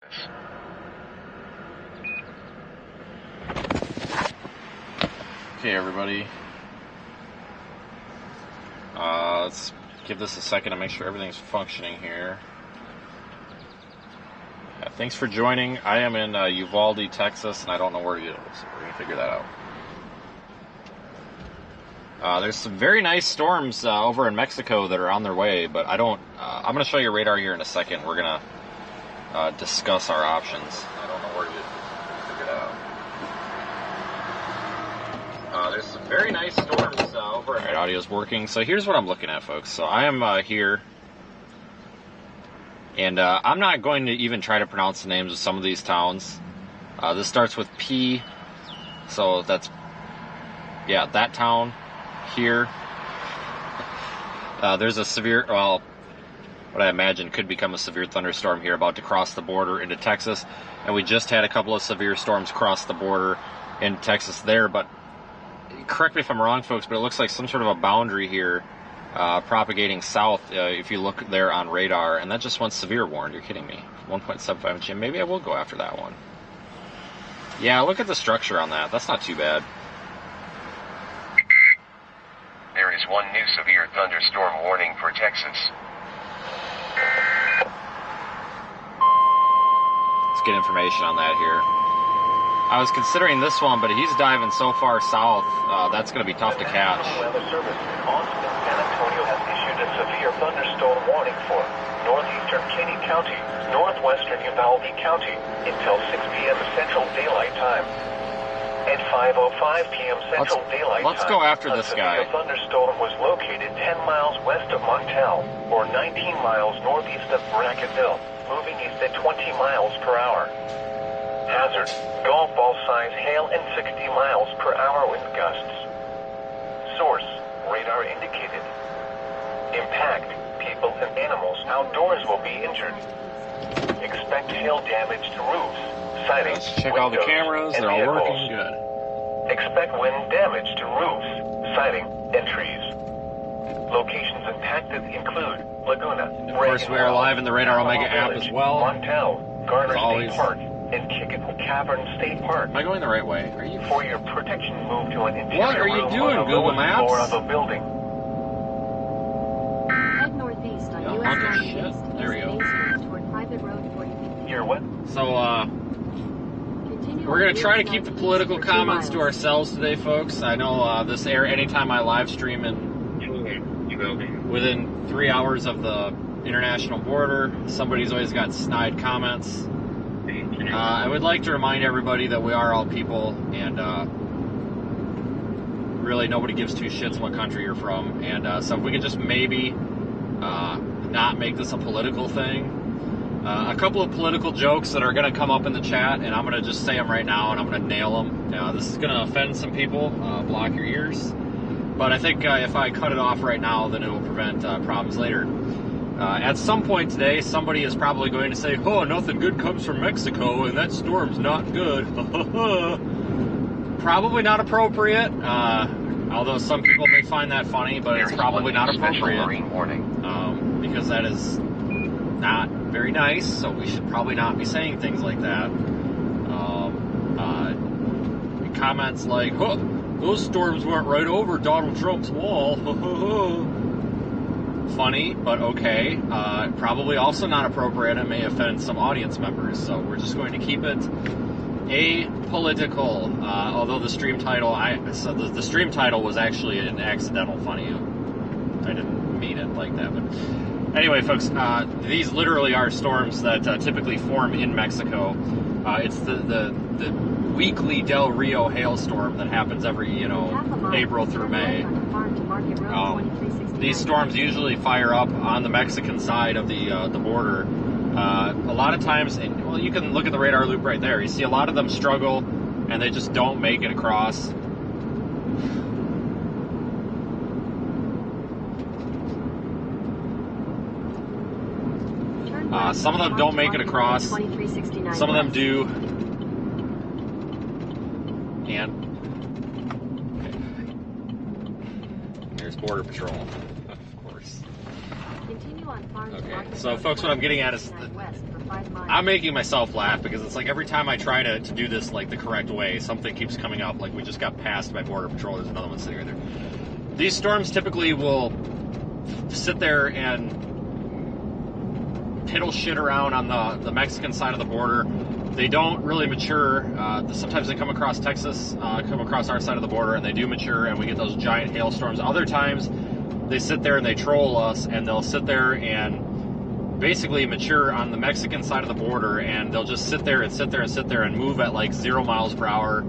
Texas. Okay, everybody. Let's give this a second to make sure everything's functioning here. Thanks for joining. I am in Waelti, Texas, and I don't know where to go, so we're going to figure that out. There's some very nice storms over in Mexico that are on their way, but I don't... I'm going to show you radar here in a second. We're going to discuss our options. I don't know where to figure that out. There's some very nice storms over in... Alright, audio's working. So here's what I'm looking at, folks. So I am here... And I'm not going to even try to pronounce the names of some of these towns. This starts with P, so that's, yeah, that town here. There's a severe, well, what I imagine could become a severe thunderstorm here about to cross the border into Texas. And we just had a couple of severe storms cross the border in Texas there. But correct me if I'm wrong, folks, but it looks like some sort of a boundary here. Propagating south, if you look there on radar, and that just went severe warned. You're kidding me. 1.75 inch. Maybe I will go after that one. Yeah, look at the structure on that. That's not too bad. There is one new severe thunderstorm warning for Texas. Let's get information on that here. I was considering this one, but he's diving so far south, that's going to be tough to catch. Weather Service in Austin, San Antonio has issued a severe thunderstorm warning for northeastern Kinney County, northwestern Uvalde County until 6 p.m. Central Daylight Time. At 5:05 p.m. Central Daylight Time, let's go after this guy. A severe thunderstorm was located 10 miles west of Montel, or 19 miles northeast of Brackettville, moving east at 20 miles per hour. Hazard, golf ball size hail and 60 miles per hour wind gusts. Source, radar indicated. Impact, people and animals outdoors will be injured. Expect hail damage to roofs, sidings, let's check all the cameras, they're all working good. Expect wind damage to roofs, siding, and trees. Locations impacted include Laguna, of course, we are live in the Radar Omega app as well. Montel, Garner always... State Park, and Chicken Cavern State Park. Am I going the right way? Are you? For your protection, move to an interior What are you room doing, on the Google lowest Maps? floor of a building. Head northeast on Oh, US shit. 98 There we go. toward Private Road 40. You're what? So, we're going to try to keep the political comments to ourselves today, folks. I know this air anytime I live stream in within 3 hours of the international border, somebody's always got snide comments. I would like to remind everybody that we are all people, and really nobody gives two shits what country you're from. And so if we could just maybe not make this a political thing. A couple of political jokes that are going to come up in the chat, and I'm going to just say them right now, and I'm going to nail them. This is going to offend some people. Block your ears. But I think if I cut it off right now, then it will prevent problems later. At some point today, somebody is probably going to say, oh, nothing good comes from Mexico, and that storm's not good. Probably not appropriate, although some people may find that funny, but it's probably not appropriate. Marine warning. Because that is not very nice, so we should probably not be saying things like that. Comments like, oh, those storms went right over Donald Trump's wall. Funny, but okay. Probably also not appropriate and may offend some audience members, so we're just going to keep it apolitical. Although the stream title, the stream title was actually an accidental funny. I didn't mean it like that, but anyway, folks, these literally are storms that typically form in Mexico. It's the weekly Del Rio hailstorm that happens every, April through May. These storms usually fire up on the Mexican side of the border. A lot of times, and well, you can look at the radar loop right there. You see a lot of them struggle, and they just don't make it across. Some of them don't make it across. Some of them do. And there's Border Patrol, of course. Continue on Farm to Okay, Market so Road folks, what I'm getting at is 49 west for 5 miles. I'm making myself laugh because it's like every time I try to do this like the correct way, something keeps coming up. Like we just got passed by Border Patrol. There's another one sitting right there. These storms typically will sit there and piddle shit around on the Mexican side of the border. They don't really mature. Sometimes they come across Texas, come across our side of the border, and they do mature, and we get those giant hailstorms. Other times, they sit there and they troll us, and they'll sit there and basically mature on the Mexican side of the border, and they'll just sit there and sit there and sit there and move at like 0 miles per hour.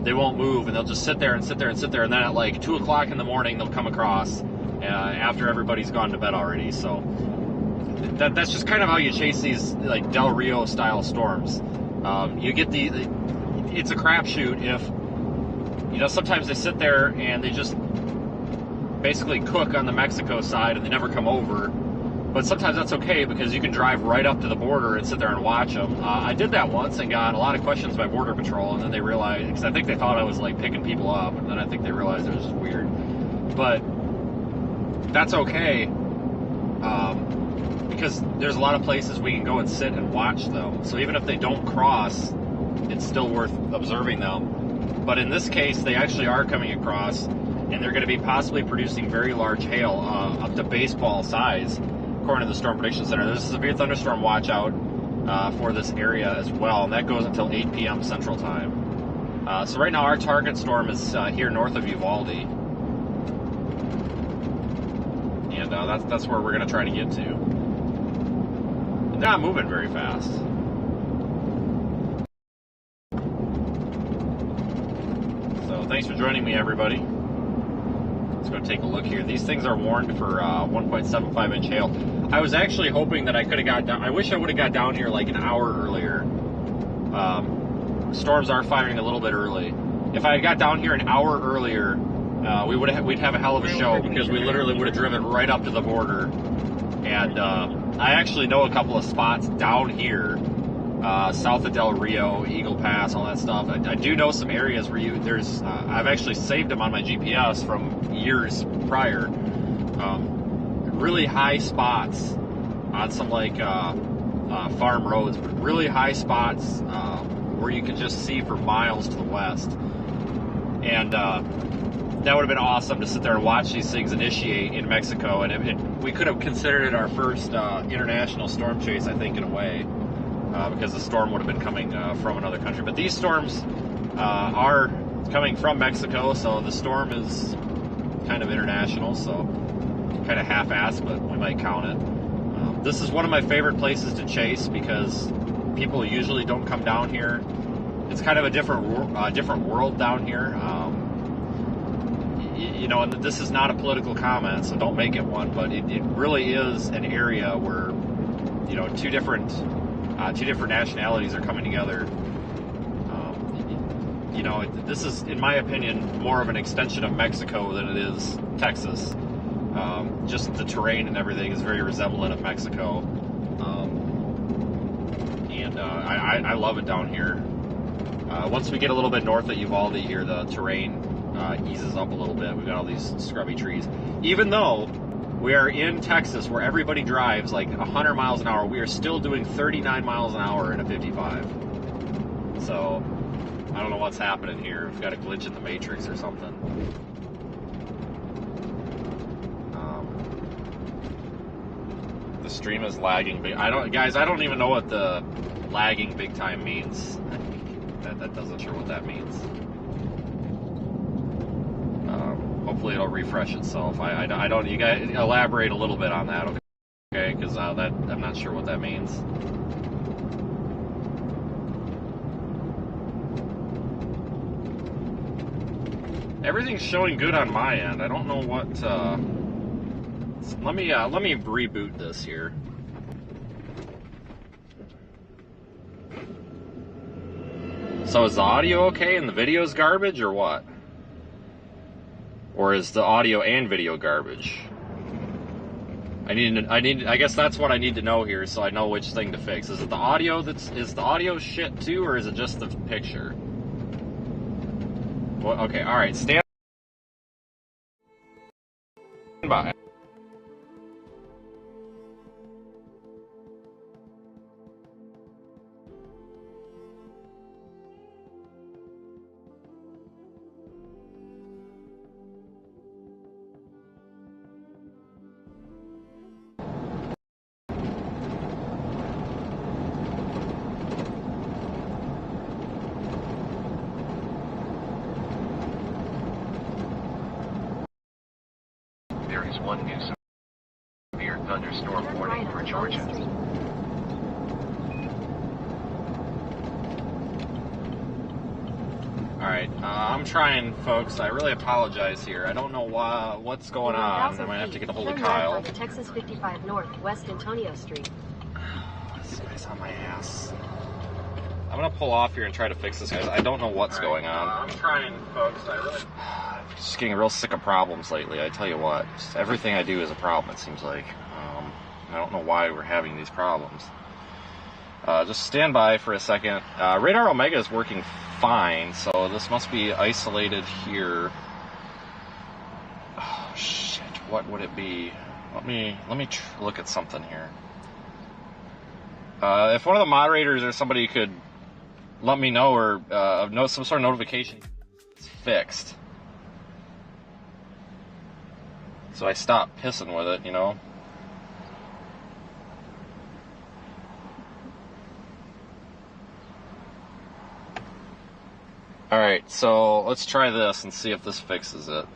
They won't move, and they'll just sit there and sit there and sit there, and then at like 2 o'clock in the morning, they'll come across after everybody's gone to bed already. So that's just kind of how you chase these like Del Rio style storms. You get it's a crapshoot if, you know, sometimes they sit there and they just basically cook on the Mexico side and they never come over. But sometimes that's okay because you can drive right up to the border and sit there and watch them. I did that once and got a lot of questions by Border Patrol, and then they realized, because I think they thought I was like picking people up, and then I think they realized it was just weird. But that's okay. Because there's a lot of places we can go and sit and watch them. So even if they don't cross, it's still worth observing them. But in this case, they actually are coming across, and they're going to be possibly producing very large hail, up to baseball size, according to the Storm Prediction Center. This is a severe thunderstorm watch out for this area as well, and that goes until 8 p.m. Central Time. So right now our target storm is here north of Uvalde. And that's where we're going to try to get to. They're not moving very fast. So thanks for joining me, everybody. Let's go take a look here. These things are warned for 1.75 inch hail. I was actually hoping that I could have got down. I wish I would have got down here like an hour earlier. Storms are firing a little bit early. If I had got down here an hour earlier, we'd have a hell of a show, because we literally would have driven right up to the border. And I actually know a couple of spots down here, south of Del Rio, Eagle Pass, all that stuff. I do know some areas where I've actually saved them on my GPS from years prior. Really high spots on some like farm roads, but really high spots where you can just see for miles to the west. And that would have been awesome to sit there and watch these things initiate in Mexico. And we could have considered it our first international storm chase, I think, in a way, because the storm would have been coming from another country. But these storms are coming from Mexico, so the storm is kind of international, so kind of half-assed, but we might count it. This is one of my favorite places to chase because people usually don't come down here. It's kind of a different world down here. You know, and this is not a political comment, so don't make it one, but it really is an area where, you know, two different nationalities are coming together. You know, this is, in my opinion, more of an extension of Mexico than it is Texas. Just the terrain and everything is very resemblant of Mexico. And I love it down here. Once we get a little bit north of Uvalde here, the terrain eases up a little bit. We've got all these scrubby trees. Even though we are in Texas where everybody drives like 100 miles an hour, we are still doing 39 miles an hour in a 55. So I don't know what's happening here. We've got a glitch in the matrix or something. The stream is lagging big. I don't even know what the lagging big time means. That doesn't sure what that means. Hopefully it'll refresh itself. I don't. You guys elaborate a little bit on that, okay? Because I'm not sure what that means. Everything's showing good on my end. I don't know what. Let me reboot this here. So is the audio okay and the video's garbage, or what? Or is the audio and video garbage? I guess that's what I need to know here, so I know which thing to fix. Is it the audio is the audio shit too, or is it just the picture? Well, okay, all right, stand by. is one new severe thunderstorm Turn warning right for on Georgia. Waelti Street. Alright, I'm trying, folks. I really apologize here. I don't know what's going on. I might have to get a hold of Turn right Kyle. onto Texas 55 North, West Antonio Street. This guy's on my ass. I'm gonna pull off here and try to fix this, guys. I don't know what's going on. I'm trying, folks. I'm just getting real sick of problems lately. I tell you what, just everything I do is a problem. It seems like. I don't know why we're having these problems. Just stand by for a second. Radar Omega is working fine, so this must be isolated here. Oh shit! What would it be? Let me look at something here. If one of the moderators or somebody could let me know, or know some sort of notification it's fixed, so I stop pissing with it, you know. Alright, so let's try this and see if this fixes it.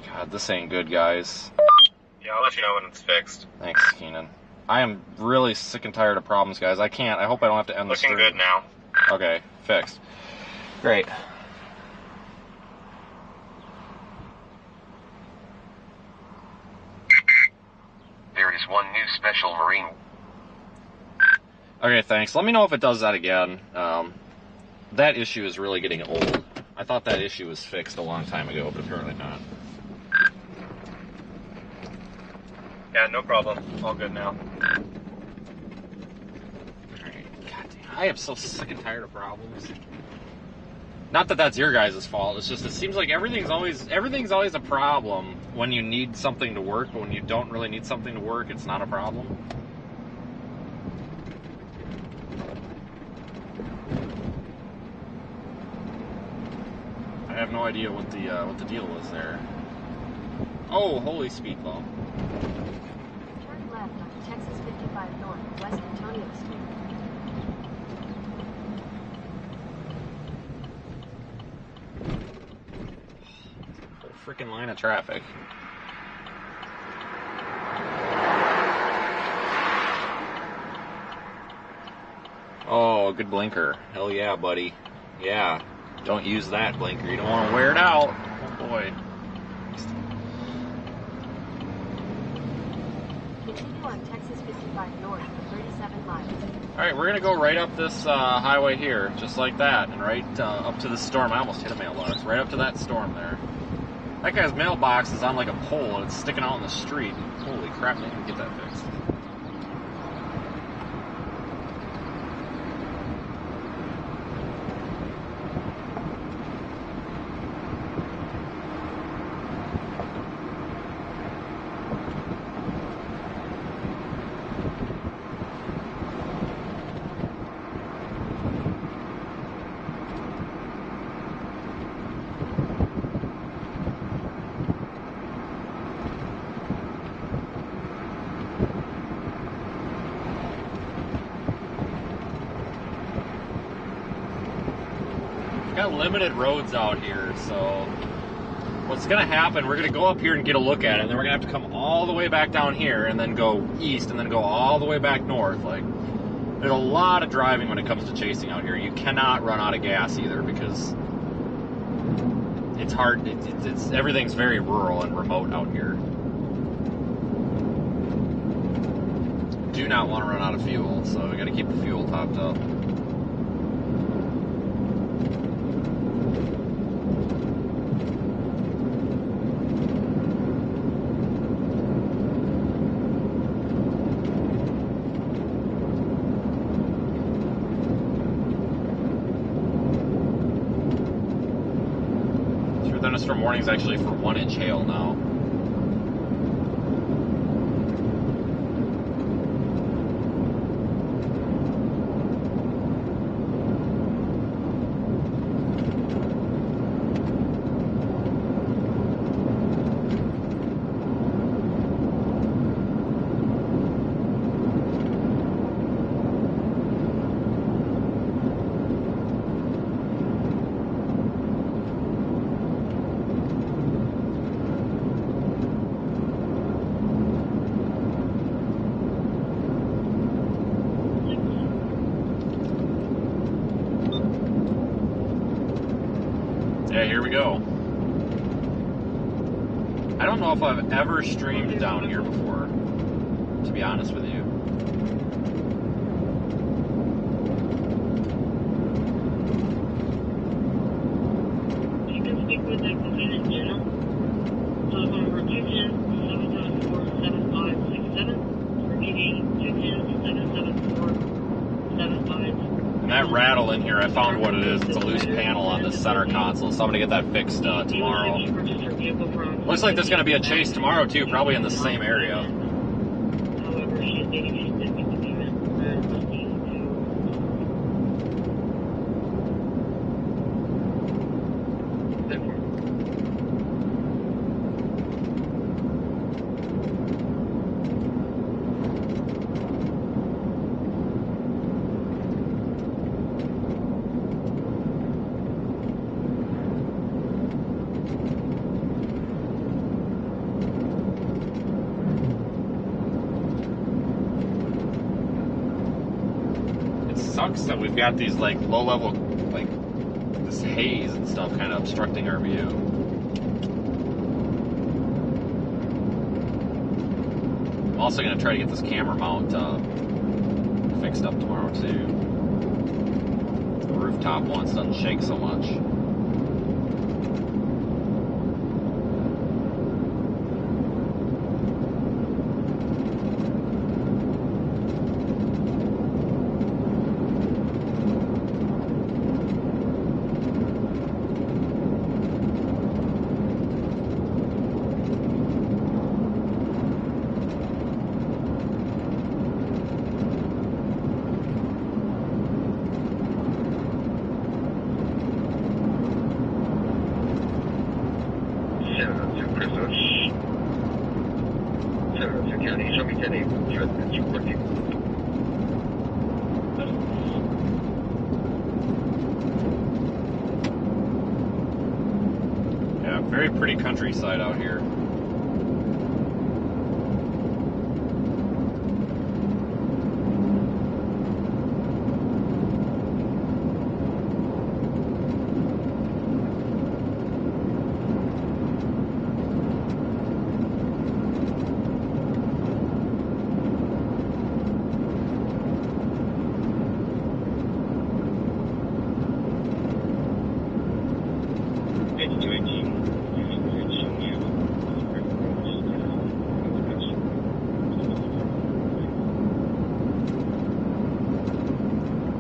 God, this ain't good, guys. Yeah, I'll let you know when it's fixed. Thanks, Keenan. I am really sick and tired of problems, guys. I hope I don't have to end the stream. Looking good now. Okay, fixed. Great. There is one new special marine. Okay, thanks. Let me know if it does that again. That issue is really getting old. I thought that issue was fixed a long time ago, but apparently not. Yeah, no problem. All good now. Alright, goddamn. I am so sick and tired of problems. Not that that's your guys' fault. It's just it seems like everything's always a problem when you need something to work, but when you don't really need something to work, it's not a problem. I have no idea what the deal was there. Oh, holy speed bump. Turn left onto Texas 55 North, West Antonio Street. Whole freaking line of traffic. Oh, good blinker. Hell yeah, buddy. Yeah. Don't use that blinker. You don't want to wear it out. Oh boy. Continue on Texas 55 North for 37 miles. Alright, we're going to go right up this highway here, just like that, and right up to the storm. I almost hit a mailbox. Right up to that storm there. That guy's mailbox is on like a pole, and it's sticking out in the street. Holy crap, they can get that fixed. Got limited roads out here, so what's gonna happen, we're gonna go up here and get a look at it, and then we're gonna have to come all the way back down here and then go east and then go all the way back north. Like, there's a lot of driving when it comes to chasing out here. You cannot run out of gas either, because it's hard. It's everything's very rural and remote out here. Do not want to run out of fuel, so we got to keep the fuel topped up. Thunderstorm warnings actually for 1-inch hail now. Yeah, here we go. I don't know if I've ever streamed down here before, to be honest with you. You can speak with the Lieutenant General. Telephone number 210-774-7567. Repeating 210-774-7567. And that rattle in here, I found what it is. It's a loose panel on this center console, so I'm going to get that fixed tomorrow. Looks like there's going to be a chase tomorrow, too, probably in the same area. However, she is stating she's sending the payment and listening Sucks that we've got these like low level, like this haze and stuff kind of obstructing our view. I'm also going to try to get this camera mount fixed up tomorrow too. The rooftop one doesn't shake so much. Yeah, very pretty countryside out here.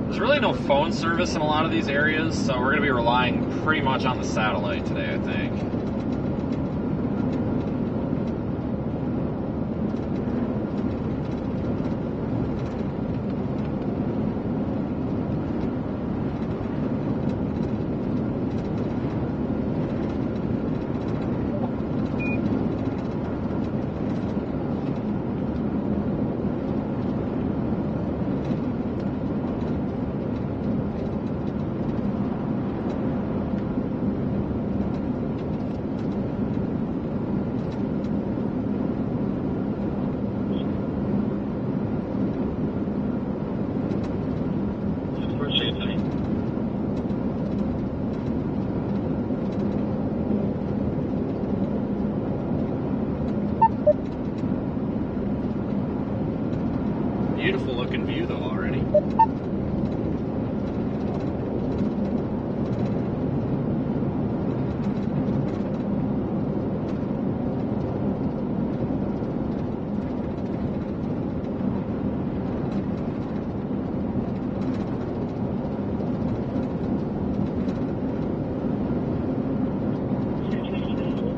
There's really no phone service in a lot of these areas, so we're going to be relying pretty much on the satellite today, I think. Beautiful looking view though already.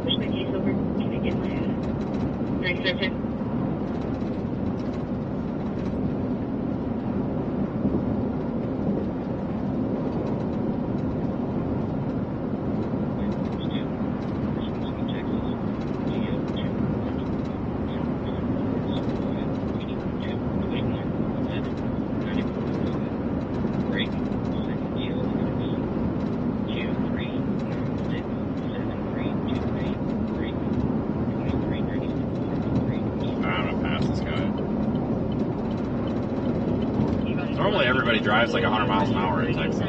push my case over. Can I get my 977? Normally everybody drives like 100 miles an hour in Texas.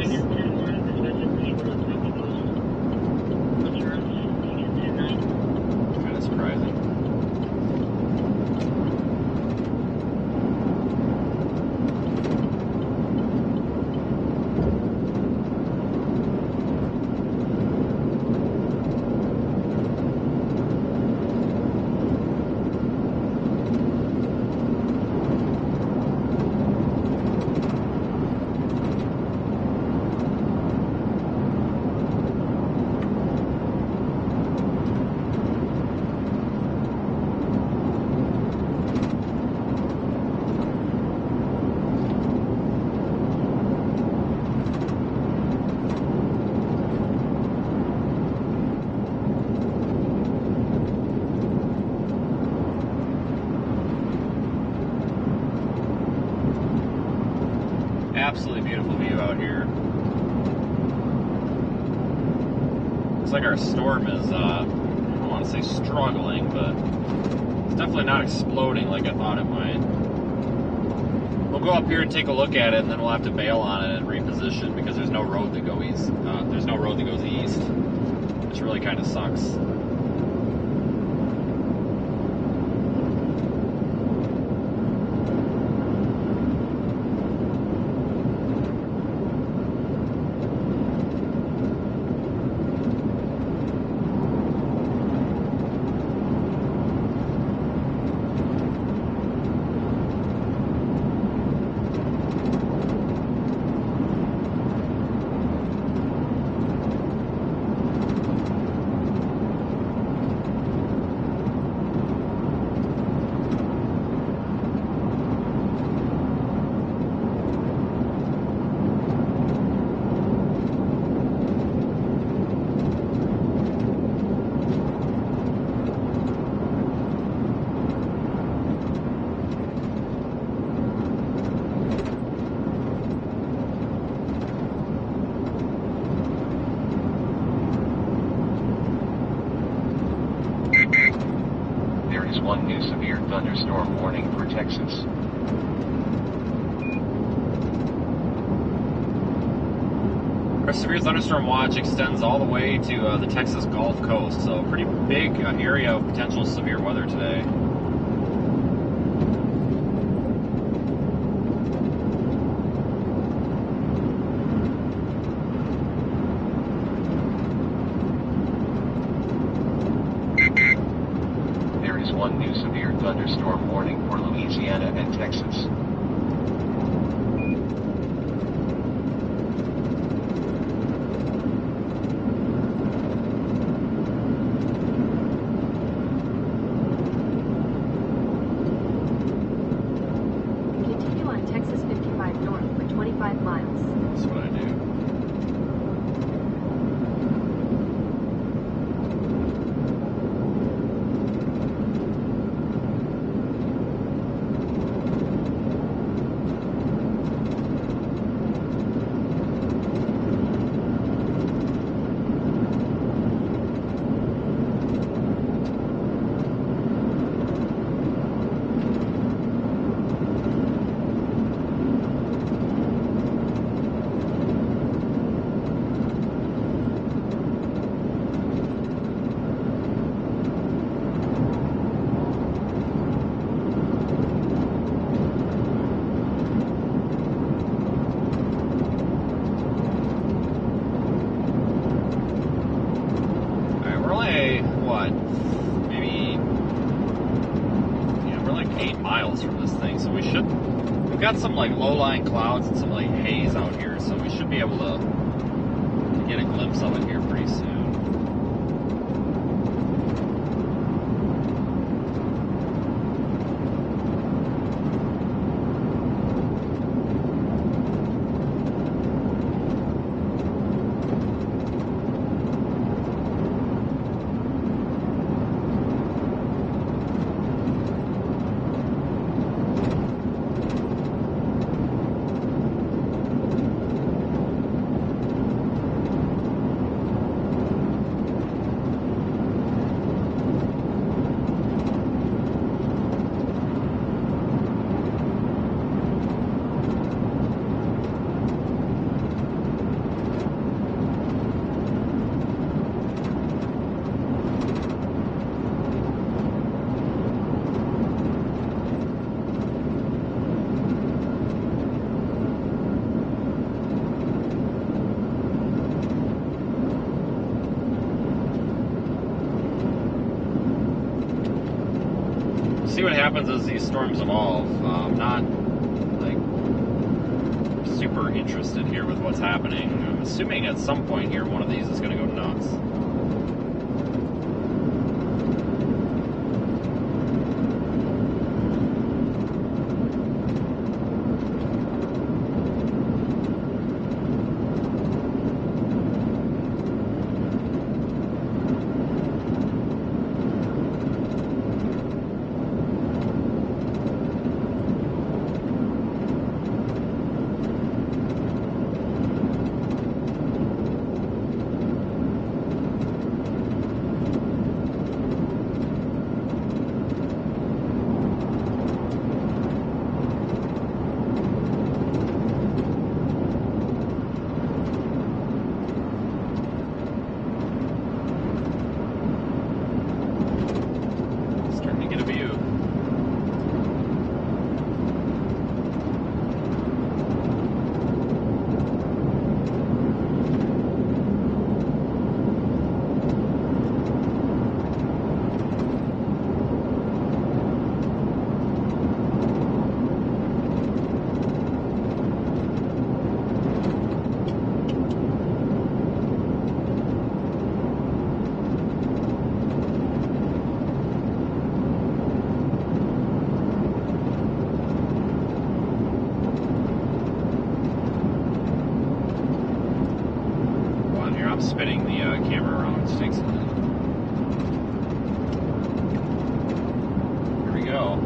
absolutely beautiful view out here. Looks like our storm is, I don't want to say struggling, but it's definitely not exploding like I thought it might. We'll go up here and take a look at it, and then we'll have to bail on it and reposition because there's no road that goes east. There's no road that goes east, which really kind of sucks. One new severe thunderstorm warning for Texas. Our severe thunderstorm watch extends all the way to the Texas Gulf Coast, so pretty big area of potential severe weather today. One new severe thunderstorm warning for Louisiana and Texas. Continue on Texas 55 north for 25 miles. That's what I do. From this thing, so we've got some like low-lying clouds and some like haze out here, so we should be able to get a glimpse of it here pretty soon. See what happens as these storms evolve. I'm not like super interested here with what's happening. I'm assuming at some point here one of these is going to go nuts. I'm spinning the camera around. It takes a minute. Here we go.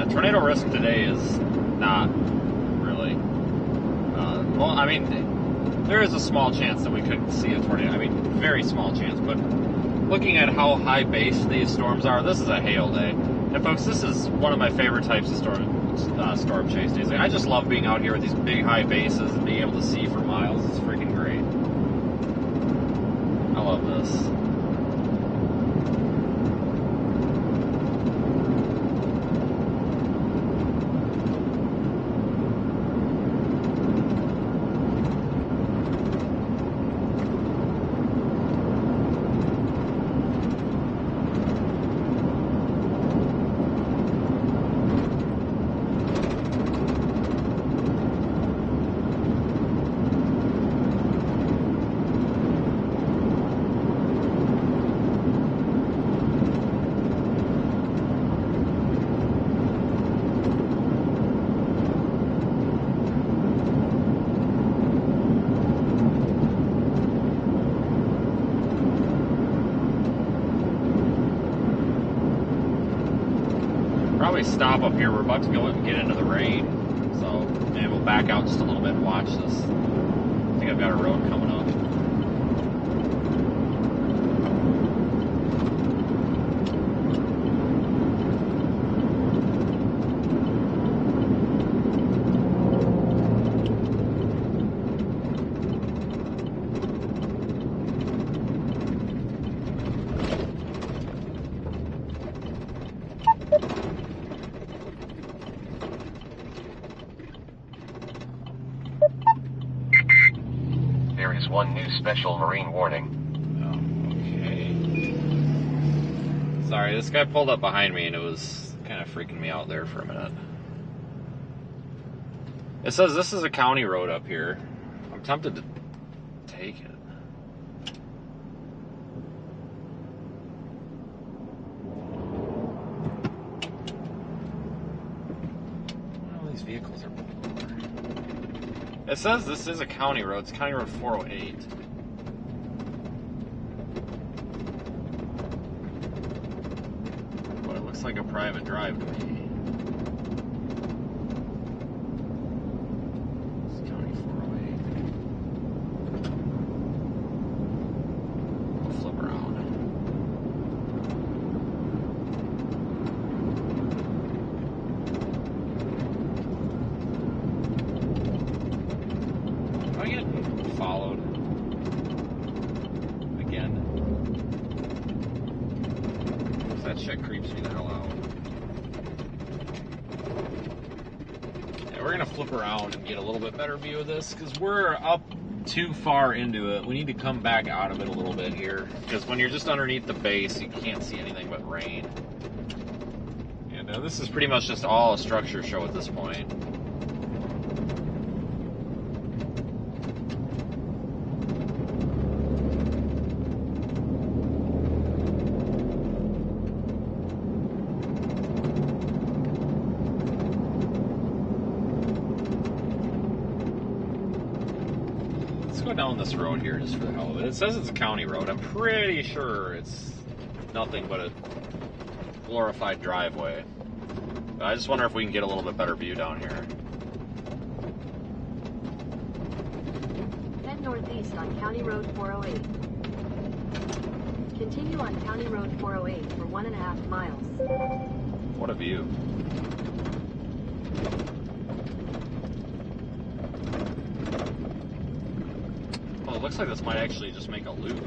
Tornado risk today is not really. Well, I mean, there is a small chance that we could see a tornado. I mean, very small chance. But looking at how high base these storms are, this is a hail day. And folks, this is one of my favorite types of storm chase days. I just love being out here with these big high bases and being able to see for miles. It's freaking great. I love this. Probably stop up here. We're about to go and get into the rain, so maybe we'll back out just a little bit and watch this. I think I've got a road coming up. There is one new special marine warning. Okay. Sorry, this guy pulled up behind me and it was kind of freaking me out there for a minute. It says this is a county road up here. I'm tempted to take it. All these vehicles are pulled over. It says this is a county road. It's County Road 408. But it looks like a private drive to me. It's County 408. We'll flip around. Am I getting followed again? That shit creeps me the hell out. Yeah, we're gonna flip around and get a little bit better view of this because we're up too far into it. We need to come back out of it a little bit here because when you're just underneath the base, you can't see anything but rain. And this is pretty much just all a structure show at this point. Go down this road here just for the hell of it. It says it's a county road. I'm pretty sure it's nothing but a glorified driveway. I just wonder if we can get a little bit better view down here. Head northeast on County Road 408. Continue on County Road 408 for 1.5 miles. What a view. Well, it looks like this might actually just make a loop.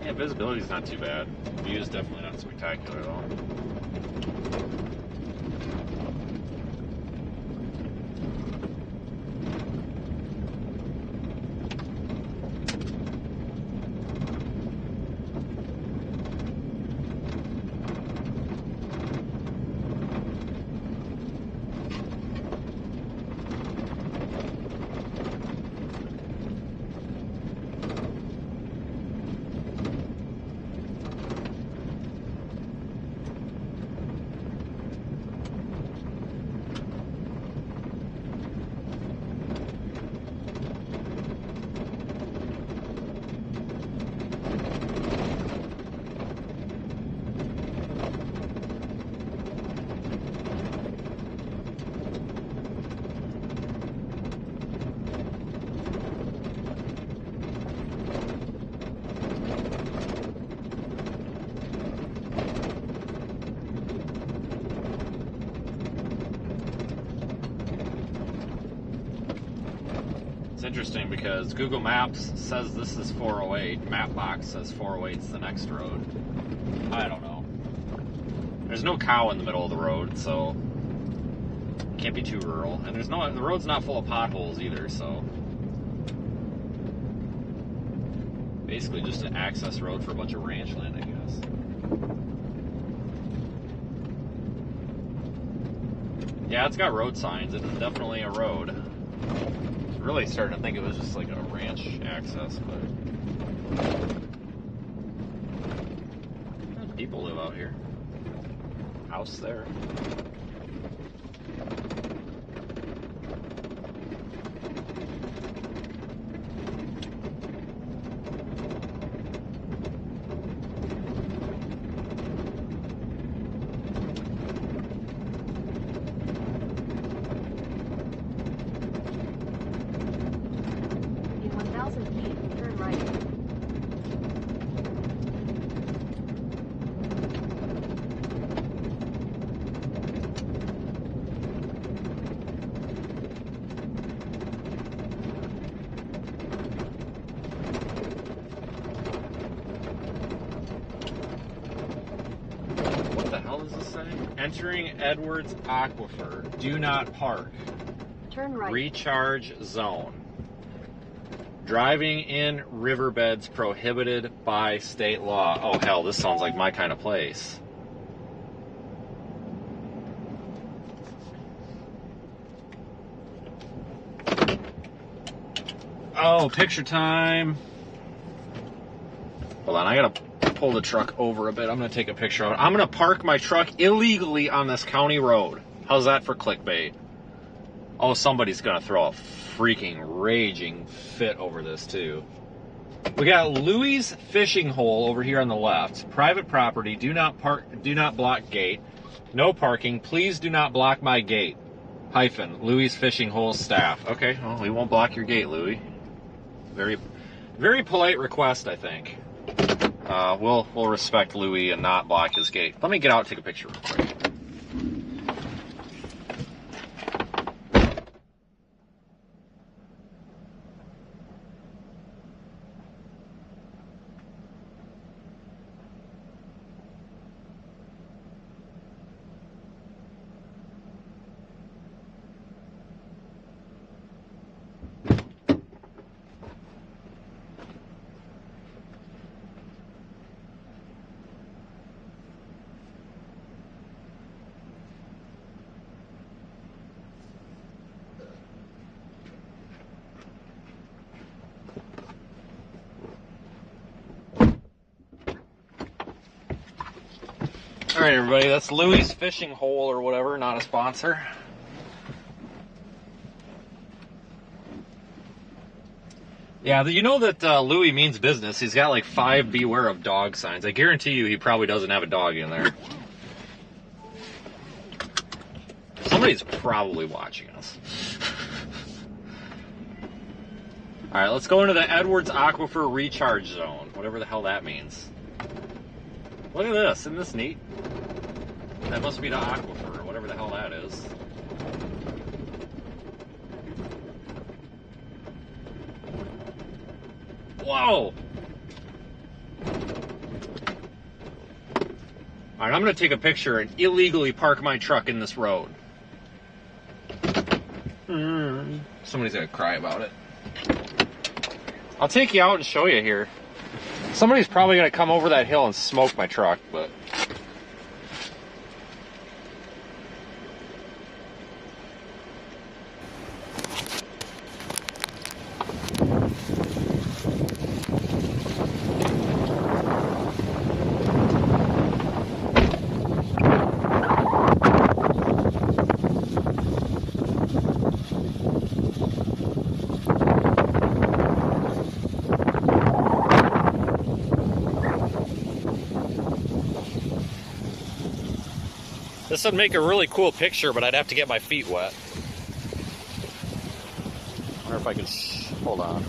Yeah, visibility's not too bad. View is definitely not spectacular at all. Interesting because Google Maps says this is 408. Mapbox says 408 is the next road. I don't know. There's no cow in the middle of the road, so it can't be too rural. And the road's not full of potholes either, so basically just an access road for a bunch of ranch land, I guess. Yeah, it's got road signs. It's definitely a road. Really starting to think it was just like a ranch access, but people live out here. House there. Entering Edwards Aquifer. Do not park. Turn right. Recharge zone. Driving in riverbeds prohibited by state law. Oh hell, this sounds like my kind of place. Oh, picture time. Hold on, I gotta pull the truck over a bit. I'm going to take a picture of it. I'm going to park my truck illegally on this county road. How's that for clickbait? Oh, somebody's going to throw a freaking raging fit over this too. We got Louis' fishing hole over here on the left. Private property. Do not park. Do not block gate. No parking. Please do not block my gate. Hyphen. Louis' fishing hole staff. Okay. Well, we won't block your gate, Louis. Very, very polite request, I think. We'll respect Louis and not block his gate. Let me get out and take a picture real quick. All right, everybody, that's Louie's Fishing Hole or whatever, not a sponsor. Yeah, you know that Louis means business. He's got like 5 beware of dog signs. I guarantee you he probably doesn't have a dog in there. Somebody's probably watching us. All right, let's go into the Edwards Aquifer Recharge Zone, whatever the hell that means. Look at this, isn't this neat? That must be the aquifer, or whatever the hell that is. Whoa! Alright, I'm going to take a picture and illegally park my truck in this road. Somebody's going to cry about it. I'll take you out and show you here. Somebody's probably going to come over that hill and smoke my truck, but... This would make a really cool picture, but I'd have to get my feet wet. I wonder if I can... hold on.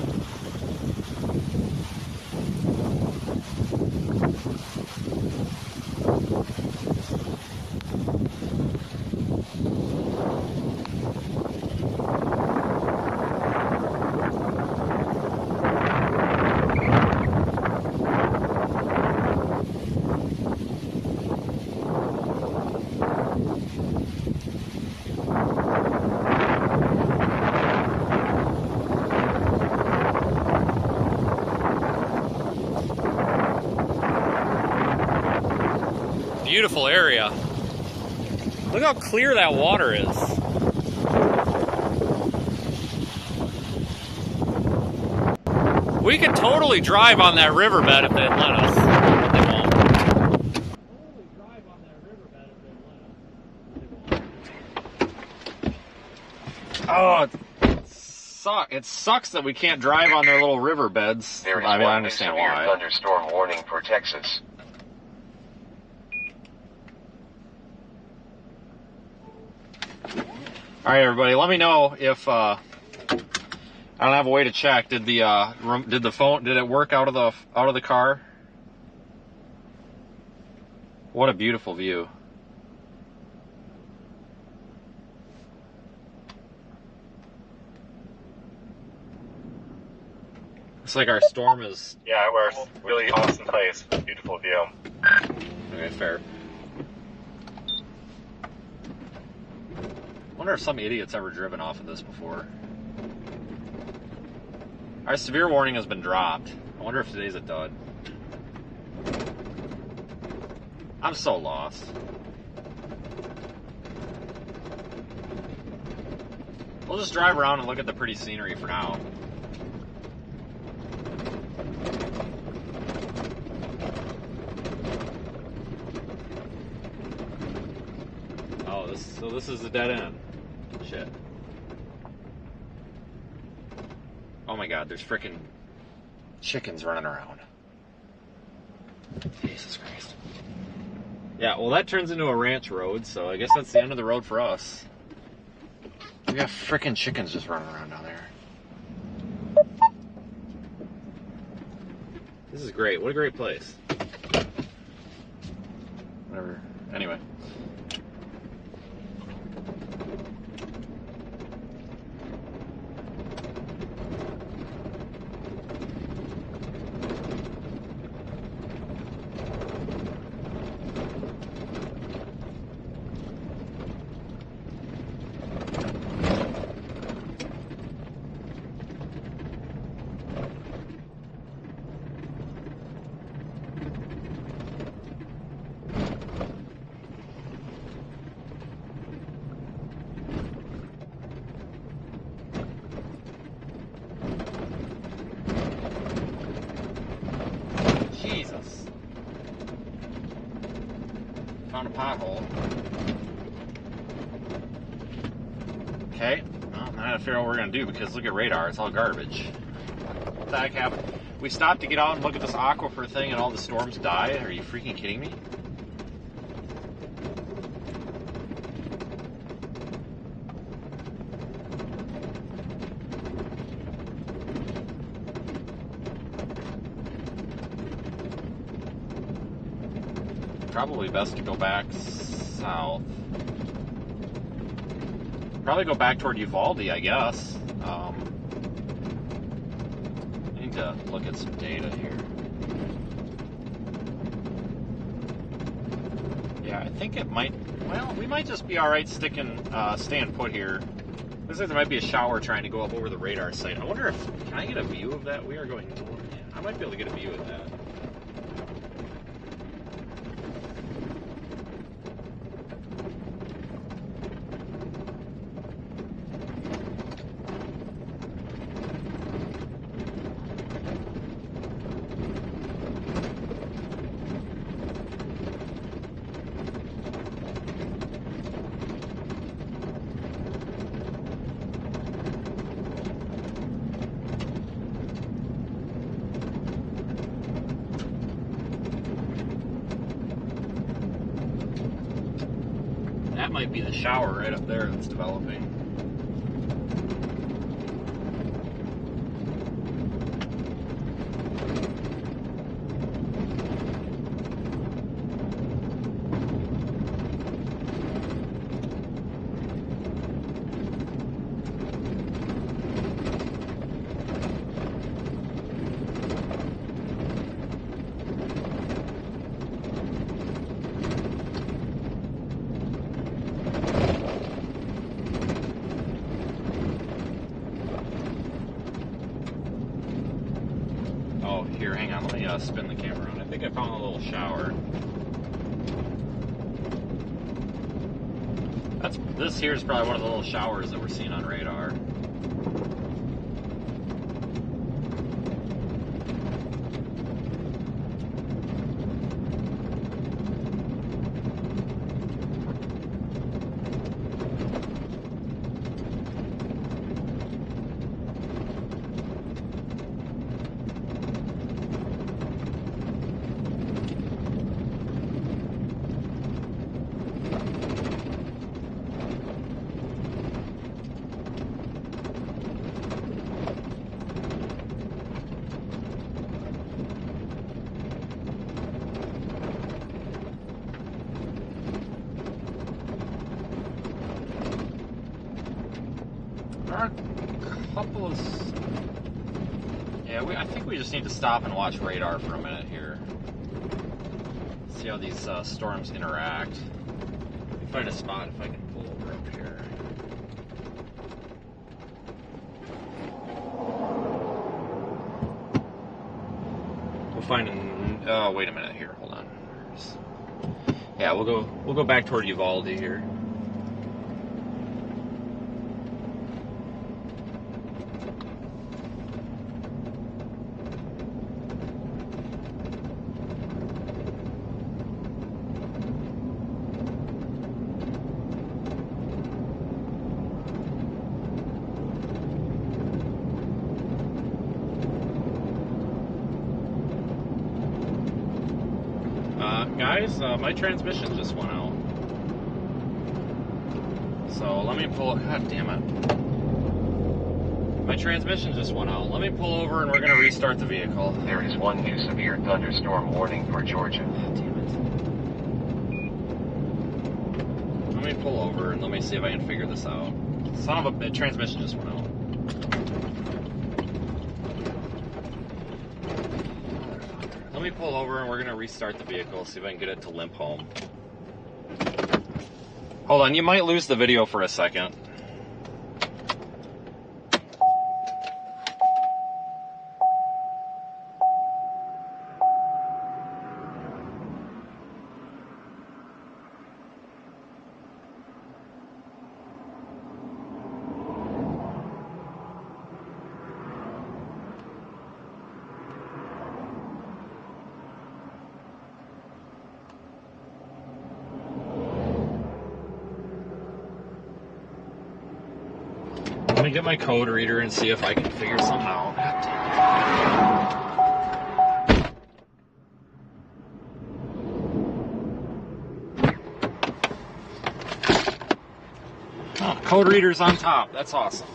Beautiful area. Look how clear that water is. We could totally drive on that riverbed if they'd let us. But they won't. Totally drive on that riverbed if they let us. Oh, it sucks that we can't drive on their little riverbeds. There is I one understand severe why. thunderstorm warning for Texas. All right, everybody. Let me know if I don't have a way to check. Did the phone? Did it work out of the car? What a beautiful view. Looks like our storm is... Yeah, we're a really awesome place. Beautiful view. Okay, fair. I wonder if some idiot's ever driven off of this before. Our severe warning has been dropped. I wonder if today's a dud. I'm so lost. We'll just drive around and look at the pretty scenery for now. Oh, so this is a dead end. Shit. Oh my god, there's frickin' chickens running around. Jesus Christ. Yeah, well that turns into a ranch road, so I guess that's the end of the road for us. We got frickin' chickens just running around down there. This is great. What a great place. Whatever. Anyway. found a pothole. Okay, well, I gotta figure out what we're gonna do because look at radar, it's all garbage. What the heck happened? We stopped to get out and look at this aquifer thing and all the storms died? Are you freaking kidding me? Probably best to go back south. Probably go back toward Uvalde, I guess. I need to look at some data here. Yeah, I think it might. Well, we might just be all right staying put here. Looks like there might be a shower trying to go up over the radar site. I wonder if can I get a view of that? We are going north. Yeah, I might be able to get a view of that. That might be the shower right up there that's developing. Oh, here, hang on. Let me spin the camera around. I think I found a little shower. This here is probably one of the little showers that we're seeing on radar. There are a couple of... Yeah, I think we just need to stop and watch radar for a minute here. See how these storms interact. Let me find a spot if I can pull over up here. We'll find an... Oh, wait a minute here. Hold on. Yeah, we'll go back toward Uvalde here. Guys, my transmission just went out. So let me pull... God damn it. My transmission just went out. Let me pull over and we're going to restart the vehicle. There is one new severe thunderstorm warning for Georgia. Damn it. Let me pull over and let me see if I can figure this out. Son of a... transmission just went out. Let me pull over and we're going to restart the vehicle, see if I can get it to limp home. Hold on, you might lose the video for a second. me get my code reader and see if I can figure something out. Oh, code reader's on top. That's awesome.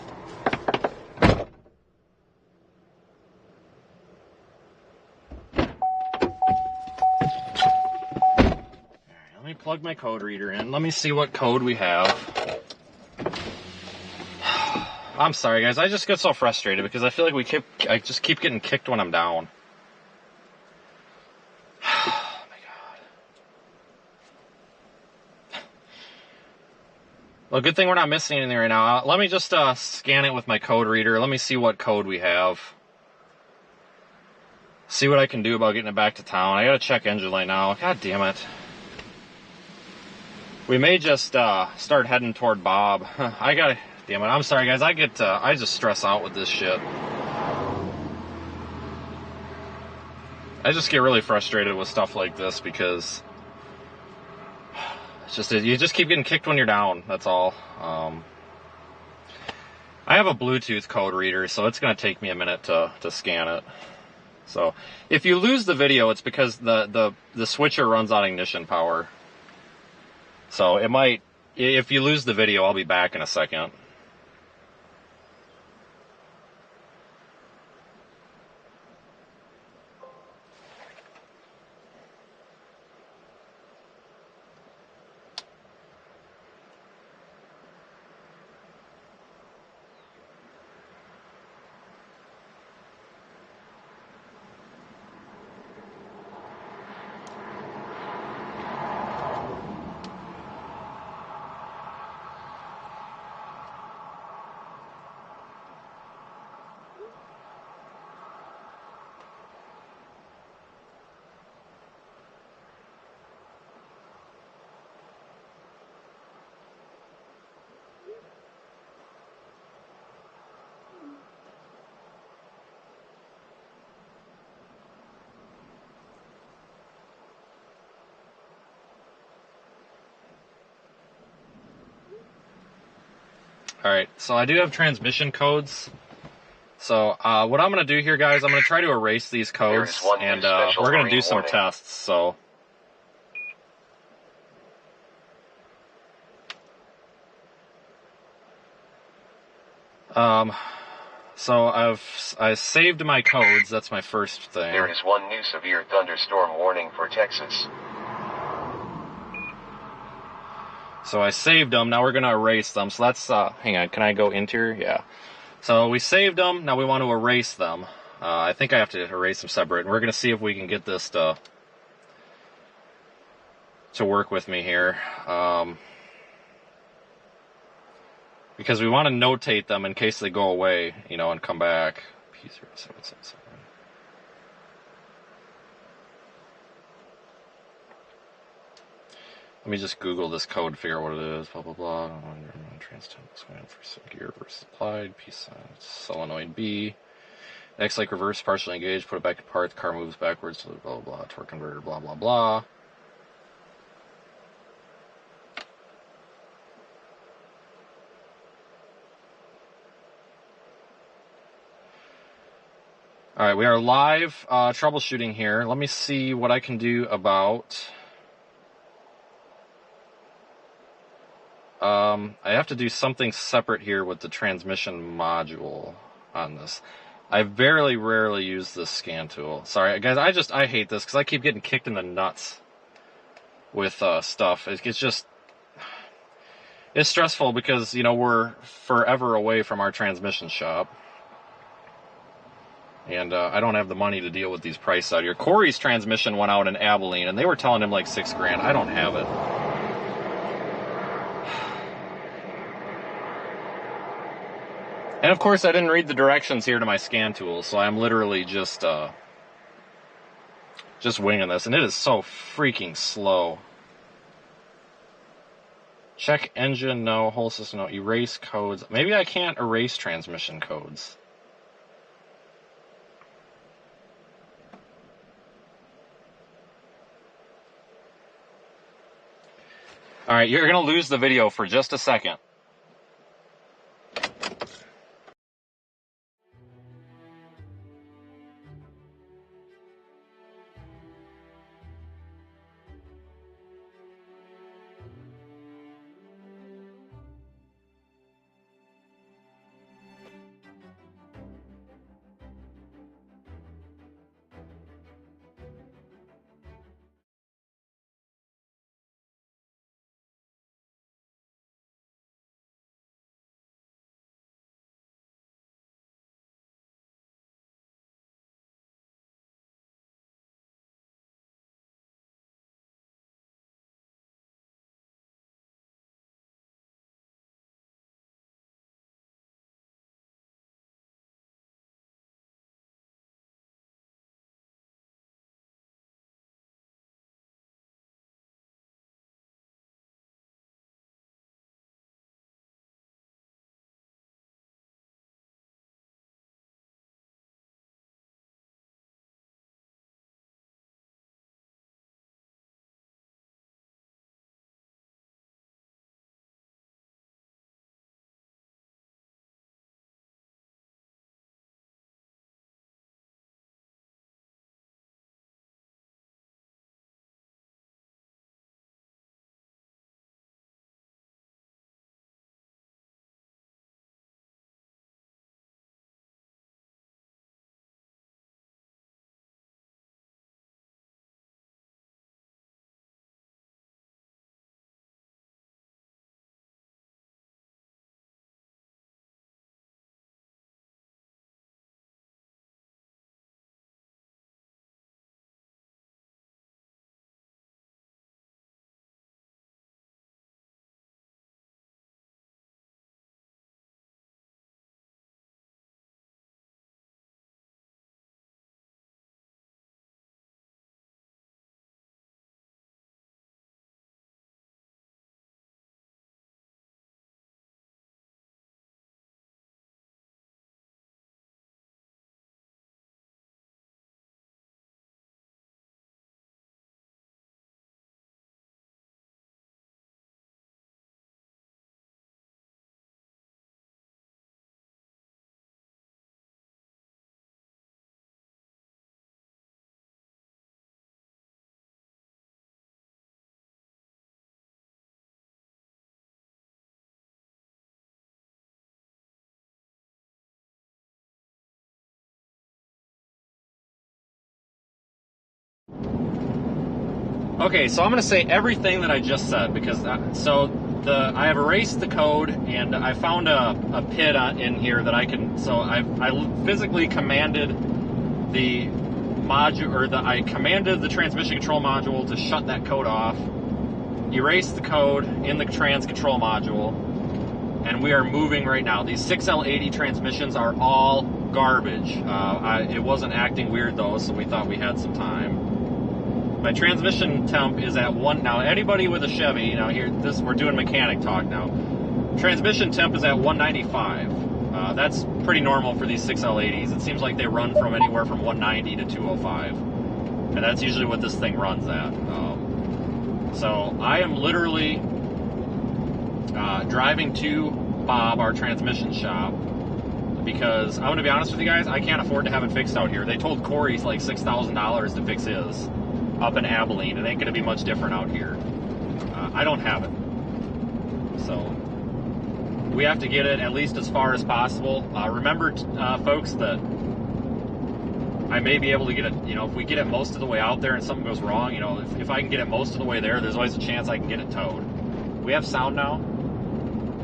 Let me plug my code reader in. Let me see what code we have. I'm sorry, guys. I just get so frustrated because I feel like I just keep getting kicked when I'm down. Oh my god. Well, good thing we're not missing anything right now. Let me just scan it with my code reader. Let me see what code we have. See what I can do about getting it back to town. I gotta check engine light now. God damn it. We may just start heading toward Bob. Damn it, I'm sorry guys, I just stress out with this shit. I just get really frustrated with stuff like this because it's just, you just keep getting kicked when you're down, that's all. I have a Bluetooth code reader, so it's going to take me a minute to scan it. So, if you lose the video, it's because the switcher runs on ignition power. So, it might, if you lose the video, I'll be back in a second. Alright, so I do have transmission codes. So what I'm going to do here, guys, I'm going to try to erase these codes, and we're going to do some tests. So I saved my codes. That's my first thing. There is one new severe thunderstorm warning for Texas. So I saved them. Now we're going to erase them. So that's, hang on, can I go interior? Yeah. So we saved them. Now we want to erase them. I think I have to erase them separate. And we're going to see if we can get this to work with me here. Because we want to notate them in case they go away, you know, and come back. P0777. Let me just Google this code, figure out what it is, blah, blah, blah. Trans-temp for some gear versus applied. Solenoid B. Next, like reverse, partially engaged, put it back in park, car moves backwards, blah, blah, blah. Torque converter, blah, blah, blah. Alright, we are live troubleshooting here. Let me see what I can do about... I have to do something separate here with the transmission module on this. I very rarely use this scan tool. Sorry, guys, I hate this because I keep getting kicked in the nuts with stuff. It's just... It's stressful because, you know, we're forever away from our transmission shop. And I don't have the money to deal with these prices out here. Corey's transmission went out in Abilene, and they were telling him like $6,000. I don't have it. And of course, I didn't read the directions here to my scan tool, so I'm literally just winging this, and it is so freaking slow. Check engine, no. Whole system, no. Erase codes. Maybe I can't erase transmission codes. Alright, you're going to lose the video for just a second. Okay, so I'm going to say everything that I just said because I have erased the code and I found a PID in here that I can. So I physically commanded the module, or I commanded the transmission control module to shut that code off. Erase the code in the trans control module, and we are moving right now. These 6L80 transmissions are all garbage. It wasn't acting weird though, so we thought we had some time. My transmission temp is at 1 now. Anybody with a Chevy, you know, we're doing mechanic talk now. Transmission temp is at 195. That's pretty normal for these 6L80s. It seems like they run from anywhere from 190 to 205, and that's usually what this thing runs at. So I am literally driving to Bob, our transmission shop, because I'm going to be honest with you guys, I can't afford to have it fixed out here. They told Corey like $6,000 to fix his up in Abilene. It ain't going to be much different out here. I don't have it. So we have to get it at least as far as possible. Remember, folks, that I may be able to get it, you know, if we get it most of the way out there and something goes wrong, you know, if I can get it most of the way there's always a chance I can get it towed. We have sound now.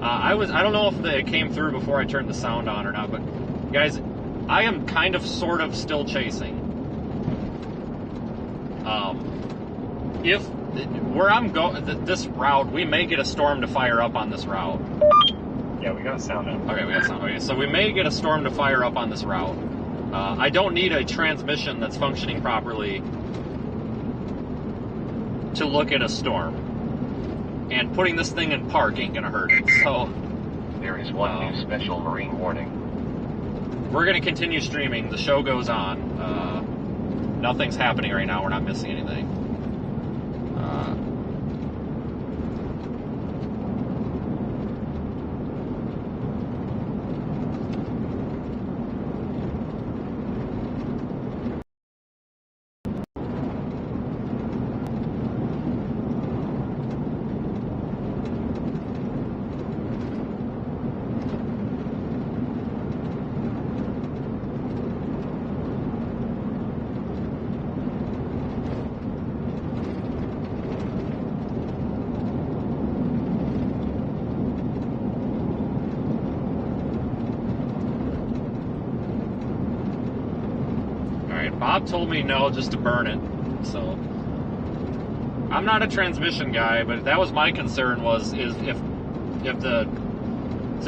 I don't know if it came through before I turned the sound on or not, but guys, I am kind of sort of still chasing. If where I'm going, this route, we may get a storm to fire up on this route. Yeah, we got a sound now. Okay, we got sound. Okay, so we may get a storm to fire up on this route. I don't need a transmission that's functioning properly to look at a storm. And putting this thing in park ain't gonna hurt it. So There is one new special marine warning. we're gonna continue streaming. The show goes on. Nothing's happening right now. We're not missing anything. Bob told me no, just to burn it. So I'm not a transmission guy, but that was my concern. So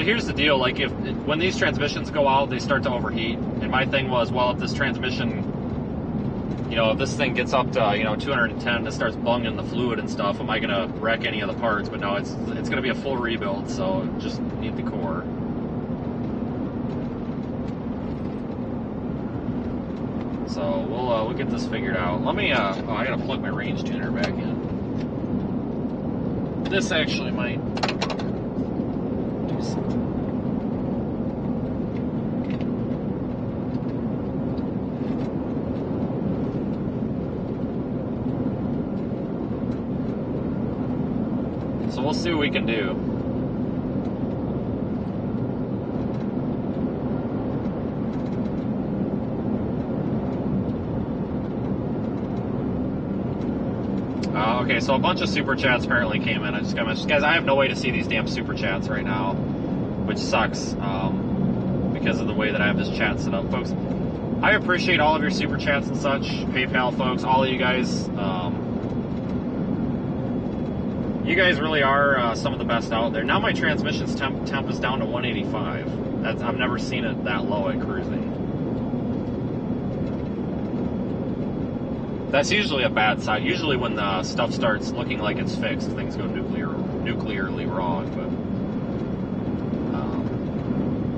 here's the deal: like when these transmissions go out, they start to overheat. And my thing was, well, if this transmission, you know, if this thing gets up to 210, it starts bunging the fluid and stuff. Am I gonna wreck any of the parts? But no, it's gonna be a full rebuild. So just need the core. So we'll get this figured out. Let me, I gotta plug my range tuner back in. This actually might do something. So we'll see what we can do. Okay, so a bunch of super chats apparently came in. I just got messages. Guys, I have no way to see these damn super chats right now, which sucks because of the way that I have this chat set up. Folks, I appreciate all of your super chats and such. PayPal folks, all of you guys. You guys really are some of the best out there. Now my transmission's temp is down to 185. I've never seen it that low at cruising. That's usually a bad sign. Usually when the stuff starts looking like it's fixed, things go nuclearly wrong.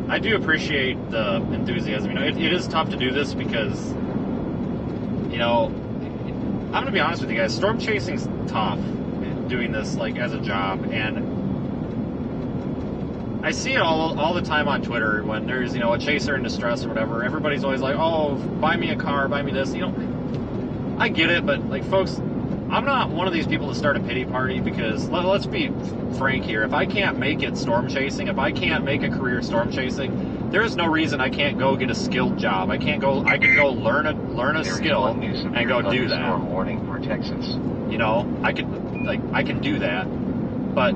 But I do appreciate the enthusiasm. You know, it is tough to do this because, you know, I'm going to be honest with you guys, storm chasing's tough doing this like as a job, and I see it all the time on Twitter when there's, you know, a chaser in distress or whatever. Everybody's always like, oh, buy me a car, buy me this, you know. I get it, but like, folks, I'm not one of these people to start a pity party because let's be frank here. If I can't make it storm chasing, if I can't make a career storm chasing, there is no reason I can't go get a skilled job. I can go learn a skill and go do that. Storm warning for Texas. You know, I can do that. But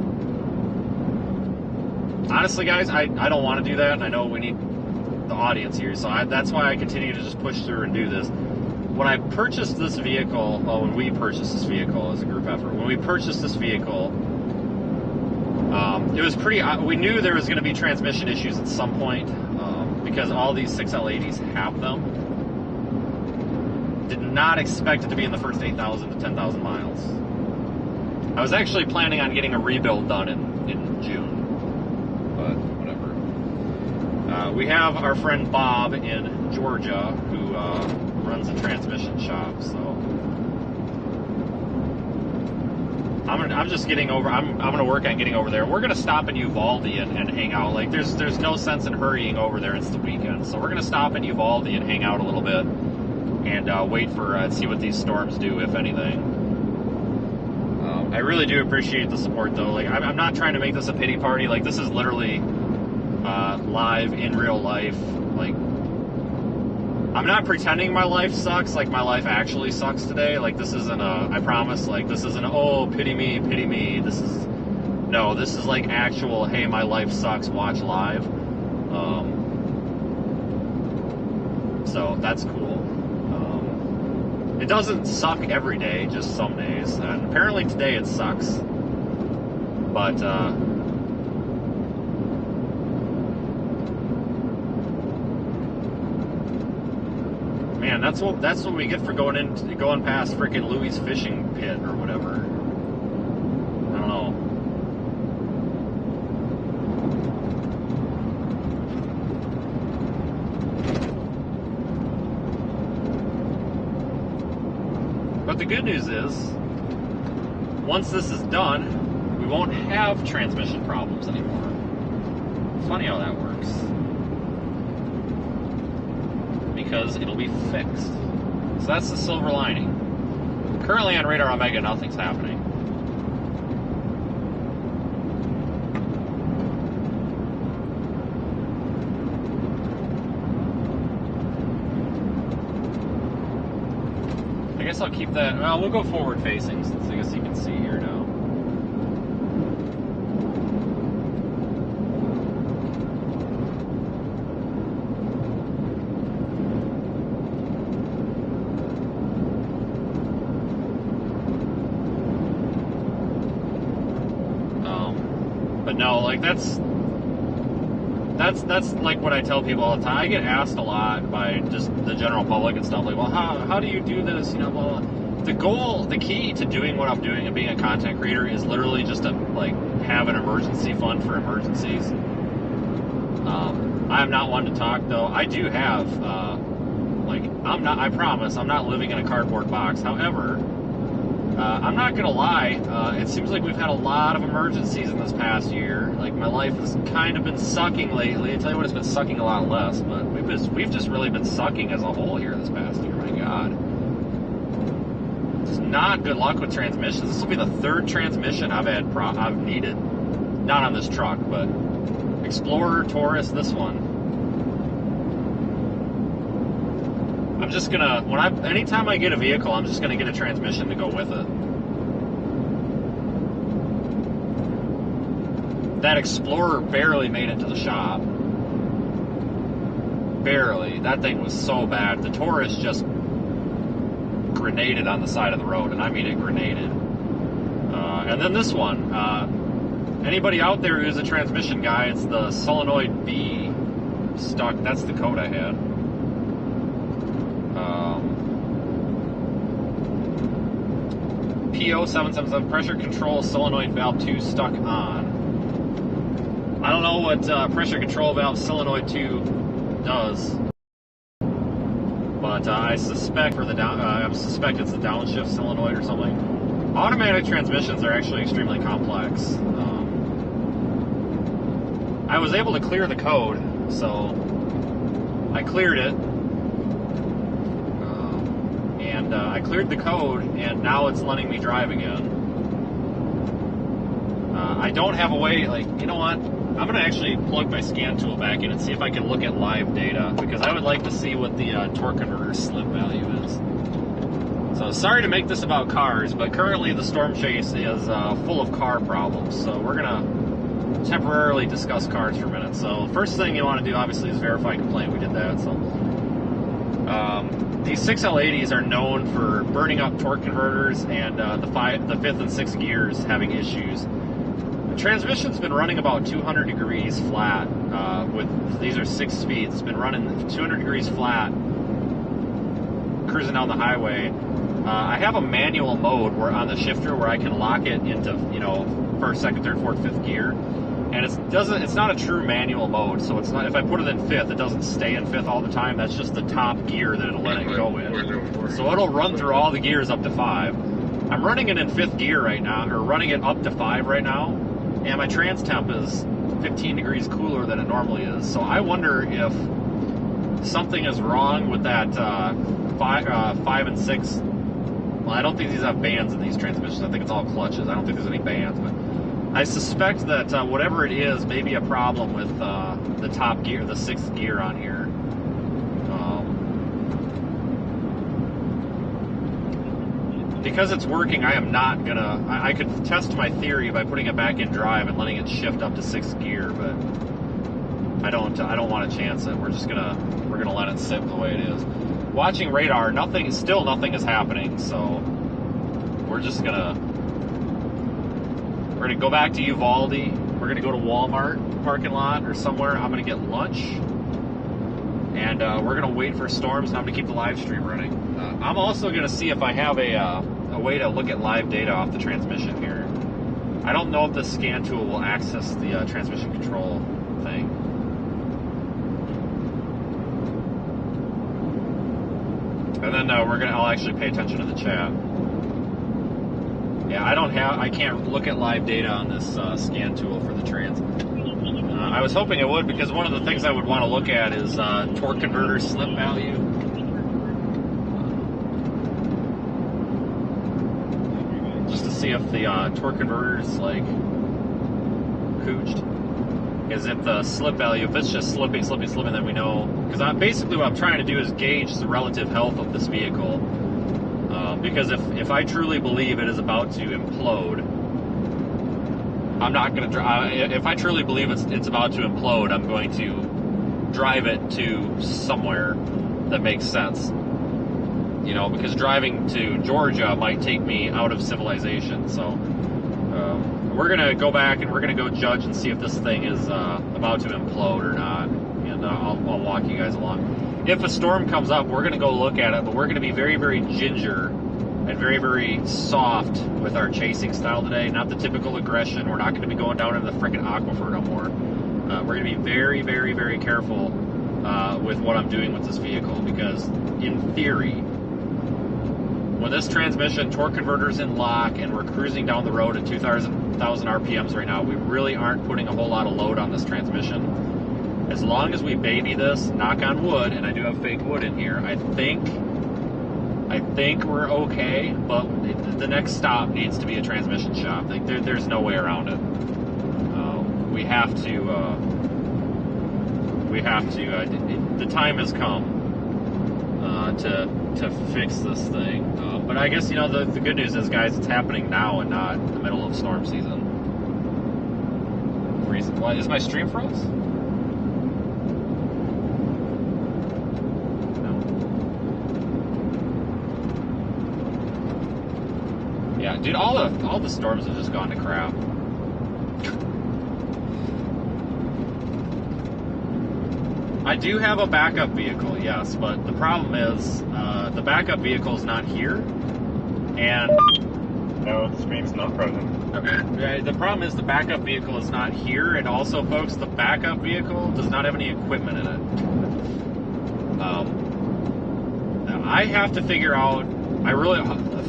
honestly, guys, I don't want to do that, and I know we need the audience here, so that's why I continue to just push through and do this. When I purchased this vehicle, when we purchased this vehicle as a group effort, when we purchased this vehicle, it was pretty, we knew there was going to be transmission issues at some point, because all these 6L80s have them. Did not expect it to be in the first 8,000 to 10,000 miles. I was actually planning on getting a rebuild done in June, but whatever. We have our friend Bob in Georgia who runs a transmission shop, so I'm just getting over. I'm gonna work on getting over there. We're gonna stop in Uvalde and hang out. Like there's no sense in hurrying over there. It's the weekend, so we're gonna stop in Uvalde and hang out a little bit and wait for see what these storms do, if anything. I really do appreciate the support, though. Like I'm not trying to make this a pity party. Like this is literally live in real life. Like I'm not pretending my life sucks. Like my life actually sucks today. Like this isn't I promise. Like this isn't oh pity me. This is like actual. Hey, my life sucks. Watch live. So that's cool. It doesn't suck every day, just some days. And apparently today it sucks. But man, that's what we get for going past freaking Louis' fishing pit or whatever. I don't know. But the good news is, once this is done, we won't have transmission problems anymore. It's funny how that works. Because it'll be fixed. So that's the silver lining. Currently on Radar Omega, nothing's happening. I guess I'll keep that. Well, we'll go forward facing, since I guess you can see here now. But no, like that's like what I tell people all the time. I get asked a lot by just the general public and stuff like, well, how do you do this? You know, blah, blah. The key to doing what I'm doing and being a content creator is literally just to like have an emergency fund for emergencies. I'm not one to talk though. I do have I promise I'm not living in a cardboard box. However, I'm not gonna lie, it seems like we've had a lot of emergencies in this past year. Like my life has kind of been sucking lately. I tell you what, it's been sucking a lot less, but we've just really been sucking as a whole here this past year. My God, it's not good luck with transmissions. This will be the third transmission I've needed, not on this truck, but Explorer, Taurus, this one. I'm just gonna, anytime I get a vehicle, I'm just gonna get a transmission to go with it. That Explorer barely made it to the shop. Barely. That thing was so bad. The Taurus just grenaded on the side of the road, and I mean it grenaded. And then this one, anybody out there who's a transmission guy, it's the solenoid B stuck. That's the code I had. PO777 pressure control solenoid valve 2 stuck on. I don't know what pressure control valve solenoid 2 does, but I suspect it's the downshift solenoid or something. Automatic transmissions are actually extremely complex. I was able to clear the code, so I cleared it. I cleared the code, and now it's letting me drive again. I don't have a way, like, you know what? I'm going to actually plug my scan tool back in and see if I can look at live data, because I would like to see what the torque converter slip value is. So sorry to make this about cars, but currently the storm chase is full of car problems. So we're gonna temporarily discuss cars for a minute. So first thing you want to do, obviously, is verify complaint. We did that. So these 6L80s are known for burning up torque converters and the 5th and 6th gears having issues. The transmission's been running about 200 degrees flat. These are 6 speeds. It's been running 200 degrees flat, cruising down the highway. I have a manual mode where on the shifter where I can lock it into, you know, 1st, 2nd, 3rd, 4th, 5th gear, and it's not a true manual mode. So it's not, if I put it in 5th, it doesn't stay in 5th all the time. That's just the top gear that it'll let it go in. So it'll run through all the gears up to 5. I'm running it in 5th gear right now, or running it up to 5 right now, and my trans temp is 15 degrees cooler than it normally is. So I wonder if something is wrong with that 5 and 6. Well, I don't think these have bands in these transmissions. I think it's all clutches. I don't think there's any bands, but I suspect that whatever it is may be a problem with the top gear, the 6th gear on here. Because it's working, I am not gonna. I could test my theory by putting it back in drive and letting it shift up to 6th gear, but I don't want to chance it. We're gonna let it sit the way it is. Watching radar, nothing is happening, so we're gonna go back to Waelti. We're gonna go to Walmart parking lot or somewhere. I'm gonna get lunch, and we're gonna wait for storms, and I'm gonna keep the live stream running. I'm also gonna see if I have a way to look at live data off the transmission here. I don't know if the scan tool will access the transmission control thing. And then I'll actually pay attention to the chat. Yeah, I can't look at live data on this scan tool for the trans. I was hoping it would, because one of the things I would want to look at is torque converter slip value. Just to see if the torque converter is like cooched. Is if the slip value, if it's just slipping, then we know. Because basically what I'm trying to do is gauge the relative health of this vehicle. Because if I truly believe it is about to implode, I'm not going to drive. If I truly believe it's about to implode, I'm going to drive it to somewhere that makes sense. You know, because driving to Georgia might take me out of civilization. So we're going to go back and we're going to go judge and see if this thing is about to implode or not. And I'll walk you guys along. If a storm comes up, we're going to go look at it, but we're going to be very, very ginger and very, very soft with our chasing style today. Not the typical aggression. We're not going to be going down into the frickin' aquifer no more. We're going to be very, very, very careful with what I'm doing with this vehicle, because in theory, when this transmission, torque converter's in lock, and we're cruising down the road at 2,000 RPMs right now, we really aren't putting a whole lot of load on this transmission. As long as we baby this, knock on wood, and I do have fake wood in here, I think we're okay, but the next stop needs to be a transmission shop. Like, there's no way around it. We have to, the time has come to fix this thing. But I guess, you know, the good news is, guys, it's happening now and not in the middle of storm season. Why is my stream froze? No. Yeah, dude, all the storms have just gone to crap. I do have a backup vehicle, yes, but the problem is the backup vehicle is not here, and No, the stream's not frozen. okay. The problem is the backup vehicle is not here, and also, folks, the backup vehicle does not have any equipment in it. I have to figure out.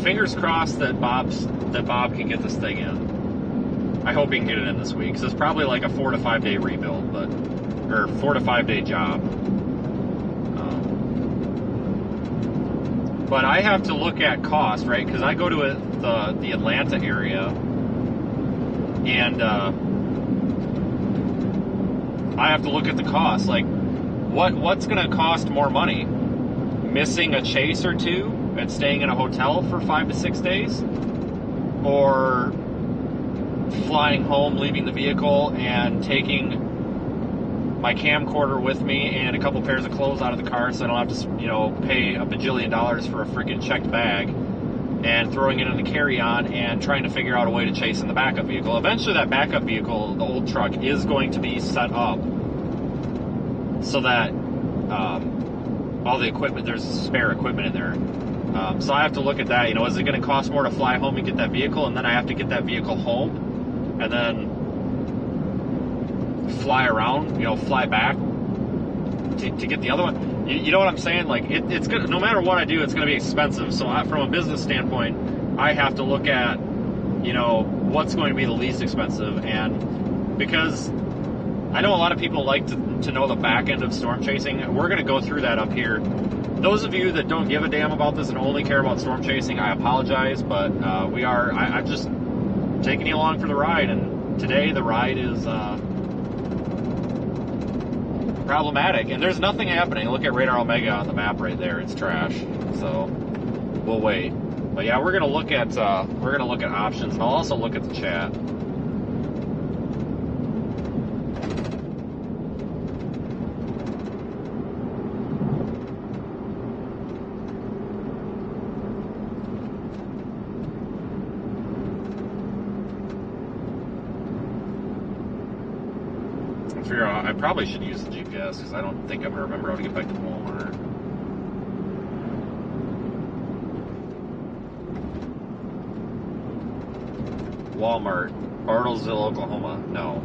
Fingers crossed that Bob can get this thing in. I hope he can get it in this week, because it's probably like a 4 to 5 day rebuild, or 4 to 5 day job. But I have to look at cost, right? Because I go to the Atlanta area, and I have to look at the cost. Like, what's going to cost more money? Missing a chase or two and staying in a hotel for 5 to 6 days, or flying home, leaving the vehicle, and taking my camcorder with me and a couple pairs of clothes out of the car so I don't have to, pay a bajillion dollars for a freaking checked bag, and throwing it in the carry-on and trying to figure out a way to chase in the backup vehicle. Eventually that backup vehicle, the old truck, is going to be set up so that all the equipment, there's spare equipment in there. So I have to look at that, is it going to cost more to fly home and get that vehicle, and then I have to get that vehicle home and then fly around, fly back to get the other one. You know what I'm saying? Like, it's gonna, no matter what I do, it's going to be expensive. So from a business standpoint, I have to look at, what's going to be the least expensive. And because I know a lot of people like to know the back end of storm chasing, we're going to go through that up here. Those of you that don't give a damn about this and only care about storm chasing, I apologize, but I'm just taking you along for the ride. And today the ride is problematic, and there's nothing happening. Look at Radar Omega on the map right there. It's trash. So we'll wait. But yeah, we're gonna look at options, and I'll also look at the chat. I probably should use the GPS because I don't think I'm going to remember how to get back to Walmart. Walmart, Bartlesville, Oklahoma. No.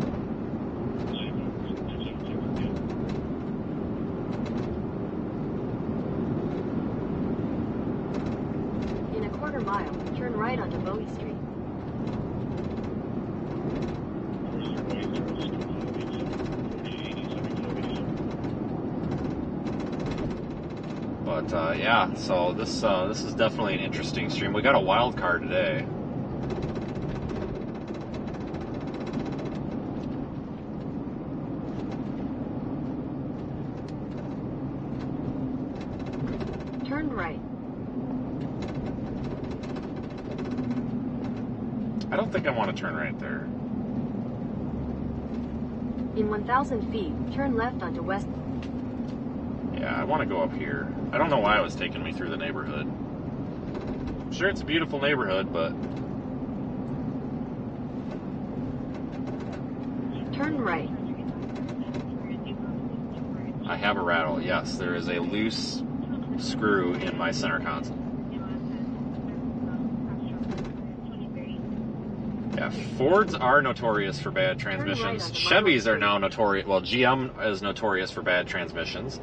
In a quarter mile, turn right onto Bowie Street. But yeah, so this is definitely an interesting stream. We got a wild card today. Turn right. I don't think I want to turn right there. In 1,000 feet, turn left onto West. Yeah, I want to go up here. I don't know why it was taking me through the neighborhood. I'm sure it's a beautiful neighborhood, but... Turn right. I have a rattle, yes. There is a loose screw in my center console. Yeah, Fords are notorious for bad transmissions. Chevys are now notorious. Well, GM is notorious for bad transmissions.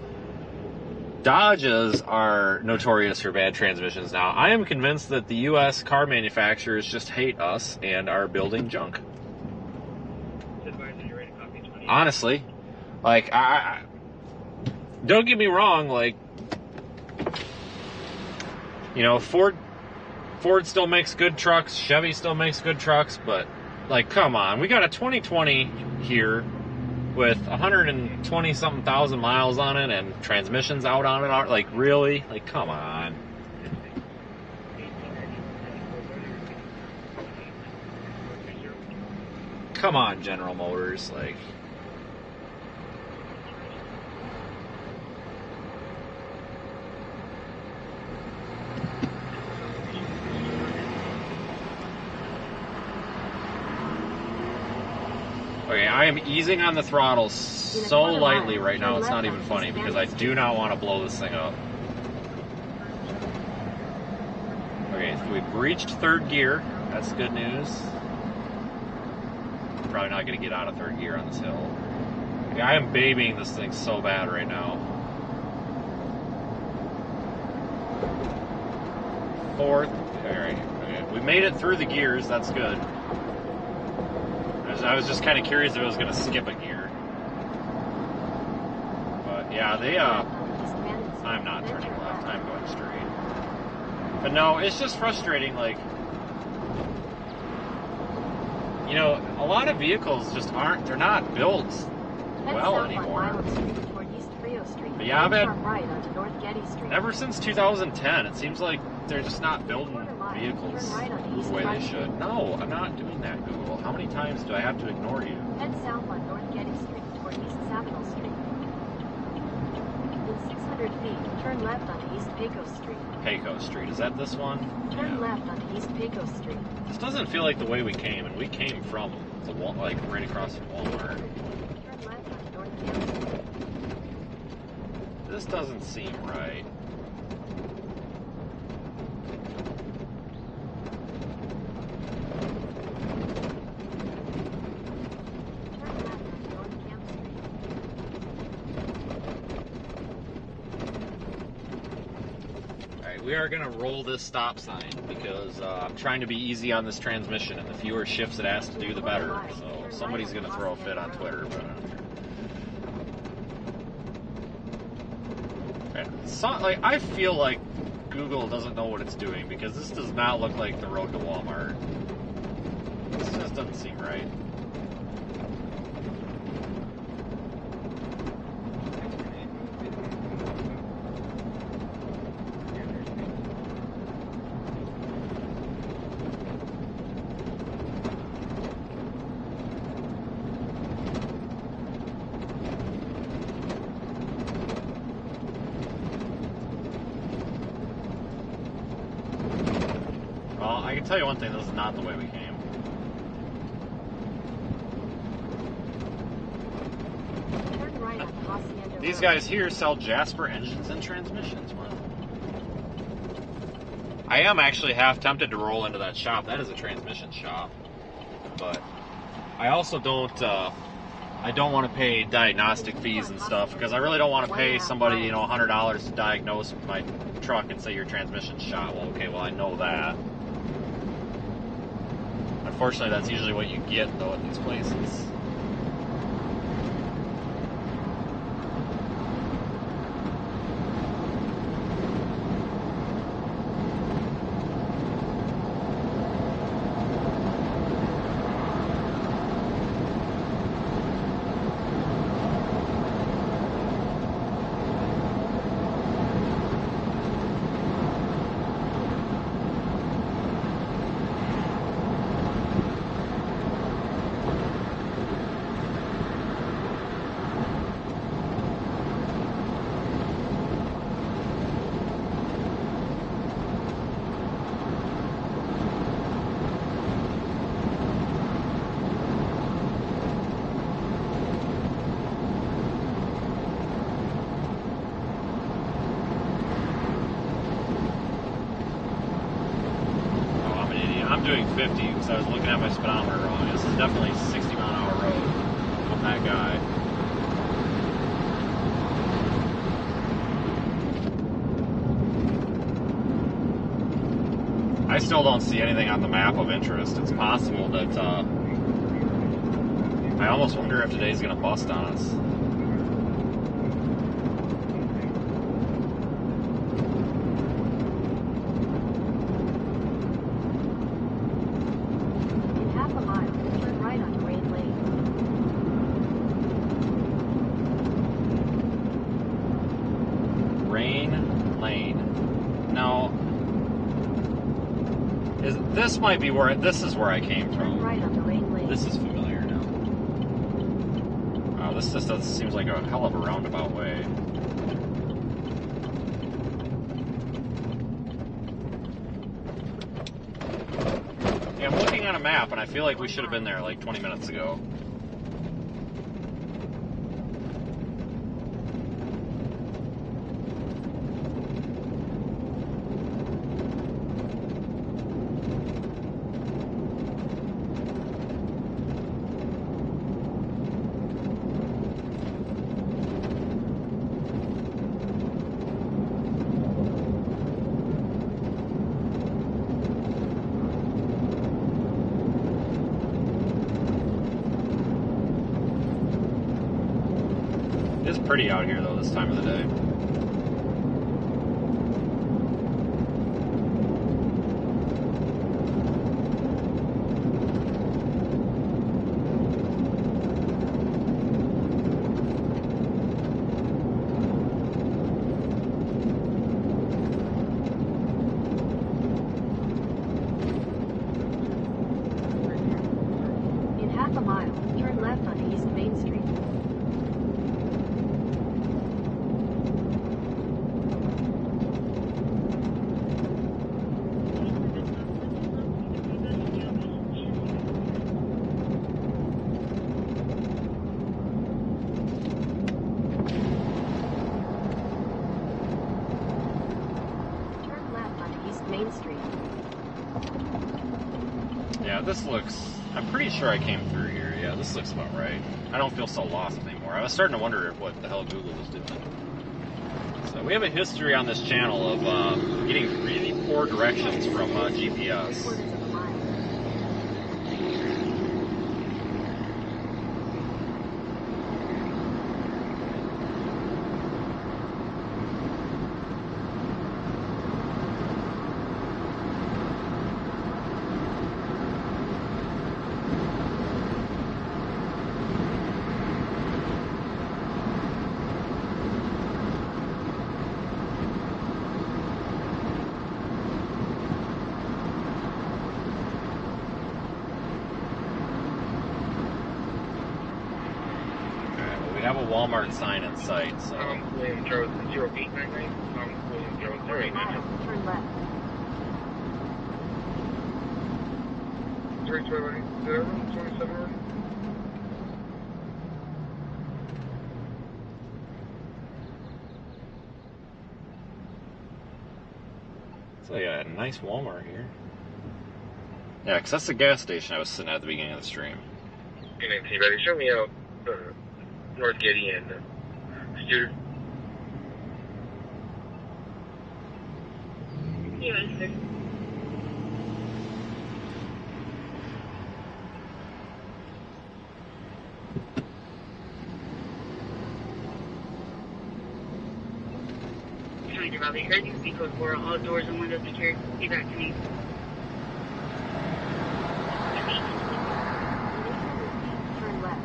Dodges are notorious for bad transmissions now. I am convinced that the U.S. car manufacturers just hate us and are building junk. Honestly, like, I don't get me wrong, like, Ford still makes good trucks, Chevy still makes good trucks, but, like, come on. We got a 2020 here with 120-something thousand miles on it and transmissions out on it. Like, really? Like, come on. Come on, General Motors. Like... Okay, I am easing on the throttle so lightly right now, it's not even funny, because I do not want to blow this thing up. Okay, so we've reached third gear. That's good news. Probably not going to get out of third gear on this hill. Okay, I am babying this thing so bad right now. Fourth. Alright, okay. We made it through the gears, that's good. I was just kind of curious if it was going to skip a gear. But yeah, I'm not turning left, I'm going straight. But no, it's just frustrating, like, a lot of vehicles just they're not built well anymore. But yeah, I've had, ever since 2010, it seems like they're just not building vehicles the way they should. No, I'm not doing that, Google. How many times do I have to ignore you? Head south on North Getty Street toward East Savile Street. In 600 feet, turn left on East Paco Street. Paco Street. Is that this one? Turn left on East Paco Street. This doesn't feel like the way we came, and we came from the like right across from Walmart. Turn left on North Getty Street. This doesn't seem right. Turn left on North Camp Street. Alright, we are going to roll this stop sign because I'm trying to be easy on this transmission, and the fewer shifts it has to do, the better. So somebody's going to throw a fit on Twitter, but I don't care. Like, I feel like Google doesn't know what it's doing because this does not look like the road to Walmart. This just doesn't seem right. Well, I can tell you one thing, this is not the way we came. Turn right on Hacienda These Road. guys here sell Jasper engines and transmissions. Wow. I am actually half tempted to roll into that shop. That is a transmission shop. But I also don't want to pay diagnostic fees and stuff because I really don't want to pay somebody, you know, $100 to diagnose my truck and say your transmission's shot. Well, okay, well, I know that. Unfortunately, that's usually what you get, though, at these places. I'm doing 50 because I was looking at my speedometer wrong. This is definitely 60 mile an hour road. I'm that guy. I still don't see anything on the map of interest. It's possible that I almost wonder if today's going to bust on us. This might be where this is where I came from. Right on the Rain Lane. This is familiar now. Wow, this just seems like a hell of a roundabout way. Yeah, I'm looking at a map and I feel like we should have been there like 20 minutes ago. It's pretty out here though this time of the day. left on East Main Street. Turn left on East Main Street. Yeah, this looks... I'm pretty sure I came through here. Yeah, this looks about right. I don't feel so lost anymore. I was starting to wonder what the hell Google was doing. So we have a history on this channel of getting really poor directions from GPS. 3/4 of a mile. We have a Walmart sign in sight, so... William Charles 0899. William Charles 0899. Turn left. 27. So yeah, a nice Walmart here. Yeah, because that's the gas station I was sitting at the beginning of the stream. Ready? Show me out North Getty and Studer. Yeah, sir. Trying to rally. Everything's because we're all doors and windows secured. Be back to me. Turn left.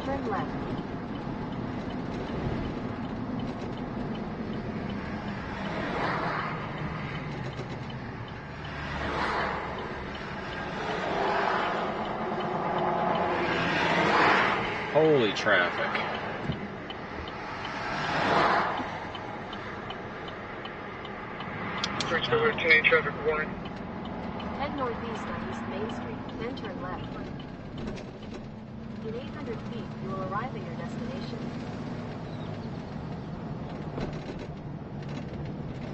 Turn left. Holy traffic. Search over 10 traffic warning. Head northeast on East Main Street, then turn left. In 800 feet, you will arrive at your destination.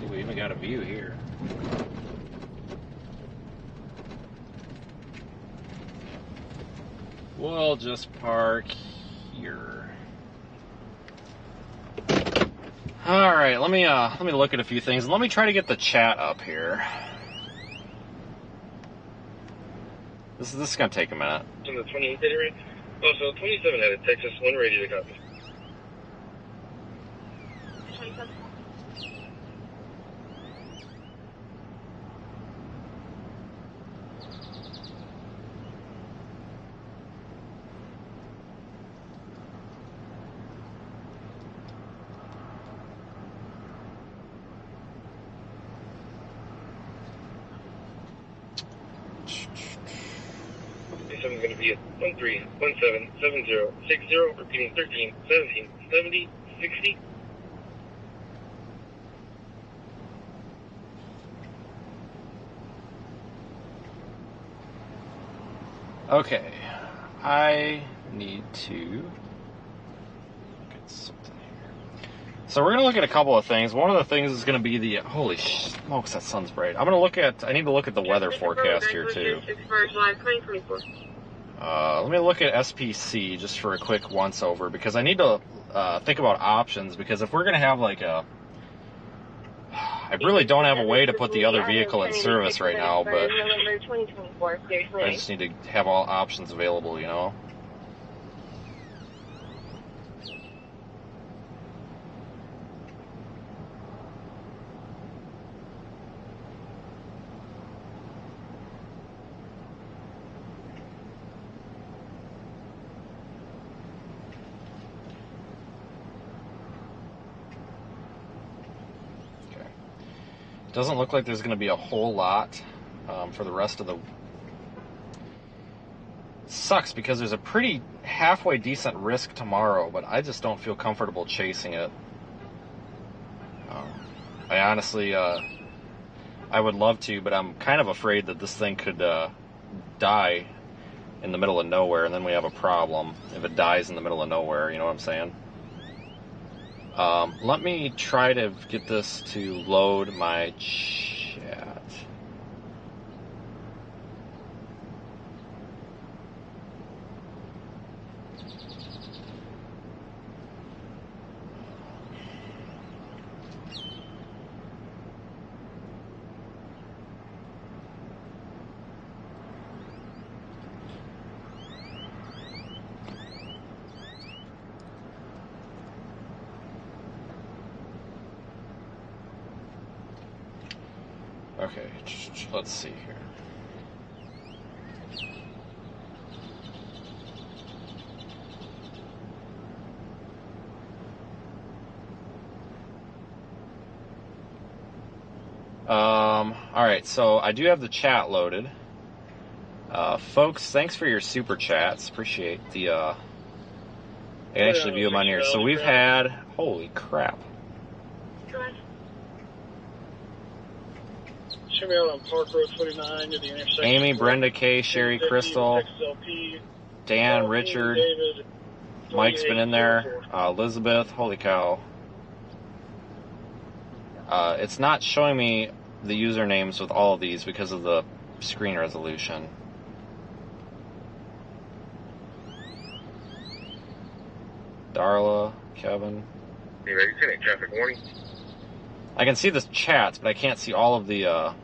We even got a view here. We'll just park here. All right, let me look at a few things and let me try to get the chat up here. This is gonna take a minute. On the 28th area. Also, 27 out of Texas, 1 ready to copy. I'm going to be at 13177060, repeating 13 17 70 60. Okay, I need to get something here. So we're gonna look at a couple of things. One of the things is gonna be the holy smokes, that sun's bright. I need to look at the weather forecast here too. Let me look at SPC just for a quick once over because I need to think about options because if we're gonna have like I really don't have a way to put the other vehicle in service right now, but I just need to have all options available, you know? Doesn't look like there's going to be a whole lot for the rest of the... Sucks because there's a pretty halfway decent risk tomorrow, but I just don't feel comfortable chasing it. I honestly, I would love to, but I'm kind of afraid that this thing could die in the middle of nowhere, and then we have a problem if it dies in the middle of nowhere, you know what I'm saying? Let me try to get this to load my chat. Okay, let's see here. Alright, so I do have the chat loaded. Folks, thanks for your super chats. Appreciate the, I can actually view them on here. So we've had, holy crap. Should be out on Park Road 49 near the intersection. Amy, Brenda, Kay, Sherry, Crystal, Dan, Richard, David, Mike's been in there, Elizabeth, holy cow. It's not showing me the usernames with all of these because of the screen resolution. Darla, Kevin. You ready to take traffic warning? I can see the chats, but I can't see all of the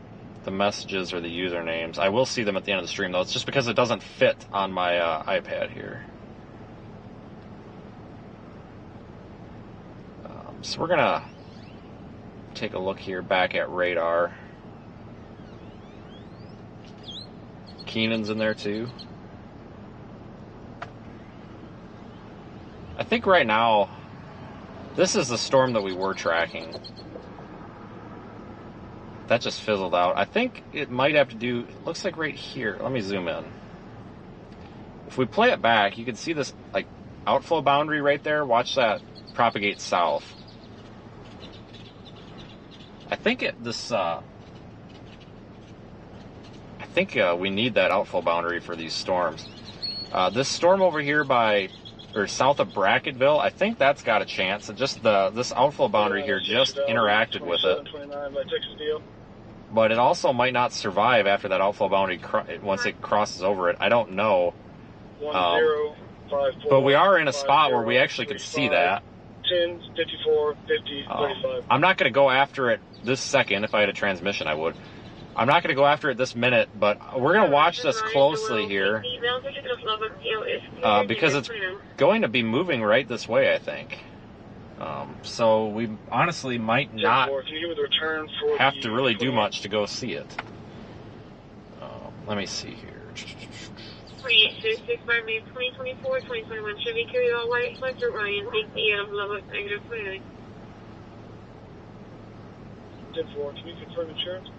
messages or the usernames. I will see them at the end of the stream, though. It's just because it doesn't fit on my iPad here. So we're going to take a look here back at radar. Keenan's in there, too. I think right now, this is the storm that we were tracking. That just fizzled out. I think it might have to do, it looks like right here. Let me zoom in. If we play it back, you can see this like outflow boundary right there. Watch that propagate south. I think we need that outflow boundary for these storms. This storm over here south of Bracketville, I think that's got a chance. Just this outflow boundary here just interacted with it. But it also might not survive after that outflow boundary once it crosses over it. I don't know. But we are in a spot where we actually can see that. 10, 54, 50, 35. I'm not going to go after it this second. If I had a transmission, I would. I'm not going to go after it this minute, but we're going to watch this closely here because it's going to be moving right this way, I think. So we honestly might not have to really do much to go see it. Let me see here. 2836 by May 2024, 2021 Chevy carry all white Fletcher Ryan, take the Lubbock, negative 29. 10-4, can you confirm insurance?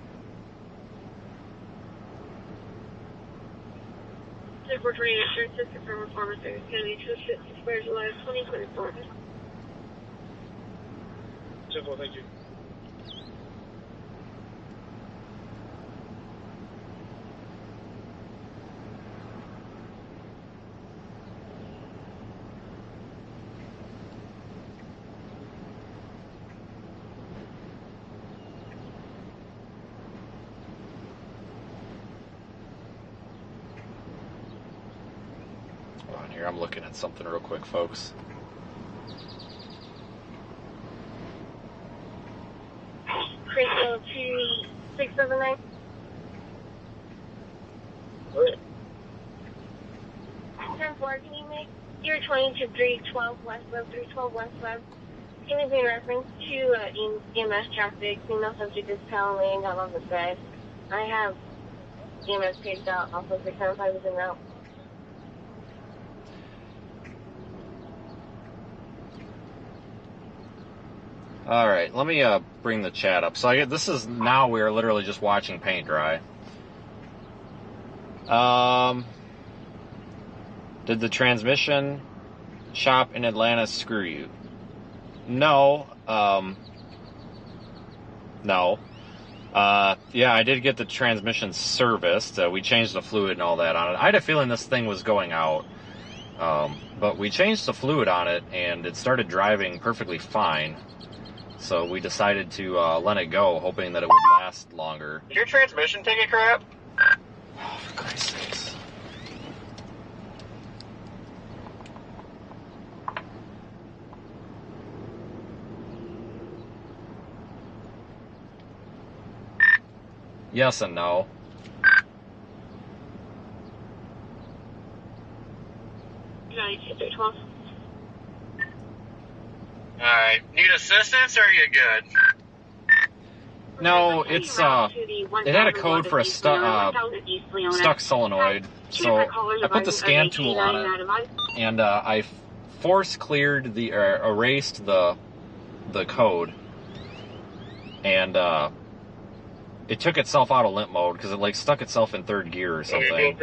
10-4-20 insurance is confirmed with Farmer Service County 26 expires July 2024. 10-4, thank you. Hold on here, I'm looking at something real quick, folks. Crystal 2679. Alright. 10-4, can you make your 20 to 312 West Web, 312 West Web? Can you be in reference to EMS traffic, signal subject is laying out on the side? I have EMS paged out off of 675 is en route. All right, let me bring the chat up. So this is now we are literally just watching paint dry. Did the transmission shop in Atlanta screw you? No. No. Yeah, I did get the transmission serviced. We changed the fluid and all that on it. I had a feeling this thing was going out. But we changed the fluid on it, and it started driving perfectly fine. So we decided to let it go, hoping that it would last longer. Did your transmission take a crap? Oh, for Christ's sakes. Yes and no. Alright, need assistance or are you good? No, it's it had a code for a stuck solenoid, so I put the scan tool on it, and I force cleared the erased the code, and it took itself out of limp mode because it like stuck itself in third gear or something.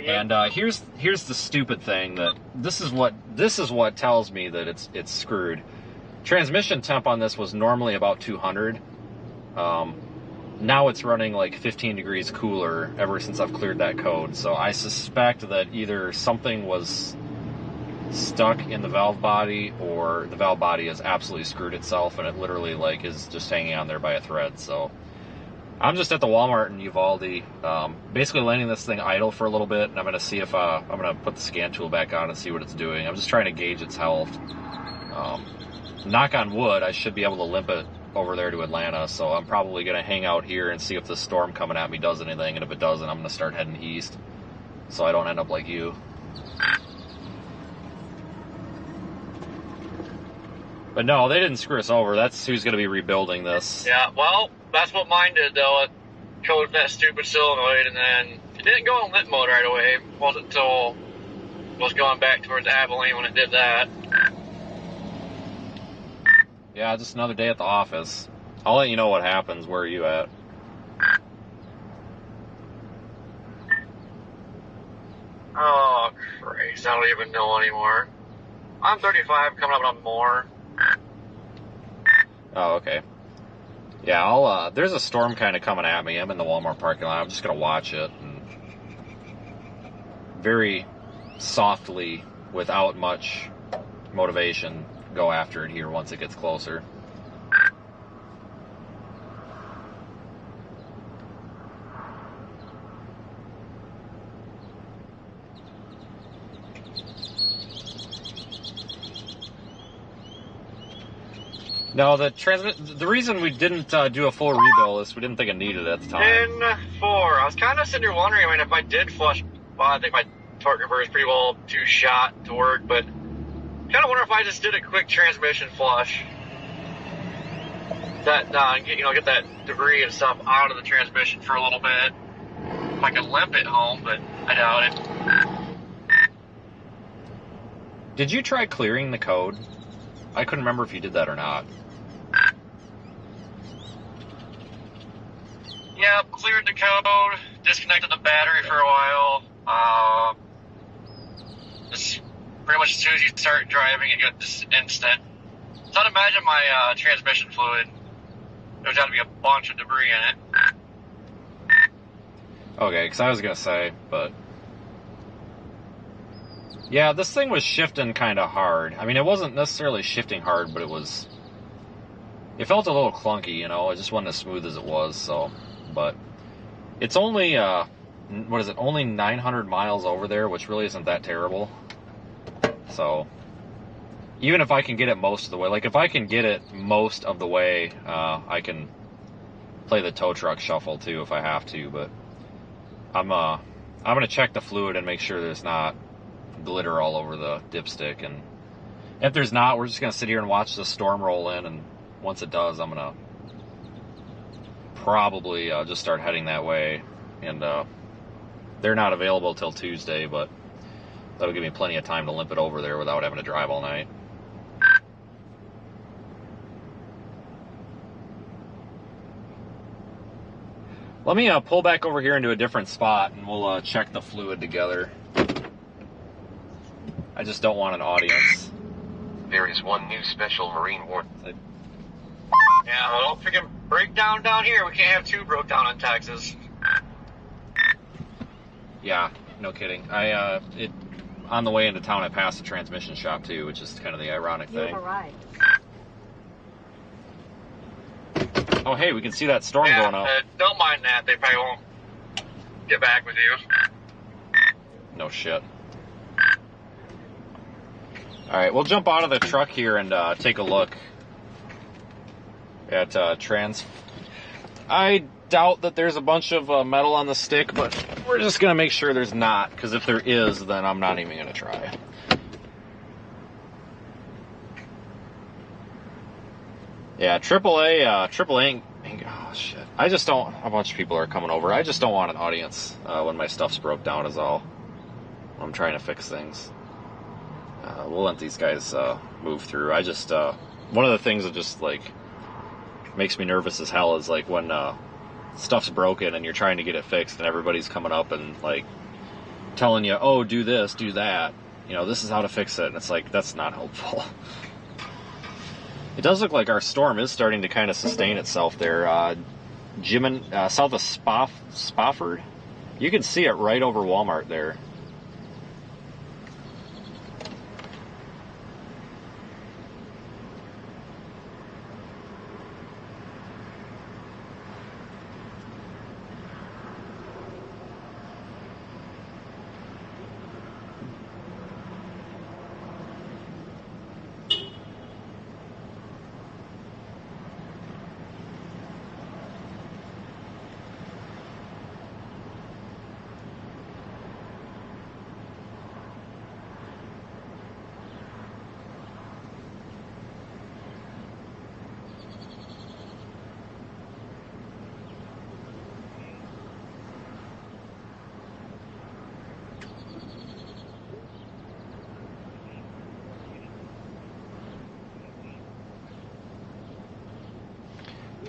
And here's the stupid thing that this is what tells me that it's screwed. Transmission temp on this was normally about 200. Now it's running like 15 degrees cooler ever since I've cleared that code. So I suspect that either something was stuck in the valve body or the valve body has absolutely screwed itself and it literally like is just hanging on there by a thread. So I'm just at the Walmart in Uvalde, basically letting this thing idle for a little bit, and I'm going to see if I'm going to put the scan tool back on and see what it's doing. I'm just trying to gauge its health. Knock on wood, I should be able to limp it over there to Atlanta, so I'm probably going to hang out here and see if the storm coming at me does anything, and if it doesn't, I'm going to start heading east, so I don't end up like you. But no, they didn't screw us over. That's who's going to be rebuilding this. Yeah, well, that's what mine did, though. It coded that stupid solenoid, and then it didn't go in lit mode right away. It wasn't until it was going back towards Abilene when it did that. Yeah, just another day at the office. I'll let you know what happens. Where are you at? Oh, Christ. I don't even know anymore. I'm 35, coming up on more. Oh, okay. Yeah, I'll, there's a storm kind of coming at me. I'm in the Walmart parking lot. I'm just going to watch it and very softly, without much motivation, go after it here once it gets closer. No, the reason we didn't do a full rebuild is we didn't think it needed it at the time. 10-4. I was kind of sitting here wondering, I mean, if I did flush, well, I think my torque converter is pretty well too shot to work, but kind of wonder if I just did a quick transmission flush. That, get that debris and stuff out of the transmission for a little bit. If I could limp it home, but I doubt it. Did you try clearing the code? I couldn't remember if you did that or not. Yeah, cleared the code, disconnected the battery for a while. Just pretty much as soon as you start driving, it got just instant. So I'd imagine my transmission fluid, there's got to be a bunch of debris in it. Okay, because I was going to say, but... Yeah, this thing was shifting kind of hard. I mean, it wasn't necessarily shifting hard, but it felt a little clunky, you know? It just wasn't as smooth as it was, so... But it's only, only 900 miles over there, which really isn't that terrible. So, even if I can get it most of the way, like if I can get it most of the way, I can play the tow truck shuffle too if I have to, but I'm going to check the fluid and make sure there's not glitter all over the dipstick, and if there's not, we're just going to sit here and watch the storm roll in, and once it does, I'm going to probably just start heading that way, and they're not available till Tuesday, but that'll give me plenty of time to limp it over there without having to drive all night. Let me pull back over here into a different spot, and we'll check the fluid together. I just don't want an audience. There is one new special Marine warning. Yeah, well, don't freaking break down here. We can't have two broke down in Texas. Yeah, no kidding. On the way into town, I passed a transmission shop too, which is kind of the ironic You have thing. arrived. Oh, hey, we can see that storm Yeah, going up. don't mind that. They probably won't get back with you. No shit. All right, we'll jump out of the truck here and take a look at trans. I doubt that there's a bunch of metal on the stick, but we're just gonna make sure there's not, because if there is, then I'm not even gonna try. Yeah, AAA, oh shit. I just don't, a bunch of people are coming over. I just don't want an audience when my stuff's broke down is all. I'm trying to fix things. We'll let these guys move through. I just, one of the things that just like makes me nervous as hell is like when stuff's broken and you're trying to get it fixed and everybody's coming up and like telling you, oh, do this, do that. You know, this is how to fix it. And it's like, that's not helpful. It does look like our storm is starting to kind of sustain itself there. South of Spofford. You can see it right over Walmart there.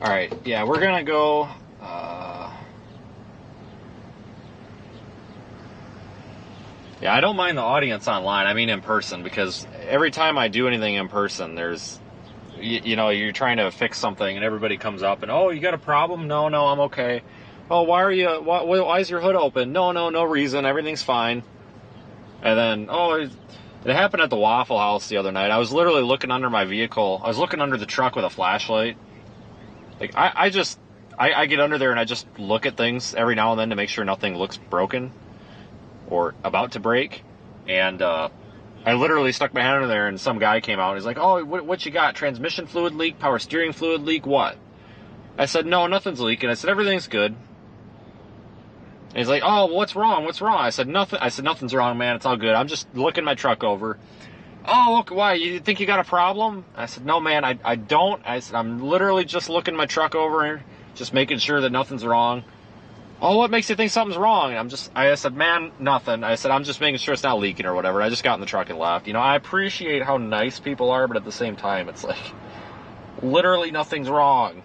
All right, yeah, we're gonna go. Yeah, I don't mind the audience online. I mean, in person, because every time I do anything in person, there's, you know, you're trying to fix something, and everybody comes up and, oh, you got a problem? No, I'm okay. Oh, why is your hood open? No reason. Everything's fine. And then, oh, it happened at the Waffle House the other night. I was literally looking under my vehicle. I was looking under the truck with a flashlight. Like, I get under there and I just look at things every now and then to make sure nothing looks broken or about to break. And I literally stuck my hand under there and some guy came out and he's like, oh, what you got? Transmission fluid leak? Power steering fluid leak? What? I said, no, nothing's leaking. I said, everything's good. And he's like, oh, what's wrong? I said, nothing. I said, nothing's wrong, man. It's all good. I'm just looking my truck over. Oh, look, why? You think you got a problem? I said, no, man, I don't. I said, I'm literally just looking my truck over, just making sure that nothing's wrong. Oh, what makes you think something's wrong? I said, man, nothing. I said, I'm just making sure it's not leaking or whatever. I just got in the truck and left. You know, I appreciate how nice people are, but at the same time, it's like, literally nothing's wrong.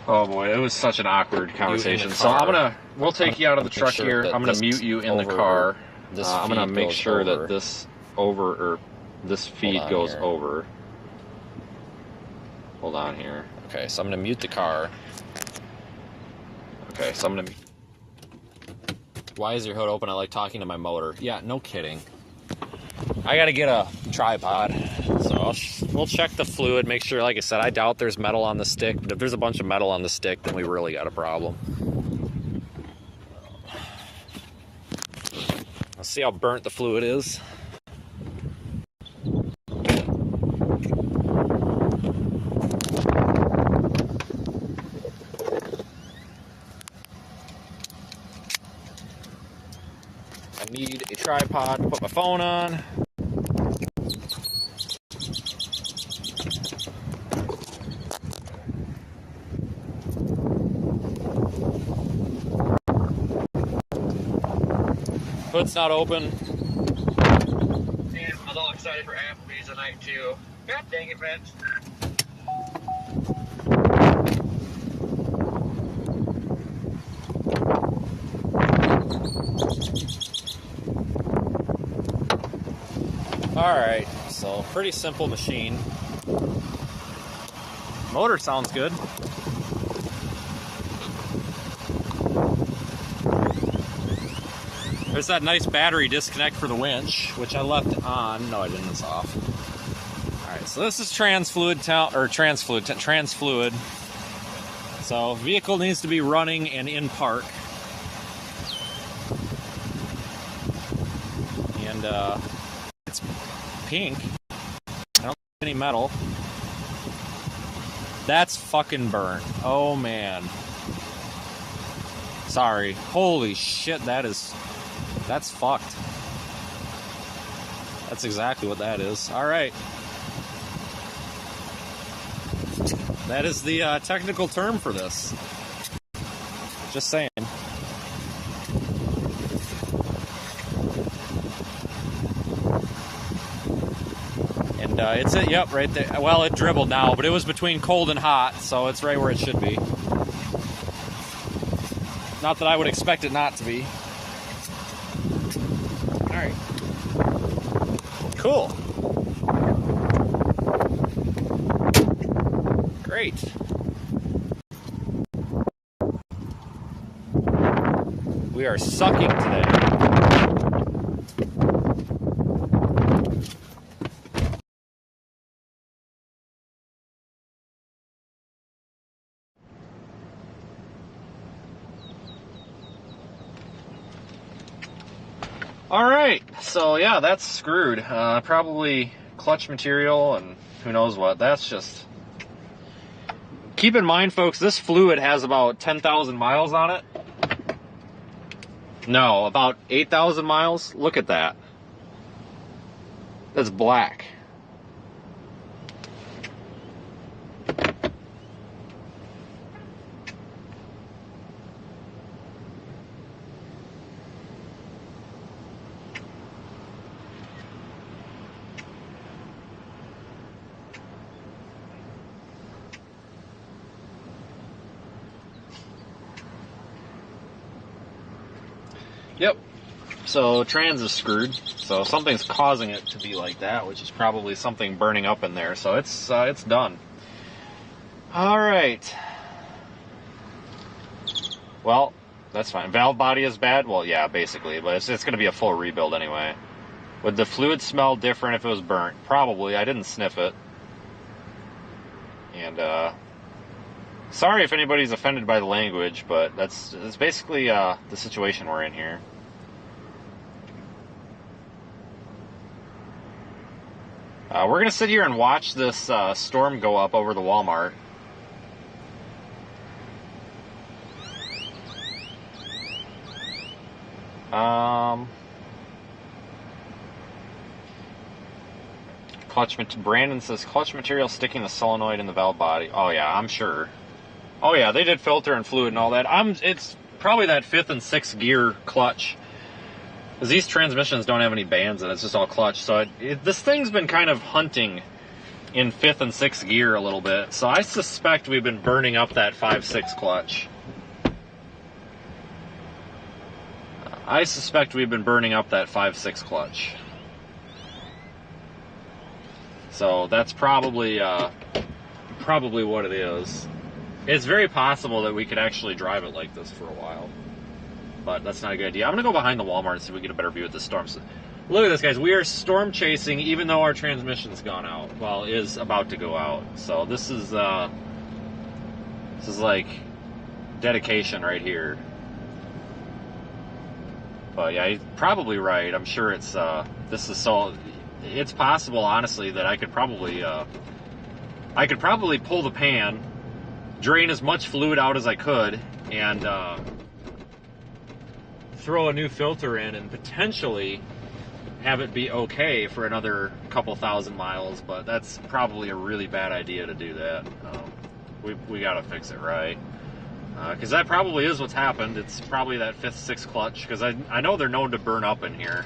Oh boy, it was such an awkward conversation. So we'll take you out of the truck here. I'm gonna mute you in the car. I'm gonna make sure that this feed goes over. Hold on here. Okay, so I'm gonna mute the car. Okay, so I'm gonna. Why is your hood open? I like talking to my motor. Yeah, no kidding. I gotta get a tripod. So we'll check the fluid, make sure, like I said, I doubt there's metal on the stick, but if there's a bunch of metal on the stick, then we really got a problem. Let's see how burnt the fluid is. I need a tripod to put my phone on. Hood's not open. Damn, I was all excited for Applebee's tonight, too. God dang it, Vince. Alright, so pretty simple machine. Motor sounds good. There's that nice battery disconnect for the winch, which I left on. No, I didn't. It's off. Alright, so this is transfluid. So vehicle needs to be running and in park. And it's pink. I don't see any metal. That's fucking burnt. Oh man. Sorry. Holy shit, that's fucked. That's exactly what that is. Alright. That is the technical term for this. Just saying. And it's it, yep, right there. Well, it dribbled now, but it was between cold and hot, so it's right where it should be. Not that I would expect it not to be. Alright. Cool. Great. We are sucking today. Alright, so yeah, that's screwed. Probably clutch material and who knows what. That's just... Keep in mind, folks, this fluid has about 10,000 miles on it. No, about 8,000 miles. Look at that. That's black. Yep. So trans is screwed. So something's causing it to be like that, which is probably something burning up in there. So it's done. All right. Well, that's fine. Valve body is bad. Well, yeah, basically, but it's going to be a full rebuild anyway. Would the fluid smell different if it was burnt? Probably. I didn't sniff it. And sorry if anybody's offended by the language, but that's basically the situation we're in here. We're going to sit here and watch this storm go up over the Walmart. Brandon says clutch material sticking the solenoid in the valve body. Oh yeah, I'm sure. Oh yeah, they did filter and fluid and all that. It's probably that 5th and 6th gear clutch. Because these transmissions don't have any bands and it's just all clutch. So this thing's been kind of hunting in 5th and 6th gear a little bit. So I suspect we've been burning up that 5-6 clutch. I suspect we've been burning up that 5-6 clutch. So that's probably what it is. It's very possible that we could actually drive it like this for a while. But that's not a good idea. I'm going to go behind the Walmart and see if we get a better view of the storm. So, look at this, guys. We are storm chasing even though our transmission's gone out. Well, is about to go out. So this is like dedication right here. But yeah, he's probably right. I'm sure it's it's possible, honestly, that I could probably pull the pan, drain as much fluid out as I could, and throw a new filter in and potentially have it be okay for another couple thousand miles, but that's probably a really bad idea to do that. We got to fix it right. Because that probably is what's happened. It's probably that 5th, 6th clutch, because I know they're known to burn up in here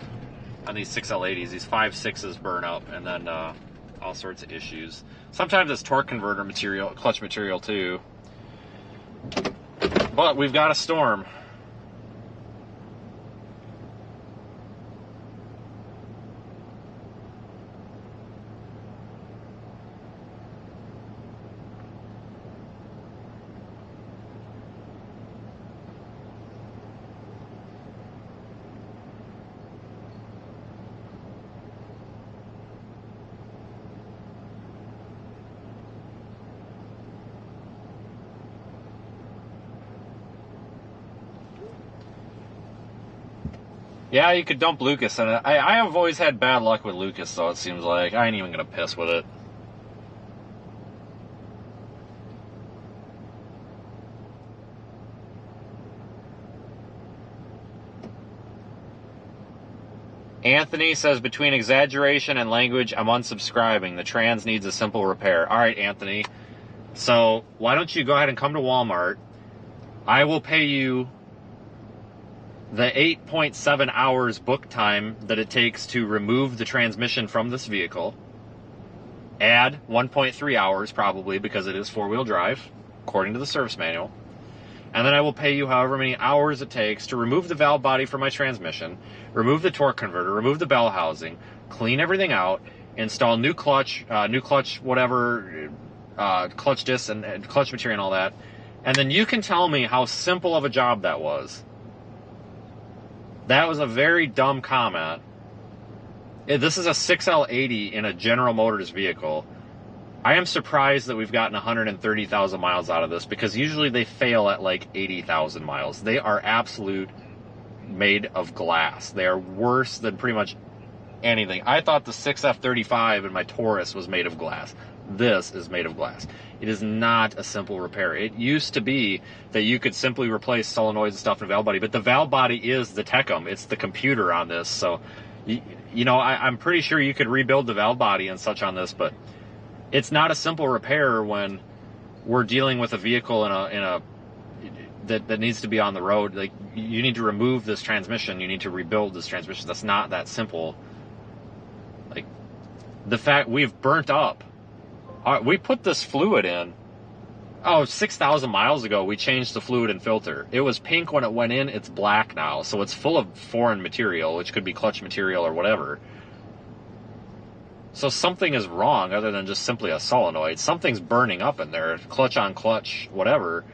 on these 6L80s. These 5-6s burn up, and then all sorts of issues. Sometimes it's torque converter material, clutch material too. But we've got a storm. Yeah, you could dump Lucas in it. I have always had bad luck with Lucas, though, it seems like. I ain't even going to piss with it. Anthony says, between exaggeration and language, I'm unsubscribing. The trans needs a simple repair. All right, Anthony. So why don't you go ahead and come to Walmart? I will pay you the 8.7 hours book time that it takes to remove the transmission from this vehicle. Add 1.3 hours probably, because it is four-wheel drive, according to the service manual. And then I will pay you however many hours it takes to remove the valve body from my transmission, remove the torque converter, remove the bell housing, clean everything out, install new clutch, whatever, clutch discs and clutch material and all that. And then you can tell me how simple of a job that was. That was a very dumb comment. This is a 6L80 in a General Motors vehicle. I am surprised that we've gotten 130,000 miles out of this, because usually they fail at like 80,000 miles. They are absolute made of glass. They are worse than pretty much anything. I thought the 6F35 in my Taurus was made of glass. This is made of glass. It is not a simple repair. It used to be that you could simply replace solenoids and stuff in a valve body, but the valve body is the Tecum. It's the computer on this. So, you know, I'm pretty sure you could rebuild the valve body and such on this, but it's not a simple repair when we're dealing with a vehicle that needs to be on the road. Like, you need to remove this transmission. You need to rebuild this transmission. That's not that simple. Like, the fact we've burnt up. We put this fluid in. 6,000 miles ago, we changed the fluid and filter. It was pink when it went in. It's black now. So it's full of foreign material, which could be clutch material or whatever. So something is wrong other than just simply a solenoid. Something's burning up in there. Clutch on clutch, whatever.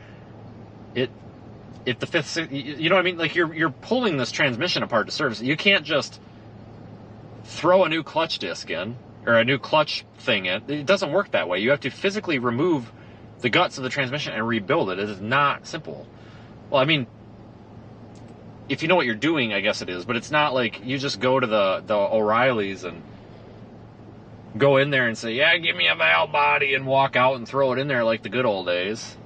If the fifth, you know what I mean? Like, you're pulling this transmission apart to service. You can't just throw a new clutch disc in or a new clutch thing in. It doesn't work that way. You have to physically remove the guts of the transmission and rebuild it. It is not simple. Well, I mean, if you know what you're doing, I guess it is, but it's not like you just go to the O'Reilly's and go in there and say, yeah, give me a valve body, and walk out and throw it in there like the good old days.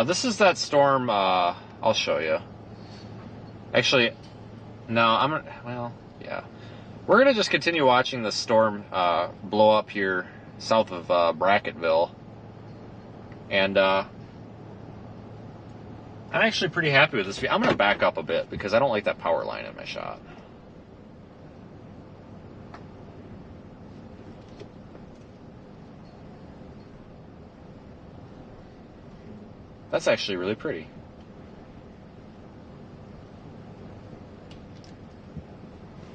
This is that storm, I'll show you. Actually, no, yeah. We're going to just continue watching the storm blow up here south of Brackettville. And I'm actually pretty happy with this. I'm going to back up a bit because I don't like that power line in my shot. That's actually really pretty.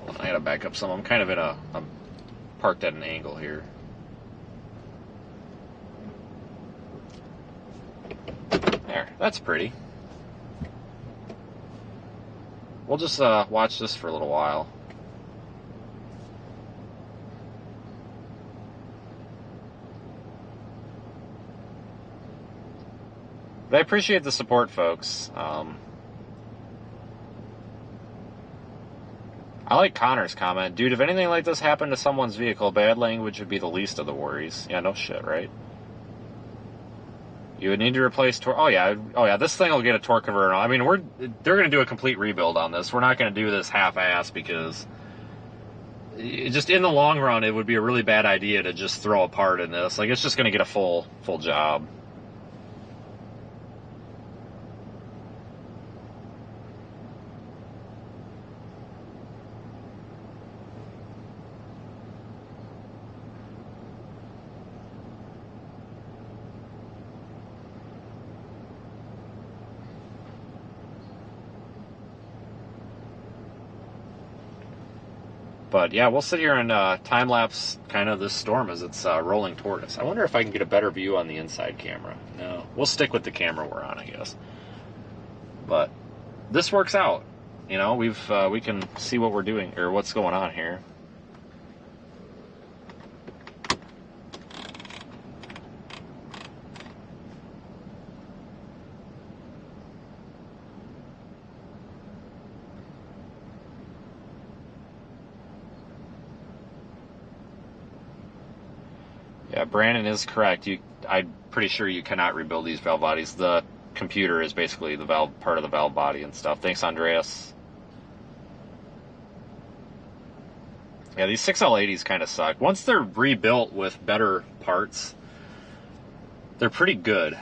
Hold on, I gotta back up some. I'm kind of in I'm parked at an angle here. There, that's pretty. We'll just watch this for a little while. But I appreciate the support, folks. I like Connor's comment. Dude, if anything like this happened to someone's vehicle, bad language would be the least of the worries. Yeah, no shit, right? You would need to replace torque. Oh yeah, this thing will get a torque converter. I mean, they're going to do a complete rebuild on this. We're not going to do this half-ass because just in the long run, it would be a really bad idea to just throw a part in this. Like, it's just going to get a full job. But yeah, we'll sit here and time-lapse kind of this storm as it's rolling toward us. I wonder if I can get a better view on the inside camera. No, we'll stick with the camera we're on, I guess. But this works out. You know, we can see what we're doing, or what's going on here. Yeah, Brandon is correct. I'm pretty sure you cannot rebuild these valve bodies. The computer is basically the valve, part of the valve body and stuff. Thanks, Andreas. Yeah, these 6L80s kind of suck. Once they're rebuilt with better parts, they're pretty good,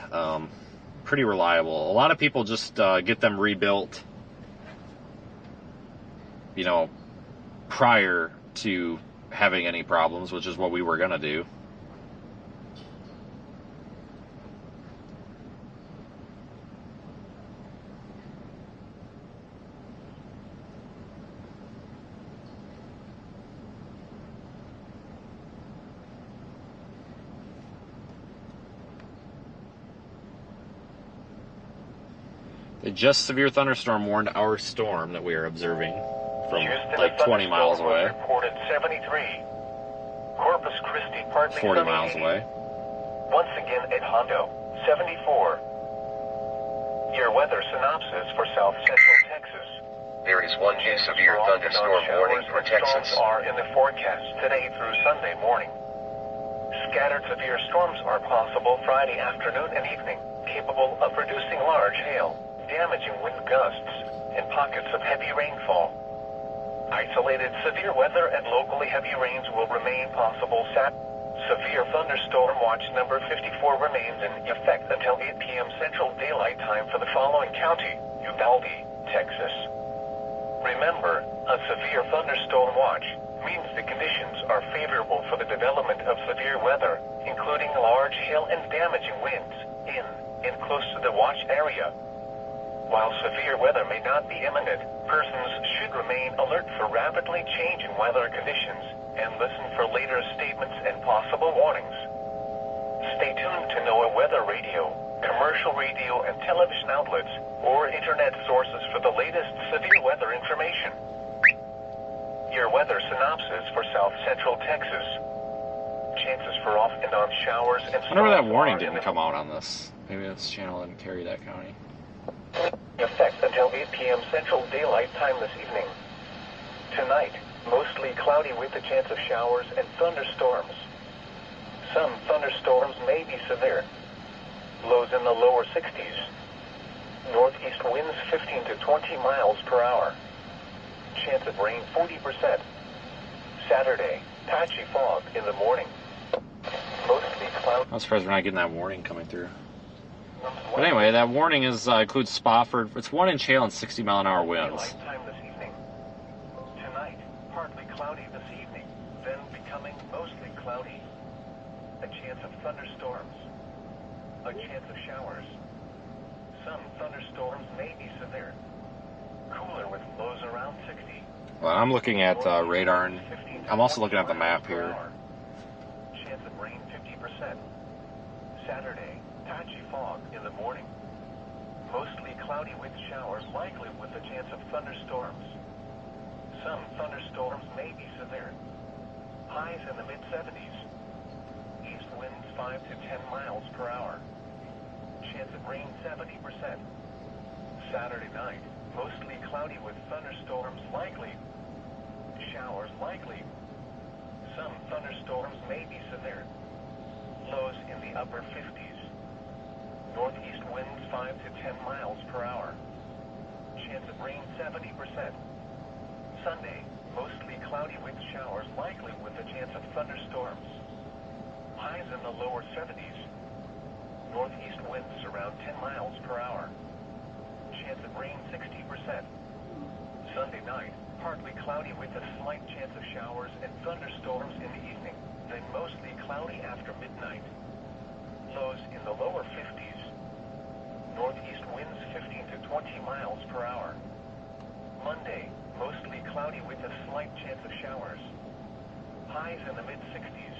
pretty reliable. A lot of people just get them rebuilt, you know, prior to having any problems, which is what we were going to do. They just severe thunderstorm warned our storm that we are observing from like 20 miles away. Reported 73. Corpus Christi partly 40 miles away. Once again at Hondo, 74. Your weather synopsis for south central Texas. There is one new severe thunderstorm warning for Texas. Storms are in the forecast today through Sunday morning. Scattered severe storms are possible Friday afternoon and evening, capable of producing large hail, damaging wind gusts, and pockets of heavy rainfall. Isolated severe weather and locally heavy rains will remain possible Severe thunderstorm watch number 54 remains in effect until 8 p.m. Central Daylight Time for the following county: Uvalde, Texas. Remember, a severe thunderstorm watch means the conditions are favorable for the development of severe weather, including large hail and damaging winds, in and close to the watch area. While severe weather may not be imminent, persons should remain alert for rapidly changing weather conditions and listen for later statements and possible warnings. Stay tuned to NOAA weather radio, commercial radio and television outlets, or internet sources for the latest severe weather information. Your weather synopsis for south central Texas. Chances for off and on showers and I wonder why that warning didn't come out on this. Maybe this channel didn't carry that county. Effect until 8 p.m. Central Daylight Time this evening. Tonight, mostly cloudy with a chance of showers and thunderstorms. Some thunderstorms may be severe. Lows in the lower 60s. Northeast winds 15 to 20 miles per hour. Chance of rain 40%. Saturday, patchy fog in the morning. Mostly cloudy. I'm surprised we're not getting that warning coming through. But anyway, that warning includes Spofford. It's 1-inch hail and 60-mile-an-hour winds. Time this evening. Tonight, partly cloudy this evening, then becoming mostly cloudy. A chance of thunderstorms. A chance of showers. Some thunderstorms may be severe. Cooler with lows around 60. Well, I'm looking at radar, and I'm also looking at the map here. Chance of rain 50%. Saturday, patchy fog in the morning. Mostly cloudy with showers, likely with a chance of thunderstorms. Some thunderstorms may be severe. Highs in the mid-70s. East winds 5 to 10 miles per hour. Chance of rain 70%. Saturday night, mostly cloudy with thunderstorms likely. Showers likely. Some thunderstorms may be severe. Lows in the upper 50s. Northeast winds 5 to 10 miles per hour. Chance of rain 70%. Sunday, mostly cloudy with showers likely with a chance of thunderstorms. Highs in the lower 70s. Northeast winds around 10 miles per hour. Chance of rain 60%. Sunday night, partly cloudy with a slight chance of showers and thunderstorms in the evening, then mostly cloudy after midnight. Lows in the lower 50s. Northeast winds 15 to 20 miles per hour. Monday, mostly cloudy with a slight chance of showers. Highs in the mid-60s.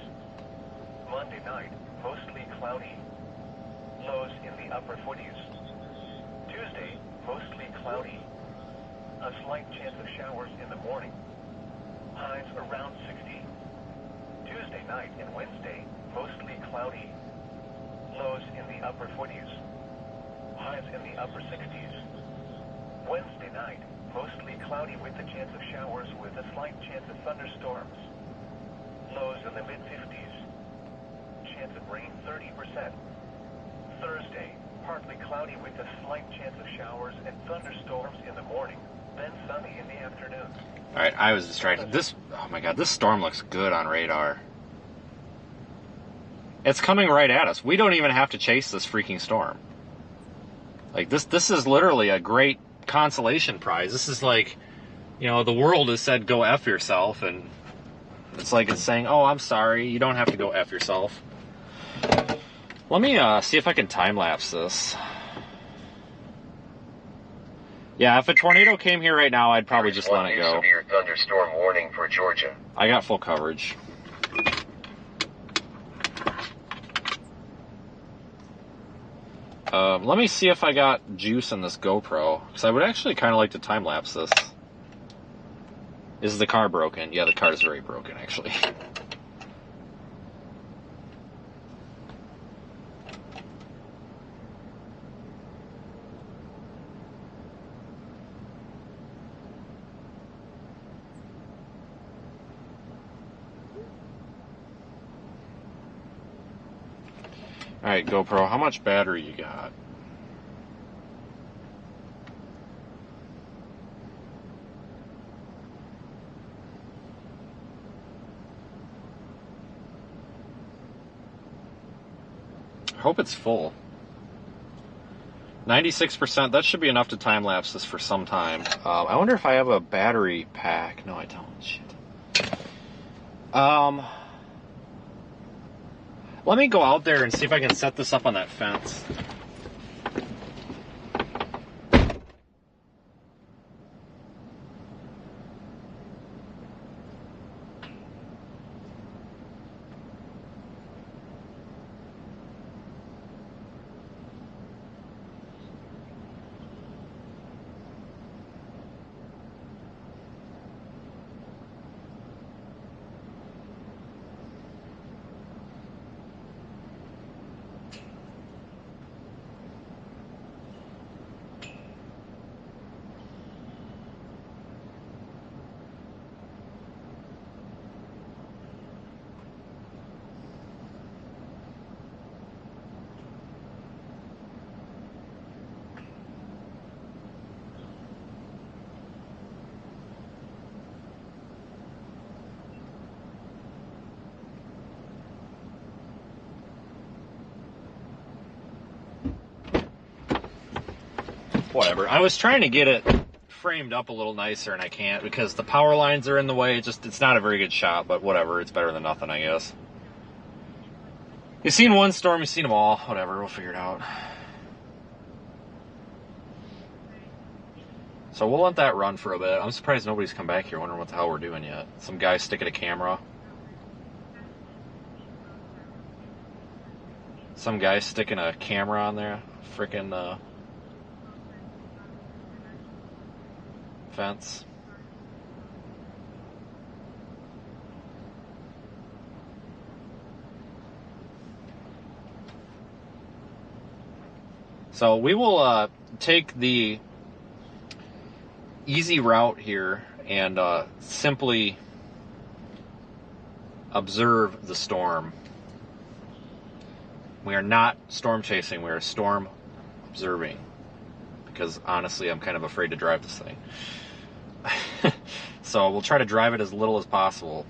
Monday night, mostly cloudy. Lows in the upper 40s. Tuesday, mostly cloudy. A slight chance of showers in the morning. Highs around 60. Tuesday night and Wednesday, mostly cloudy. Lows in the upper 40s. Highs in the upper 60s. Wednesday night, mostly cloudy with a chance of showers with a slight chance of thunderstorms. Lows in the mid-50s. Chance of rain 30%. Thursday, partly cloudy with a slight chance of showers and thunderstorms in the morning, then sunny in the afternoon. Alright, I was distracted. Oh my god, this storm looks good on radar. It's coming right at us. We don't even have to chase this freaking storm. Like, this is literally a great consolation prize. This is like, you know, the world has said, go F yourself, and it's like it's saying, oh, I'm sorry, you don't have to go F yourself. Let me see if I can time-lapse this. Yeah, if a tornado came here right now, I'd probably just let it go. Severe thunderstorm warning for Georgia. I got full coverage. Let me see if I got juice in this GoPro, because I would actually kind of like to time-lapse this. Is the car broken? Yeah, the car is very broken, actually. Alright, GoPro, how much battery you got? I hope it's full. 96%, that should be enough to time-lapse this for some time. I wonder if I have a battery pack. No, I don't. Shit. Let me go out there and see if I can set this up on that fence. Whatever. I was trying to get it framed up a little nicer, and I can't because the power lines are in the way. It's not a very good shot, but whatever. It's better than nothing, I guess. You've seen one storm, you've seen them all. Whatever, we'll figure it out. So we'll let that run for a bit. I'm surprised nobody's come back here wondering what the hell we're doing yet. Some guy sticking a camera. Some guy sticking a camera on there. Frickin' fence. So we will take the easy route here and simply observe the storm. We are not storm chasing, we are storm observing. Because honestly, I'm kind of afraid to drive this thing. So we'll try to drive it as little as possible.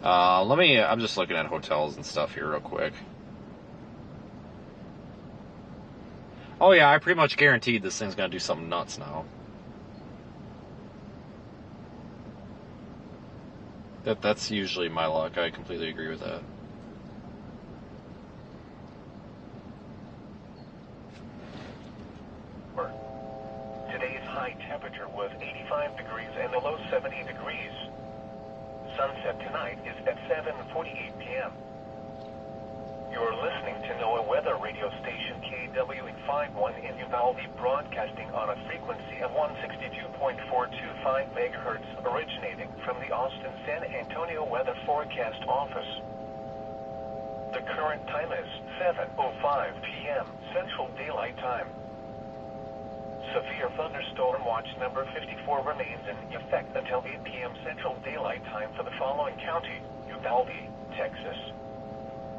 I'm just looking at hotels and stuff here real quick. Oh yeah, I pretty much guaranteed this thing's gonna do something nuts now. That's usually my luck. I completely agree with that. was 85 degrees and a low 70 degrees. Sunset tonight is at 7:48 p.m. You're listening to NOAA Weather Radio Station KW851 in Uvalde, broadcasting on a frequency of 162.425 megahertz, originating from the Austin San Antonio Weather Forecast Office. The current time is 7:05 p.m. Central Daylight Time. Severe thunderstorm watch number 54 remains in effect until 8 p.m. Central Daylight Time for the following county: Uvalde, Texas.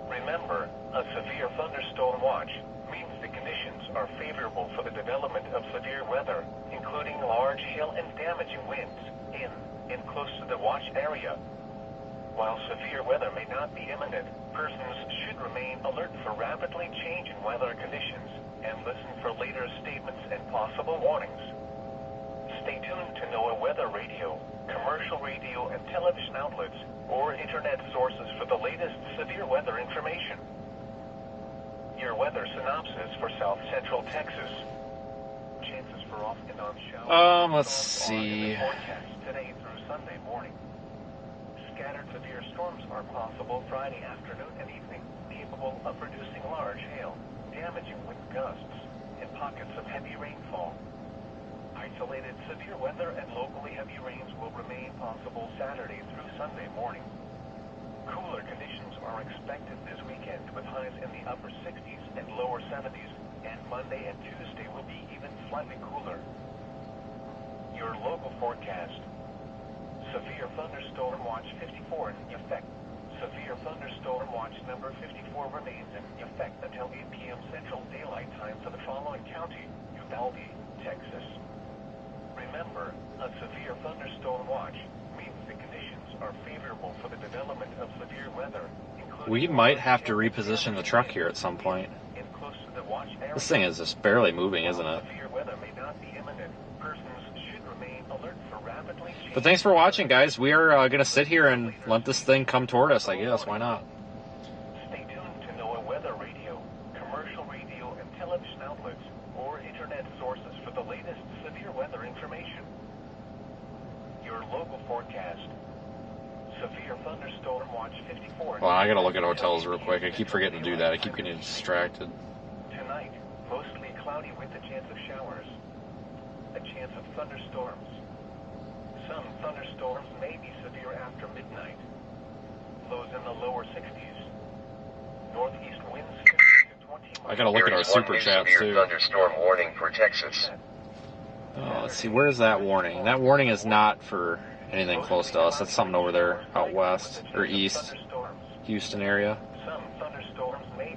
Remember, a severe thunderstorm watch means the conditions are favorable for the development of severe weather, including large hail and damaging winds in and close to the watch area. While severe weather may not be imminent, persons should remain alert for rapidly changing weather conditions and listen for later statements and possible warnings. Stay tuned to NOAA Weather Radio, commercial radio and television outlets, or internet sources for the latest severe weather information. Your weather synopsis for South Central Texas. Chances for off and on showers. Let's see. Forecast today through Sunday morning. Scattered severe storms are possible Friday afternoon and evening, capable of producing large hail, damaging wind gusts, and pockets of heavy rainfall. Isolated severe weather and locally heavy rains will remain possible Saturday through Sunday morning. Cooler conditions are expected this weekend with highs in the upper 60s and lower 70s, and Monday and Tuesday will be even slightly cooler. Your local forecast. Severe thunderstorm watch 54 in effect. Severe thunderstorm watch number 54 remains in effect until 8 p.m. Central Daylight Time for the following county: Uvalde, Texas. Remember, a severe thunderstorm watch means the conditions are favorable for the development of severe weather, including... We might have to reposition the truck here at some point. This thing is just barely moving, isn't it? Severe weather may not be imminent. Persons should remain alert for rapidly changing... But thanks for watching, guys. We are going to sit here and let this thing come toward us, I guess. Why not? Stay tuned to NOAA Weather Radio, commercial radio and television outlets, or internet sources for the latest severe weather information. Your local forecast. Severe thunderstorm watch 54. Well, I got to look at hotels real quick. I keep forgetting to do that. I keep getting distracted. Tonight, mostly cloudy with a chance of showers. A chance of thunderstorms. Some thunderstorms may be severe after midnight. Lows in the lower 60s. Northeast winds 15 to 20 miles. I got to look at our super chats, too. Thunderstorm warning for Texas. Oh, let's see. Where's that warning? That warning is not for anything close to us. That's something over there out west or east, Houston area.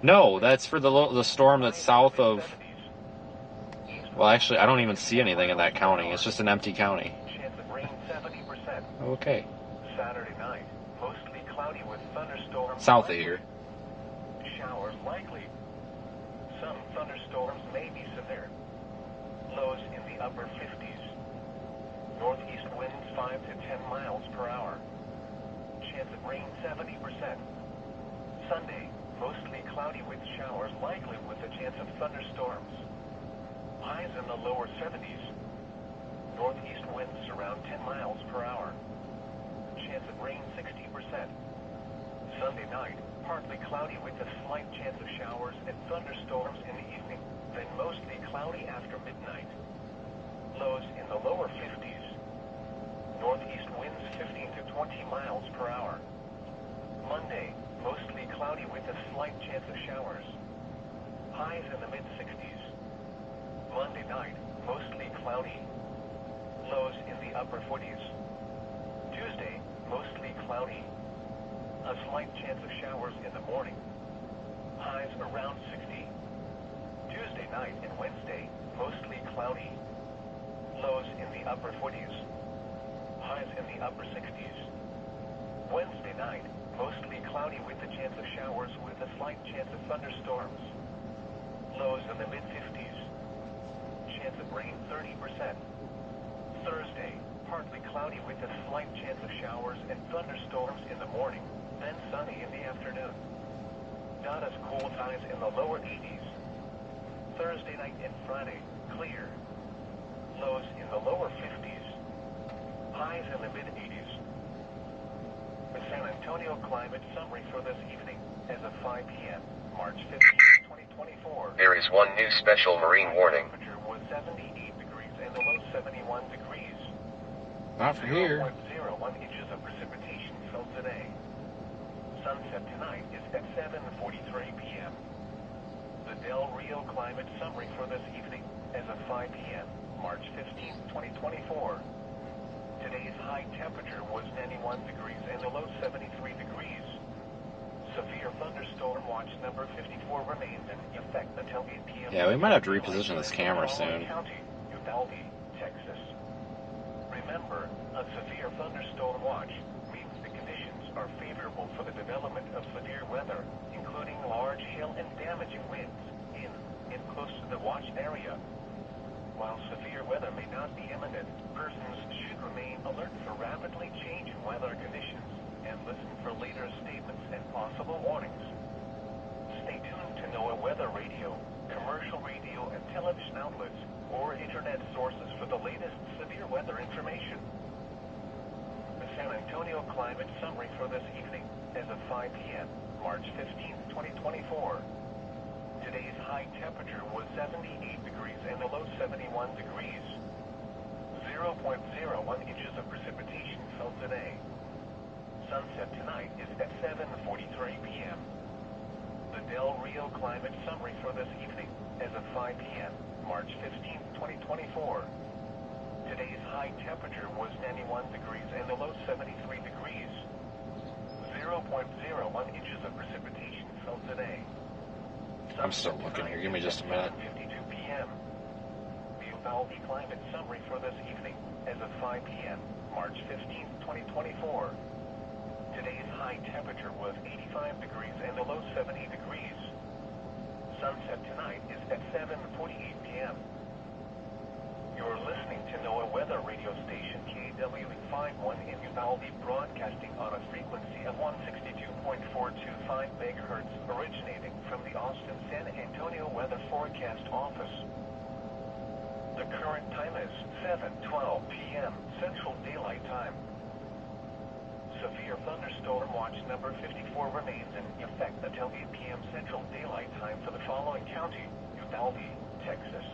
No, that's for the storm that's south of... Well, actually, I don't even see anything in that county. It's just an empty county. Okay. Saturday night, mostly cloudy with thunderstorms. South of here. Showers likely. Some thunderstorms may be severe. Lows in the upper 50s. Northeast winds 5 to 10 miles per hour. Chance of rain 70%. Sunday, mostly cloudy with showers likely with a chance of thunderstorms. Highs in the lower 70s. Northeast winds around 10 miles per hour. Chance of rain 60%. Sunday night, partly cloudy with a slight chance of showers and thunderstorms in the evening, then mostly cloudy after midnight. Lows in the lower 50s. Northeast winds 15 to 20 miles per hour. Monday, mostly cloudy with a slight chance of showers. Highs in the mid-60s. Monday night, mostly cloudy. Lows in the upper 40s. Tuesday, mostly cloudy. A slight chance of showers in the morning. Highs around 60. Tuesday night and Wednesday, mostly cloudy. Lows in the upper 40s. Highs in the upper 60s. Wednesday night, mostly cloudy with a chance of showers with a slight chance of thunderstorms. Lows in the mid-50s. Chance of rain 30%. Thursday, partly cloudy with a slight chance of showers and thunderstorms in the morning, then sunny in the afternoon. Not as cold highs in the lower 80s. Thursday night and Friday, clear. Lows in the lower 50s. Highs in the mid-80s. The San Antonio climate summary for this evening as of 5 p.m. March 15, 2024. There is one new special marine warning. The temperature was 78 degrees and the low 71 degrees. Not for here. 0.01 inches of precipitation fell today. Sunset tonight is at 7:43 p.m. The Del Rio climate summary for this evening as of 5 p.m. March 15, 2024. Today's high temperature was 91 degrees and the low 73 degrees. Severe thunderstorm watch number 54 remains in effect until 8 p.m. Yeah, we might have to reposition this camera soon. County, Waelti, Texas. Remember, a severe thunderstorm watch means the conditions are favorable for the development of severe weather, including large hail and damaging winds in and close to the watch area. While severe weather may not be imminent, persons should remain alert for rapidly changing weather conditions and listen for later statements and possible warnings. Stay tuned to NOAA Weather Radio, commercial radio and television outlets, or internet sources for the latest severe weather information. The San Antonio climate summary for this evening as of 5 p.m. March 15, 2024. Today's high temperature was 78 degrees and the low 71 degrees. 0.01 inches of precipitation fell today. Sunset tonight is at 7:43 p.m. The Del Rio climate summary for this evening as of 5 p.m. March 15, 2024. Today's high temperature was 91 degrees and the low 73 degrees. 0.01 inches of precipitation fell today. I'm still looking here. Give me just a minute. 7:52 p.m. The Waelti climate summary for this evening as of 5 p.m. March 15, 2024. Today's high temperature was 85 degrees and the low 70 degrees. Sunset tonight is at 7:48 p.m. You're listening to NOAA Weather Radio Station KW51 in Uvalde, broadcasting on a frequency of 162.425 megahertz, originating from the Austin San Antonio Weather Forecast Office. The current time is 7:12 p.m. Central Daylight Time. Severe thunderstorm watch number 54 remains in effect until 8 p.m. Central Daylight Time for the following county: Uvalde, Texas.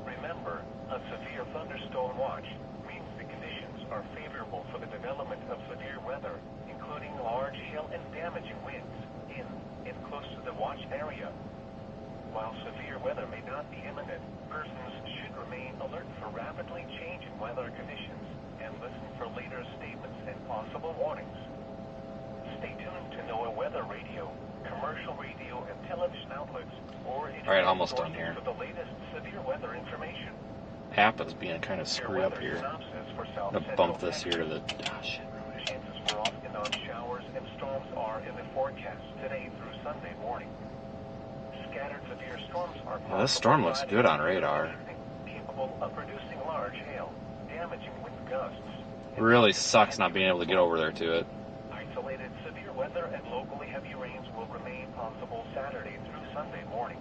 Remember, a severe thunderstorm watch means the conditions are favorable for the development of severe weather, including large hail and damaging winds in and close to the watch area. While severe weather may not be imminent, persons should remain alert for rapidly changing weather conditions and listen for later statements and possible warnings. Stay tuned to NOAA Weather Radio, commercial radio and television outlets, or Alright, almost done here. for the latest severe weather information. App is being kind of screwed up here. I'm gonna bump this here to the. Oh, shit. Chances for off and on showers and storms are in the forecast today through Sunday morning. Scattered severe storms are Yeah, this storm looks good on radar. capable of producing large hail, damaging wind gusts. Really sucks not being able to get over there to it. Isolated severe weather and locally heavy rains will remain possible Saturday through Sunday morning.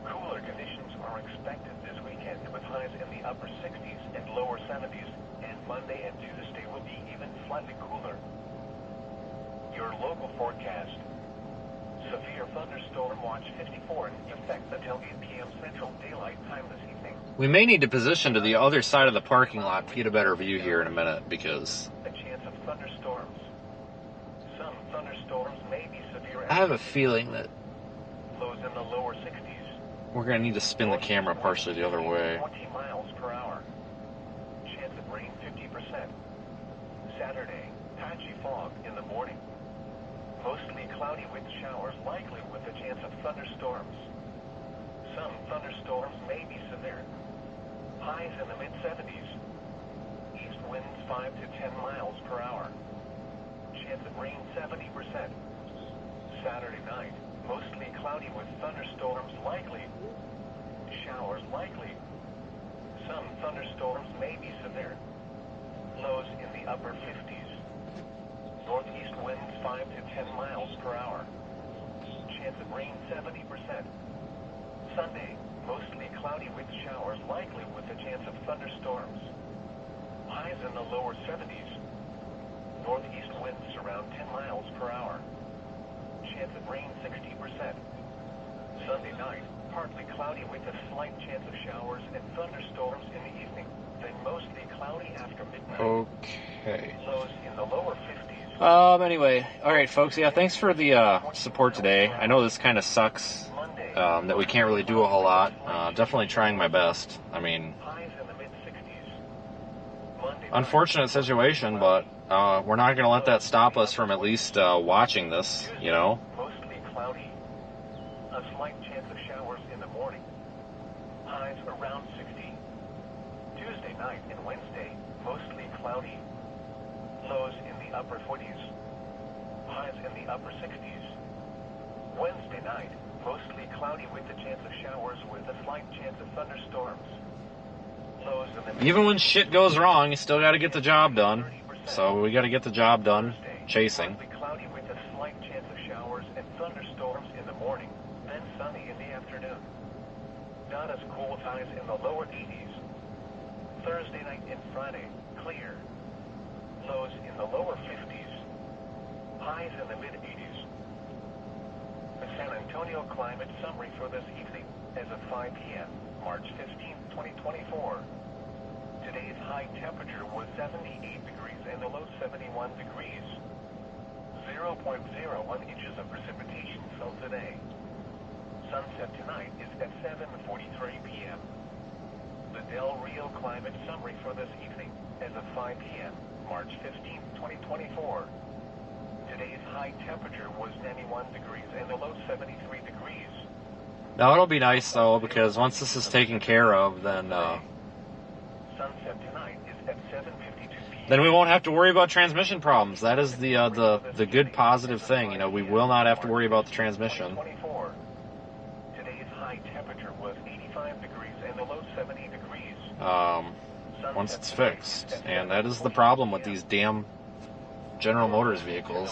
Cooler conditions are expected this weekend with highs in the upper 60s and lower 70s, and Monday and Tuesday will be even slightly cooler. Your local forecast. Severe thunderstorm watch 54 in effect until 8 p.m. Central Daylight Time this evening. We may need to position to the other side of the parking lot to get a better view here in a minute because A chance of thunderstorms. Some thunderstorms may be severe. I have a feeling that Lows in the lower 60s. we're going to need to spin the camera partially the other way. 20 miles per hour. Chance of rain 50%. Saturday, patchy fog in the morning. Mostly cloudy with showers likely with a chance of thunderstorms. Some thunderstorms may be severe. Highs in the mid-70s. East winds 5 to 10 miles per hour. Chance of rain 70%. Saturday night, mostly cloudy with thunderstorms likely. Showers likely. Some thunderstorms may be severe. Lows in the upper 50s. Northeast winds 5 to 10 miles per hour. Chance of rain 70%. Sunday, mostly cloudy with showers likely with a chance of thunderstorms. Highs in the lower 70s. Northeast winds around 10 miles per hour. Chance of rain 60%. Sunday night, partly cloudy with a slight chance of showers and thunderstorms in the evening. Then mostly cloudy after midnight. Okay. Lows in the lower 50s. Anyway, all right, folks. Yeah, thanks for the support today. I know this kind of sucks that we can't really do a whole lot. Definitely trying my best. I mean, unfortunate situation, but we're not going to let that stop us from at least watching this, you know. Mostly cloudy. A slight chance of showers in the morning. Highs around 60. Tuesday night and Wednesday, mostly cloudy. Lows in the upper 40s. Highs in the upper 60s. Wednesday night, mostly cloudy with a chance of showers with a slight chance of thunderstorms. Lows in the Even when shit goes wrong, you still got to get the job done. So we got to get the job done chasing. Partly cloudy with a slight chance of showers and thunderstorms in the morning, then sunny in the afternoon. Not as cool as highs in the lower 80s. Thursday night and Friday, clear. Lows in the lower 50s. Highs in the mid-80s. The San Antonio climate summary for this evening as of 5 p.m., March 15, 2024. Today's high temperature was 78 degrees and the low 71 degrees. 0.01 inches of precipitation fell today. Sunset tonight is at 7:43 p.m. The Del Rio climate summary for this evening as of 5 p.m., March 15, 2024. Today's high temperature was 91 degrees and the low 73 degrees. Now it'll be nice though, because once this is taken care of, then Sunset tonight is at 7:52 p.m. then we won't have to worry about transmission problems. That is the good positive thing. You know, we will not have to worry about the transmission. Today's high temperature was 85 degrees and the low 70 degrees. Once it's fixed, and that is the problem with these damn General Motors vehicles.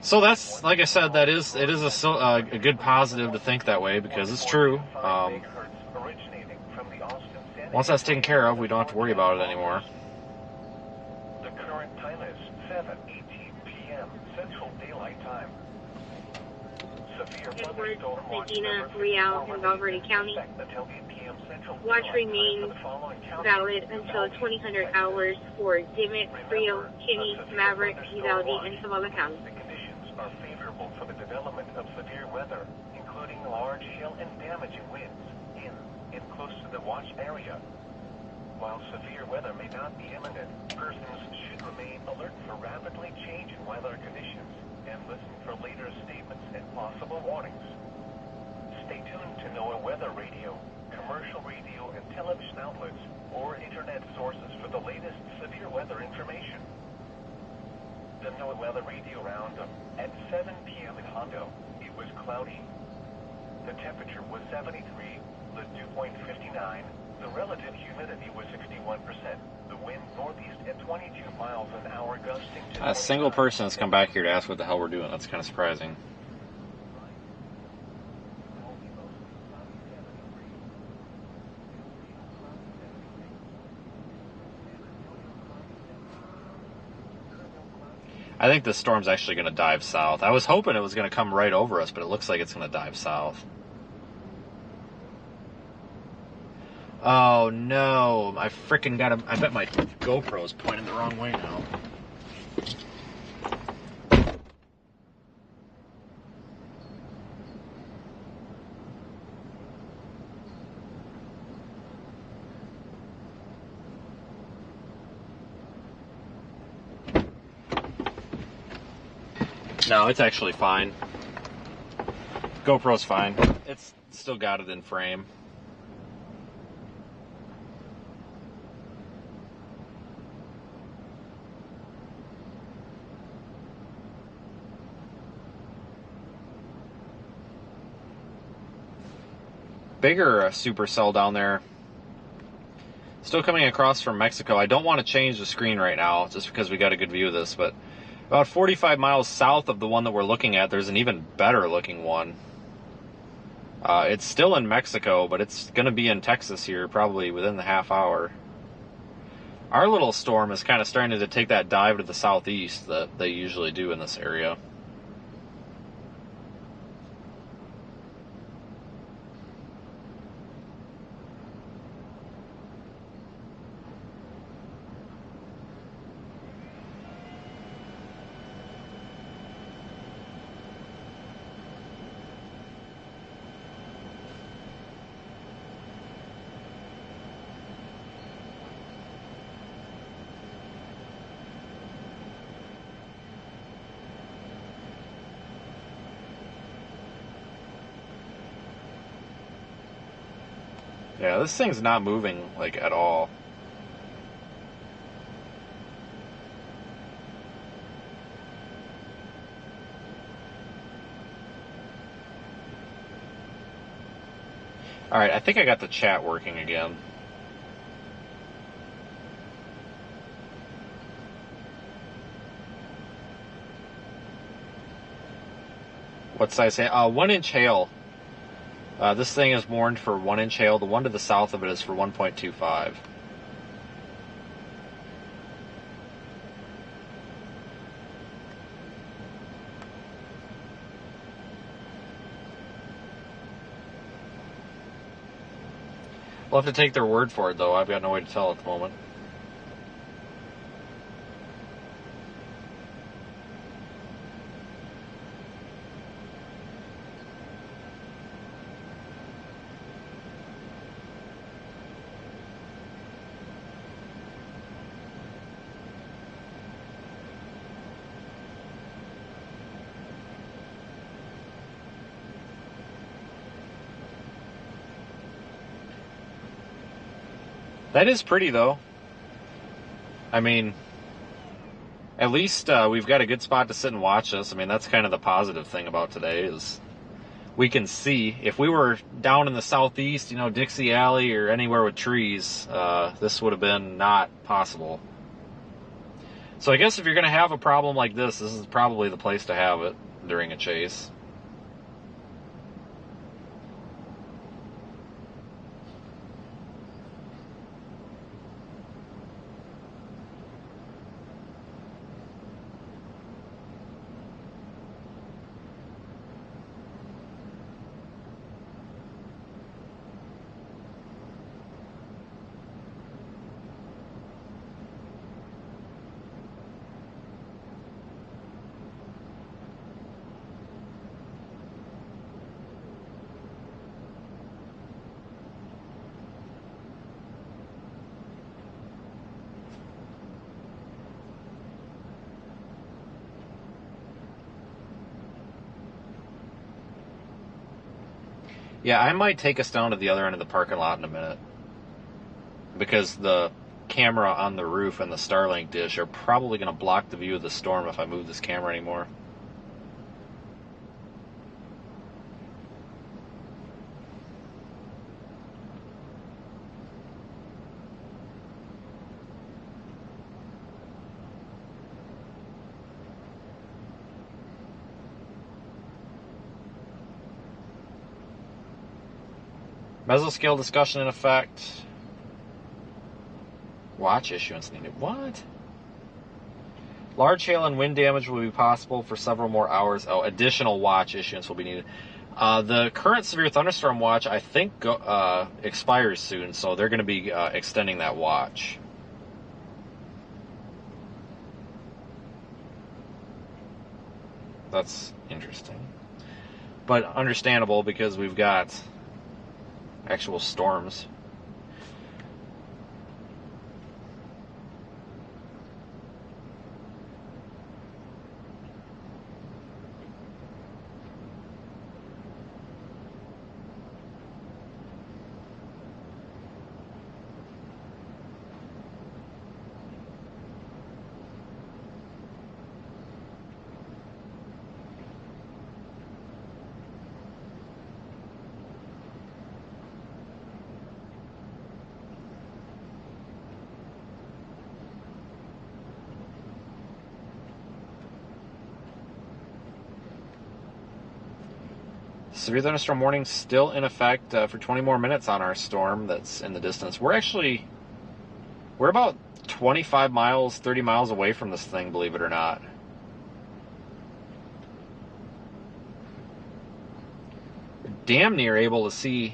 So that's, like I said, it is a good positive to think that way, because it's true. Once that's taken care of, we don't have to worry about it anymore. The current time is 7:18 p.m. Central Daylight Time. Severe Edward, Medina, Real, and Valverde County. Watch remains valid until 2000 hours for Dimmitt, Rio, Kinney, Maverick, Uvalde, and Zavala County. The conditions are favorable for the development of severe weather, including large hail and damaging winds in and close to the watch area. While severe weather may not be imminent, persons should remain alert for rapidly changing weather conditions and listen for later statements and possible warnings. Stay tuned to NOAA Weather Radio, commercial radio and television outlets, or internet sources for the latest severe weather information. The NOAA Weather Radio roundup at 7 p.m. in Hondo. It was cloudy. The temperature was 73, the dew point 59, the relative humidity was 61%, the wind northeast at 22 miles an hour gusting to... A single person has come back here to ask what the hell we're doing. That's kind of surprising. I think this storm's actually going to dive south. I was hoping it was going to come right over us, but it looks like it's going to dive south. Oh no, I freaking got him. I bet my GoPro's pointing the wrong way now. No, it's actually fine. GoPro's fine. It's still got it in frame. Bigger supercell down there. Still coming across from Mexico. I don't want to change the screen right now just because we got a good view of this, but about 45 miles south of the one that we're looking at, there's an even better looking one. It's still in Mexico, but it's going to be in Texas here probably within the half hour. Our little storm is kind of starting to take that dive to the southeast that they usually do in this area. Yeah, this thing's not moving, like, at all. Alright, I think I got the chat working again. What's I say? 1 inch hail. This thing is warned for 1 inch hail. The one to the south of it is for 1.25. We'll have to take their word for it, though. I've got no way to tell at the moment. That is pretty, though. I mean, at least we've got a good spot to sit and watch this. I mean, that's kind of the positive thing about today is we can see. If we were down in the southeast, you know, Dixie Alley or anywhere with trees, this would have been not possible. So I guess if you're going to have a problem like this is probably the place to have it during a chase. Yeah, I might take us down to the other end of the parking lot in a minute. Because the camera on the roof and the Starlink dish are probably going to block the view of the storm if I move this camera anymore. Mesoscale discussion in effect. Watch issuance needed. What? Large hail and wind damage will be possible for several more hours. Oh, additional watch issuance will be needed. The current severe thunderstorm watch, I think, expires soon, so they're going to be extending that watch. That's interesting. But understandable because we've got actual storms. severe thunderstorm warning still in effect for 20 more minutes on our storm that's in the distance. We're about 25 miles, 30 miles away from this thing, believe it or not. We're damn near able to see.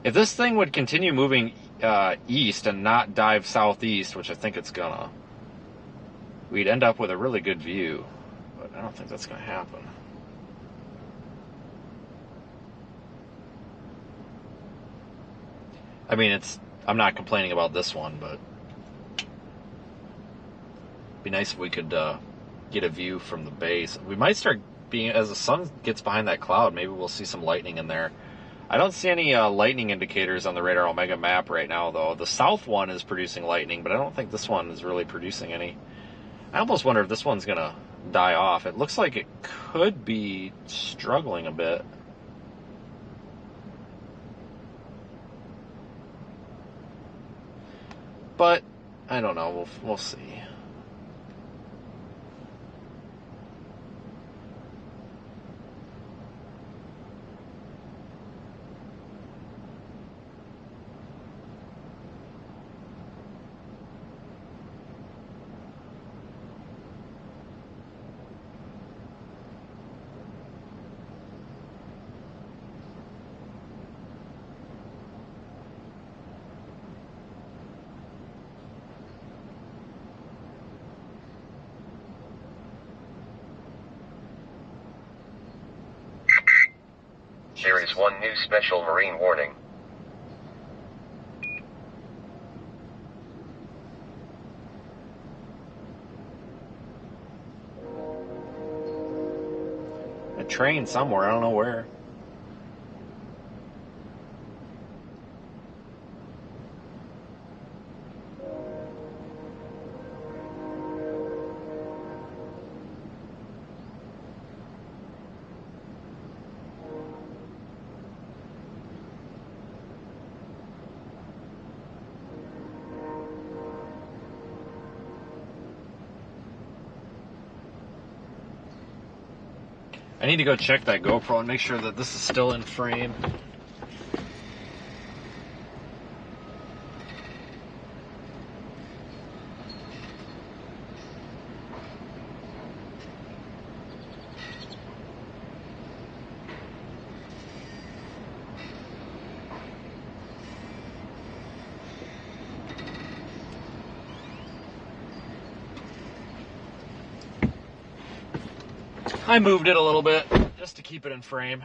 If this thing would continue moving east and not dive southeast, which I think it's gonna, we'd end up with a really good view. But I don't think that's gonna happen. I mean, I'm not complaining about this one, but it'd be nice if we could get a view from the base. We might start being, as the sun gets behind that cloud, maybe we'll see some lightning in there. I don't see any lightning indicators on the Radar Omega map right now, though. The south one is producing lightning, but I don't think this one is really producing any. I almost wonder if this one's going to die off. It looks like it could be struggling a bit. But I don't know. We'll see. Series 1 new special marine warning. A train somewhere, I don't know where. I need to go check that GoPro and make sure that this is still in frame. I moved it a little bit just to keep it in frame.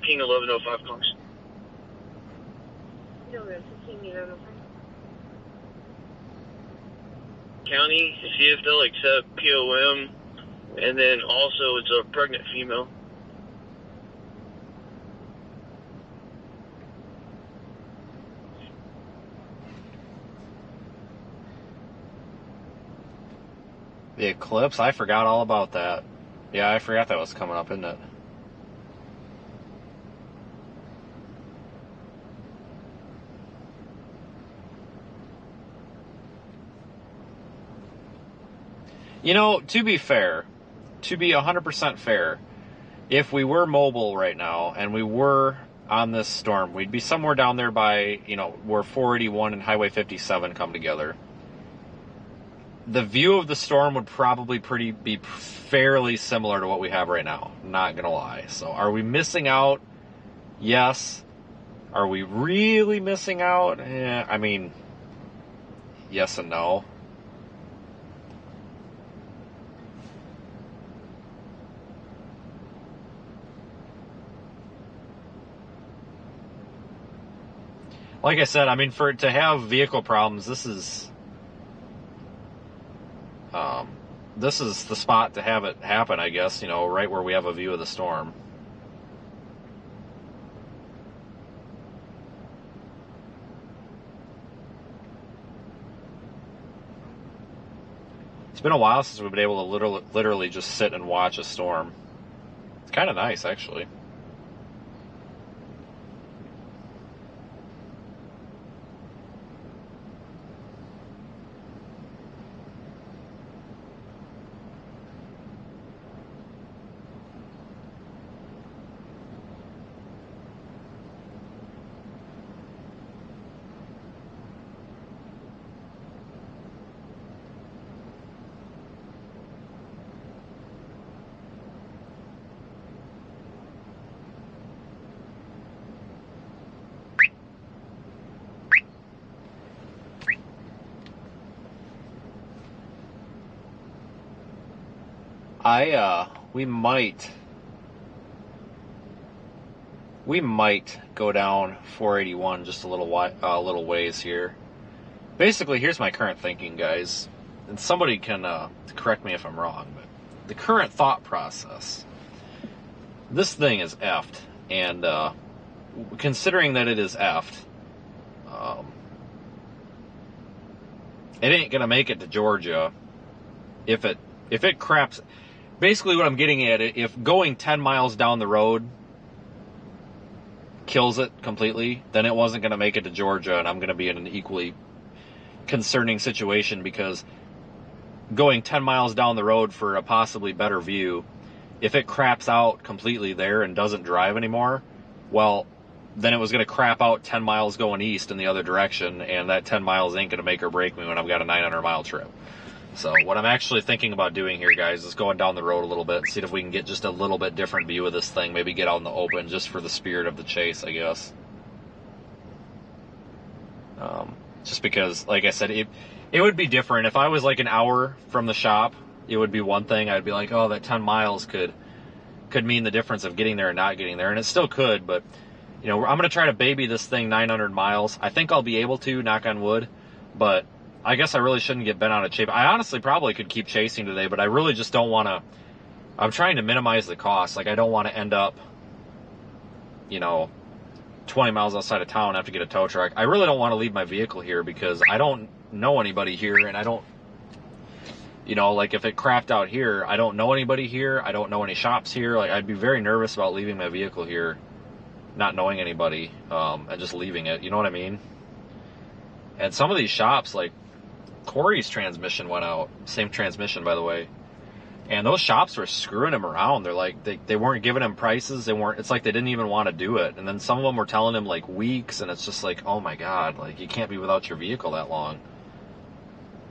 King 1105 cars. County, see if they'll accept POM, and then also it's a pregnant female. The eclipse? I forgot all about that. Yeah, I forgot that was coming up, isn't it? You know, to be fair, to be 100% fair, if we were mobile right now and we were on this storm, we'd be somewhere down there by, where 481 and Highway 57 come together. The view of the storm would probably be fairly similar to what we have right now, not gonna lie. So are we missing out Yes. Are we really missing out? I mean, yes and no. Like I said, I mean, for it to have vehicle problems, this is the spot to have it happen, I guess, you know, right where we have a view of the storm. It's been a while since we've been able to literally just sit and watch a storm. It's kind of nice, actually. We might go down 481 just a little ways here. Basically, here's my current thinking, guys, and somebody can correct me if I'm wrong, but the current thought process. This thing is effed, and considering that it is effed, it ain't gonna make it to Georgia if it craps. Basically, what I'm getting at, if going 10 miles down the road kills it completely, then it wasn't going to make it to Georgia, and I'm going to be in an equally concerning situation, because going 10 miles down the road for a possibly better view, if it craps out completely there and doesn't drive anymore, well, then it was going to crap out 10 miles going east in the other direction, and that 10 miles ain't going to make or break me when I've got a 900-mile trip. So what I'm actually thinking about doing here, guys, is going down the road a little bit, see if we can get just a little bit different view of this thing, maybe get out in the open just for the spirit of the chase, I guess. Just because, like I said, it would be different. If I was like an hour from the shop, it would be one thing. I'd be like, oh, that 10 miles could mean the difference of getting there and not getting there, and it still could, but, you know, I'm going to try to baby this thing 900 miles. I think I'll be able to, knock on wood, but I guess I really shouldn't get bent out of shape. I honestly probably could keep chasing today, but I really just don't want to. I'm trying to minimize the cost. Like, I don't want to end up, you know, 20 miles outside of town and have to get a tow truck. I really don't want to leave my vehicle here because I don't know anybody here, and I don't, you know, like if it crapped out here, I don't know anybody here. I don't know any shops here. Like, I'd be very nervous about leaving my vehicle here, not knowing anybody, and just leaving it. You know what I mean? And some of these shops, like, Corey's transmission went out. Same transmission, by the way. And those shops were screwing him around. They're like, they weren't giving him prices. It's like they didn't even want to do it. And then some of them were telling him like weeks, and it's just like, oh my God, like you can't be without your vehicle that long.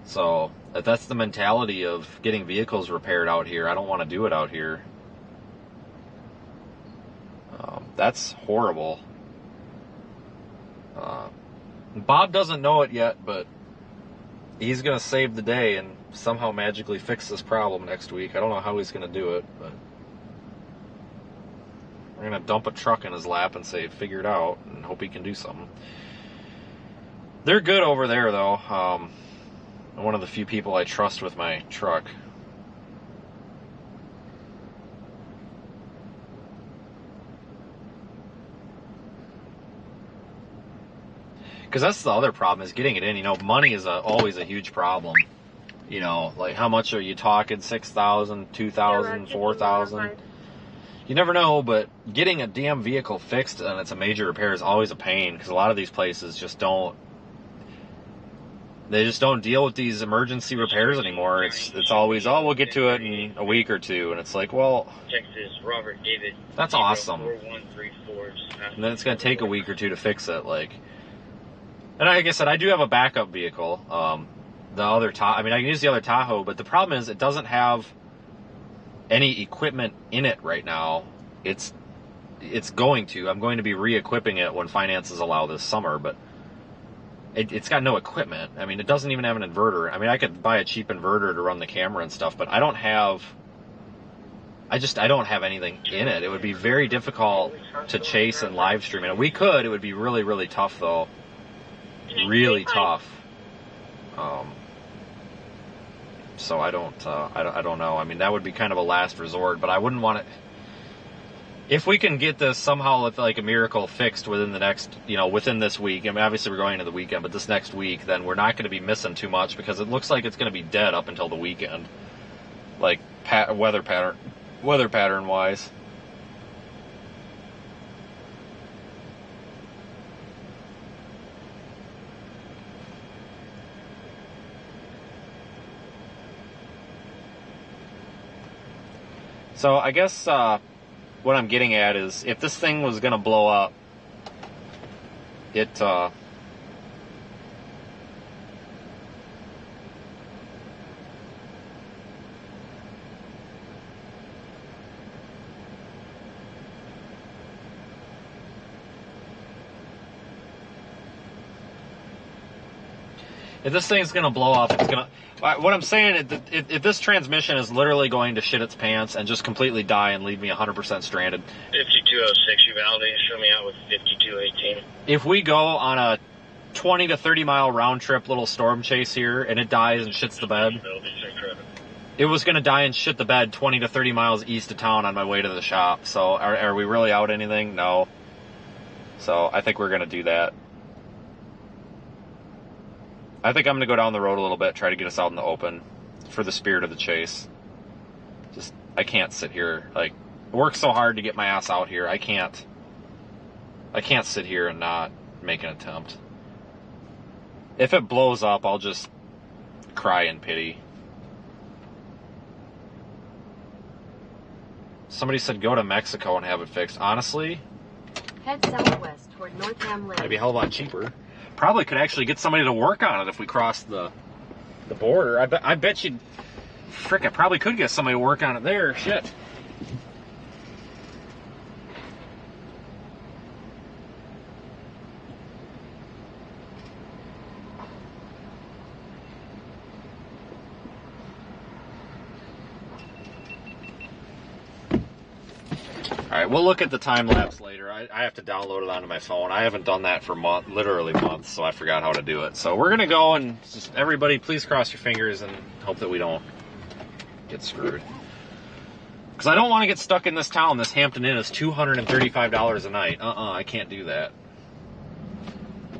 So that's the mentality of getting vehicles repaired out here. I don't want to do it out here. That's horrible. Bob doesn't know it yet, but he's going to save the day and somehow magically fix this problem next week. I don't know how he's going to do it, but we're going to dump a truck in his lap and say, figure it out, and hope he can do something. They're good over there, though. One of the few people I trust with my truck. Because that's the other problem, is getting it in. You know, money is always a huge problem. You know, like how much are you talking? $6,000, $2,000, $4,000? You never know, but getting a damn vehicle fixed and it's a major repair is always a pain, because a lot of these places just don't. They just don't deal with these emergency repairs anymore. It's always, oh, we'll get to it in a week or two, and it's like, well, Texas, Robert David. That's awesome. 4134. And then it's going to take a week or two to fix it, like. And like I said, I do have a backup vehicle. The other I can use the other Tahoe, but the problem is it doesn't have any equipment in it right now. It's it's going to. I'm going to be re-equipping it when finances allow this summer, but it's got no equipment. I mean, it doesn't even have an inverter. I mean, I could buy a cheap inverter to run the camera and stuff, but I don't have anything in it. It would be very difficult to chase and live stream it. We could. It would be really, really tough, though. Really tough. So I don't know. I mean, that would be kind of a last resort, but I wouldn't want it. If we can get this somehow with like a miracle fixed within the next, within this week, I mean, obviously we're going into the weekend, but this next week, then we're not going to be missing too much because it looks like it's going to be dead up until the weekend, like weather pattern wise. So I guess what I'm getting at is if this thing was going to blow up, if this thing's going to blow up, it's going to... What I'm saying, if this transmission is literally going to shit its pants and just completely die and leave me 100% stranded... 5206, you validated, show me out with 5218. If we go on a 20 to 30 mile round trip little storm chase here and it dies and shits the bed, it was going to die and shit the bed 20 to 30 miles east of town on my way to the shop. So are we really out anything? No. So I think we're going to do that. I think I'm going to go down the road a little bit, try to get us out in the open for the spirit of the chase. I can't sit here. Like, work so hard to get my ass out here. I can't sit here and not make an attempt. If it blows up, I'll just cry in pity. Somebody said go to Mexico and have it fixed. Honestly, Head southwest toward Northam Lake. it'd be a hell of a lot cheaper. Probably could actually get somebody to work on it if we crossed the border. I bet you'd... Frick, I probably could get somebody to work on it there. Shit. Alright, we'll look at the time lapse later. I have to download it onto my phone. I haven't done that for literally months, so I forgot how to do it. So we're going to go and just, everybody, please cross your fingers and hope that we don't get screwed. Because I don't want to get stuck in this town. This Hampton Inn is $235 a night. I can't do that.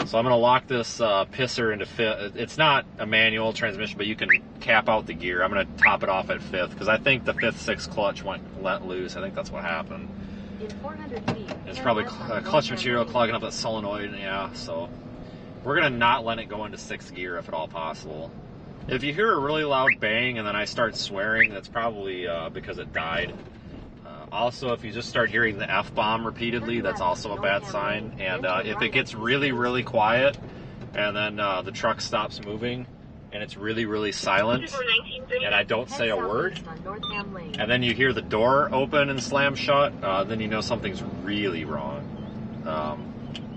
So I'm going to lock this pisser into fifth. It's not a manual transmission, but you can cap out the gear. I'm going to top it off at fifth because I think the fifth, sixth clutch went let loose. I think that's what happened. In 400 feet, it's probably clutch material clogging up that solenoid. Yeah, so we're going to not let it go into sixth gear if at all possible. If you hear a really loud bang and then I start swearing, that's probably because it died. Also, if you just start hearing the F-bomb repeatedly, that's also a bad sign. And if it gets really, really quiet and then the truck stops moving and it's really, really silent and I don't say a word, and then you hear the door open and slam shut, then you know something's really wrong.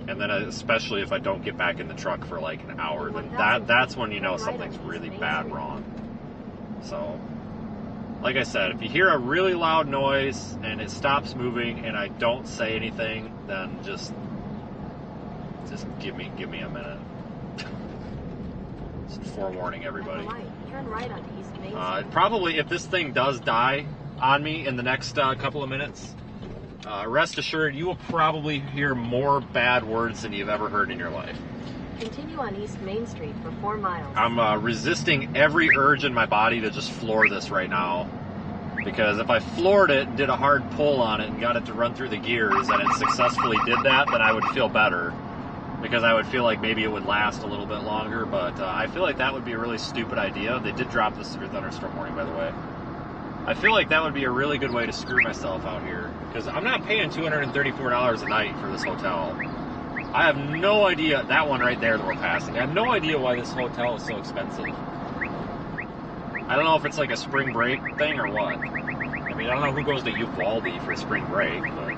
And then especially if I don't get back in the truck for like an hour, then that's when you know something's really bad wrong. So... like I said, if you hear a really loud noise and it stops moving and I don't say anything, then just give me a minute. Just forewarning everybody. Turn right on East Main Street. Probably if this thing does die on me in the next couple of minutes, rest assured you will probably hear more bad words than you've ever heard in your life. Continue on East Main Street for 4 miles. I'm resisting every urge in my body to just floor this right now. Because if I floored it and did a hard pull on it and got it to run through the gears and it successfully did that, then I would feel better. Because I would feel like maybe it would last a little bit longer. But I feel like that would be a really stupid idea. They did drop the severe thunderstorm warning, by the way. I feel like that would be a really good way to screw myself out here. Because I'm not paying $234 a night for this hotel. I have no idea, that one right there that we're passing, I have no idea why this hotel is so expensive. I don't know if it's like a spring break thing or what. I mean, I don't know who goes to Waelti for spring break, but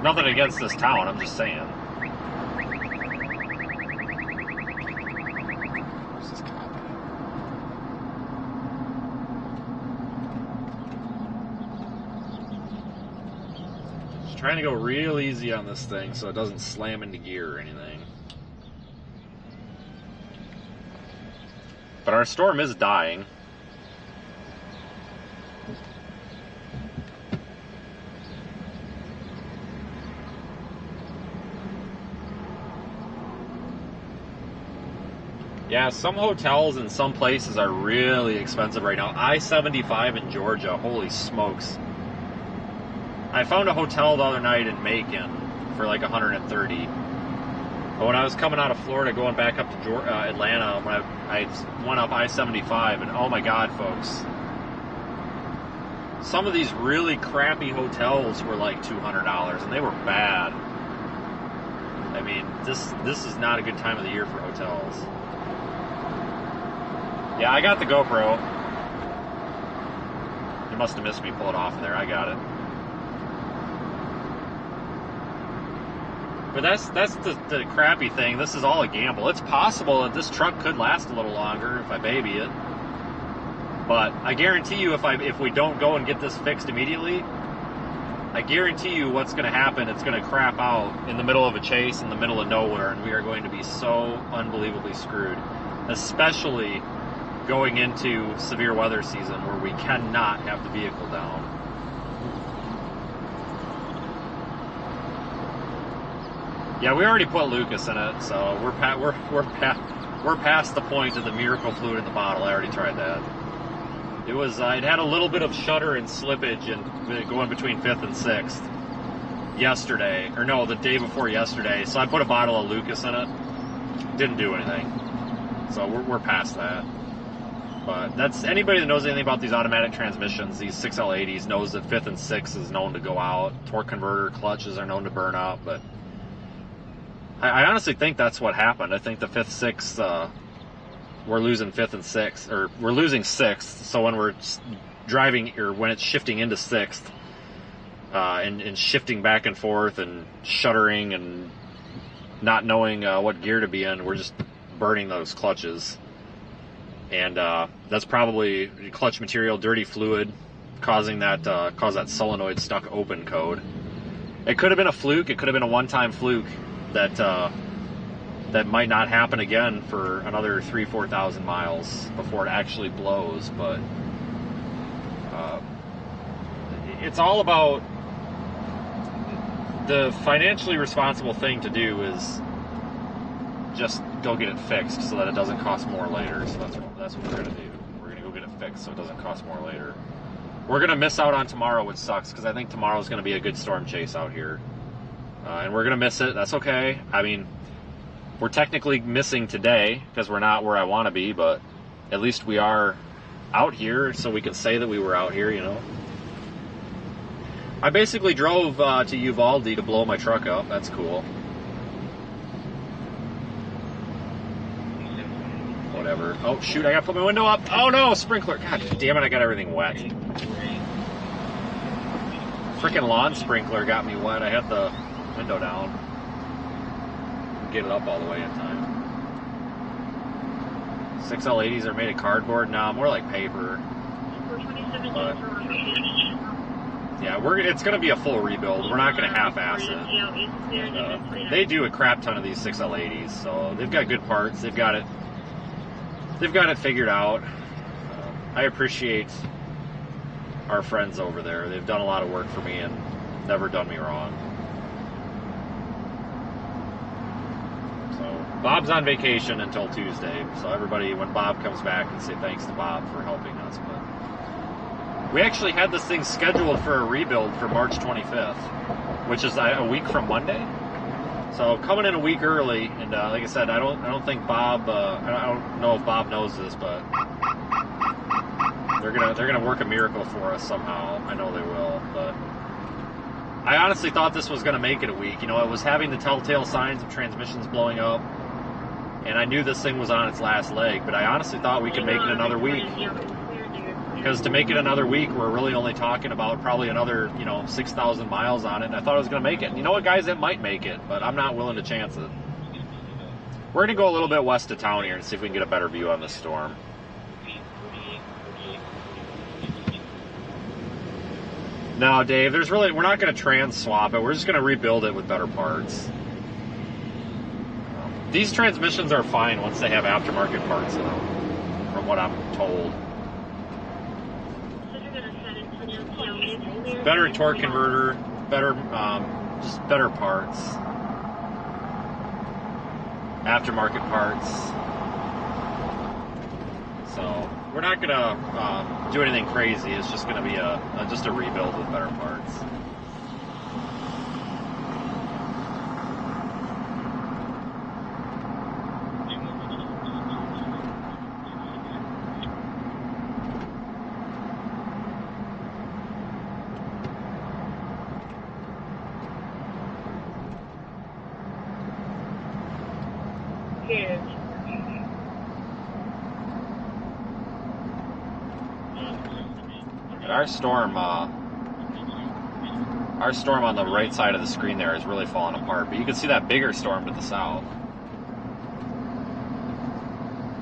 Nothing against this town, I'm just saying. Where's this cop at? Just trying to go real easy on this thing so it doesn't slam into gear or anything. But our storm is dying. Yeah, some hotels in some places are really expensive right now. I-75 in Georgia, holy smokes. I found a hotel the other night in Macon for like $130. But when I was coming out of Florida going back up to Atlanta, when I went up I-75, and oh my God, folks. Some of these really crappy hotels were like $200, and they were bad. I mean, this is not a good time of the year for hotels. Yeah, I got the GoPro. You must have missed me pull it off there. I got it. But that's the crappy thing. This is all a gamble. It's possible that this truck could last a little longer if I baby it. But I guarantee you, if we don't go and get this fixed immediately, I guarantee you what's going to happen. It's going to crap out in the middle of a chase in the middle of nowhere, and we are going to be so unbelievably screwed. Especially going into severe weather season where we cannot have the vehicle down. Yeah, we already put Lucas in it, so we're past the point of the miracle fluid in the bottle. I already tried that. It was it had a little bit of shudder and slippage and going between 5th and 6th yesterday, or no, the day before yesterday. So I put a bottle of Lucas in it. Didn't do anything. So we're past that. But that's anybody that knows anything about these automatic transmissions, these 6L80s, knows that 5th and 6th is known to go out. Torque converter clutches are known to burn up, but I honestly think that's what happened. I think the 5th, 6th, we're losing 5th and 6th, or we're losing 6th. So when we're driving, or when it's shifting into 6th, and shifting back and forth and shuddering and not knowing what gear to be in, we're just burning those clutches. And that's probably clutch material, dirty fluid, causing that solenoid stuck open code. It could have been a fluke. It could have been a one-time fluke that might not happen again for another 3,000-4,000 miles before it actually blows. But it's all about the financially responsible thing to do is just go get it fixed so that it doesn't cost more later. So that's what we're gonna do. We're gonna go get it fixed so it doesn't cost more later. We're gonna miss out on tomorrow, which sucks because I think tomorrow's gonna be a good storm chase out here, and we're gonna miss it. That's okay. I mean, we're technically missing today because we're not where I want to be, but at least we are out here, so we can say that we were out here. You know, I basically drove to Uvalde to blow my truck up. That's cool. Whatever. Oh, shoot, I gotta put my window up. Oh, no, sprinkler. God damn it, I got everything wet. Freaking lawn sprinkler got me wet. I had the window down. Get it up all the way in time. 6L80s are made of cardboard? No, more like paper. But, yeah, it's going to be a full rebuild. We're not going to half-ass it. They do a crap ton of these 6L80s, so they've got good parts. They've got it figured out. I appreciate our friends over there. They've done a lot of work for me and never done me wrong. So Bob's on vacation until Tuesday. So everybody, when Bob comes back, can say thanks to Bob for helping us. But we actually had this thing scheduled for a rebuild for March 25th, which is a week from Monday. So coming in a week early, and like I said, I don't think Bob. I don't know if Bob knows this, but they're gonna work a miracle for us somehow. I know they will, but I honestly thought this was gonna make it a week. You know, it was having the telltale signs of transmissions blowing up, and I knew this thing was on its last leg. But I honestly thought we could make it another week. Because to make it another week, we're really only talking about probably another, 6,000 miles on it. And I thought I was going to make it. And you know what, guys? It might make it, but I'm not willing to chance it. We're going to go a little bit west of town here and see if we can get a better view on this storm. No, Dave, we're not going to trans-swap it. We're just going to rebuild it with better parts. These transmissions are fine once they have aftermarket parts in them, from what I'm told. Better torque converter, better, just better parts. Aftermarket parts. So we're not gonna do anything crazy. It's just gonna be just a rebuild with better parts. Our storm on the right side of the screen there is really falling apart, but you can see that bigger storm to the south.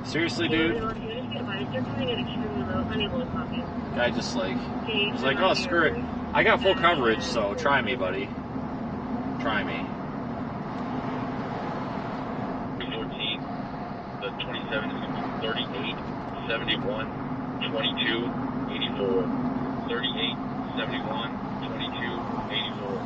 Seriously, dude? Guy just he's like, oh, screw it. I got full coverage, so try me, buddy. Try me. 14, the 27 is 38, 71, 22, 84. 38, 71, 22, 84.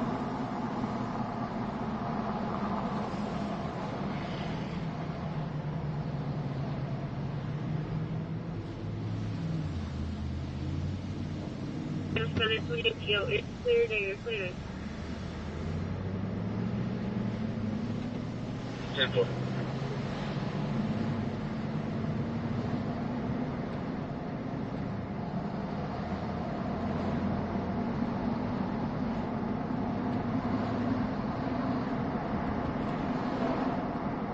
It's clear there, you're clear. 10-4.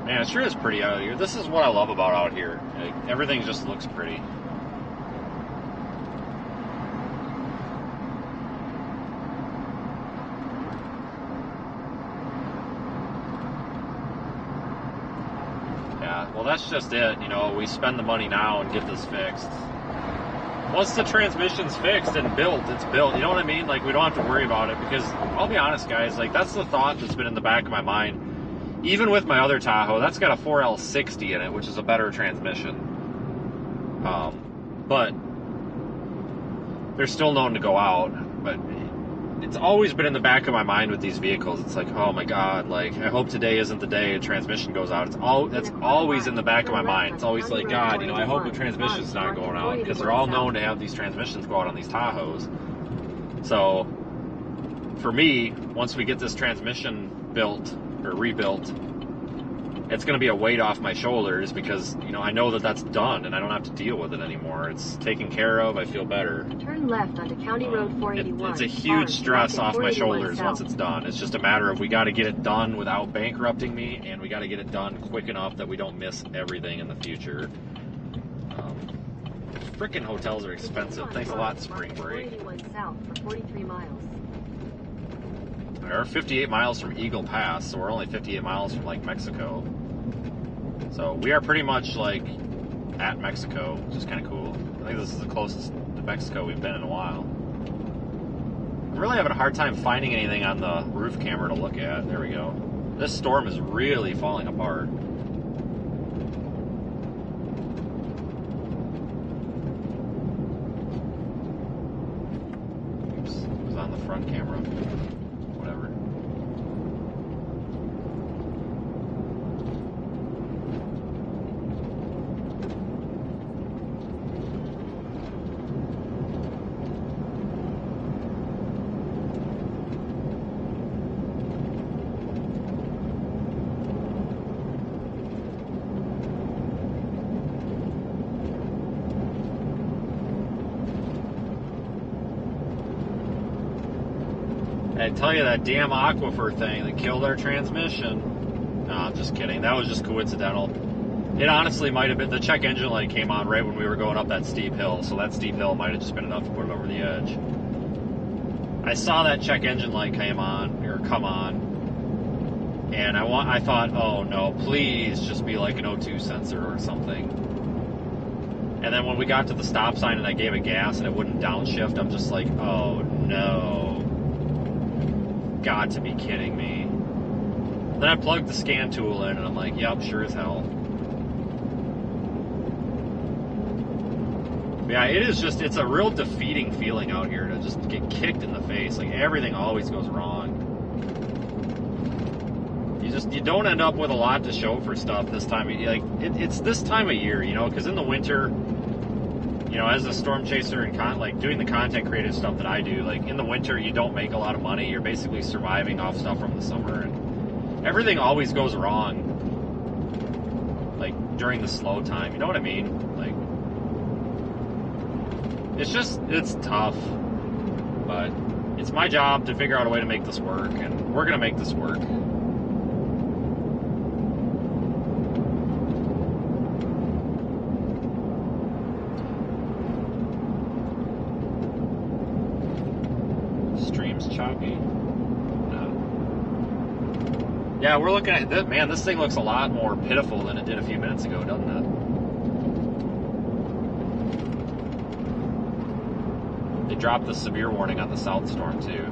Man, it sure is pretty out here. This is what I love about out here. Everything just looks pretty. Yeah, well, that's just it. We spend the money now and get this fixed. Once the transmission's fixed and built, it's built. You know what I mean? We don't have to worry about it, because I'll be honest, guys, that's the thought that's been in the back of my mind. Even with my other Tahoe, that's got a 4L60 in it, which is a better transmission. But they're still known to go out. But it's always been in the back of my mind with these vehicles. It's like, oh my God, I hope today isn't the day a transmission goes out. That's always in the back of my mind. It's always like, God, I hope the transmission's not going out, because they're all known to have these transmissions go out on these Tahoes. So for me, once we get this transmission built or rebuilt, it's going to be a weight off my shoulders, because I know that that's done and I don't have to deal with it anymore. It's taken care of. I feel better. Turn left onto County Road 481. It's a huge stress off my shoulders once it's done. It's just a matter of we got to get it done without bankrupting me, and we got to get it done quick enough that we don't miss everything in the future. Frickin' hotels are expensive. Thanks a lot, Spring Break. 481 south for 43 miles. We're 58 miles from Eagle Pass, so we're only 58 miles from Mexico. So we are pretty much at Mexico, which is kind of cool. I think this is the closest to Mexico we've been in a while. I'm really having a hard time finding anything on the roof camera to look at. There we go. This storm is really falling apart. Oops, it was on the front camera. Whatever. I tell you, that damn aquifer thing that killed our transmission. No, I'm just kidding. That was just coincidental. It honestly might have been, the check engine light came on right when we were going up that steep hill, so that steep hill might have just been enough to put it over the edge. I saw that check engine light come on, and I thought, oh no, please just be like an O2 sensor or something. And then when we got to the stop sign and I gave it gas and it wouldn't downshift, I'm just like, oh no. Got to be kidding me. Then I plugged the scan tool in and I'm like, yep, sure as hell. Yeah, it's a real defeating feeling out here to just get kicked in the face. Like, everything always goes wrong. You don't end up with a lot to show for stuff this time of year. Like, it's this time of year, you know, because in the winter, you know, as a storm chaser and doing the content creative stuff that I do, like, in the winter, you don't make a lot of money. You're basically surviving off stuff from the summer, and everything always goes wrong, like, during the slow time. You know what I mean? Like, it's tough, but it's my job to figure out a way to make this work, and we're gonna make this work. Stream's choppy. No. Yeah, we're looking at this. Man, this thing looks a lot more pitiful than it did a few minutes ago, doesn't it? They dropped the severe warning on the south storm too.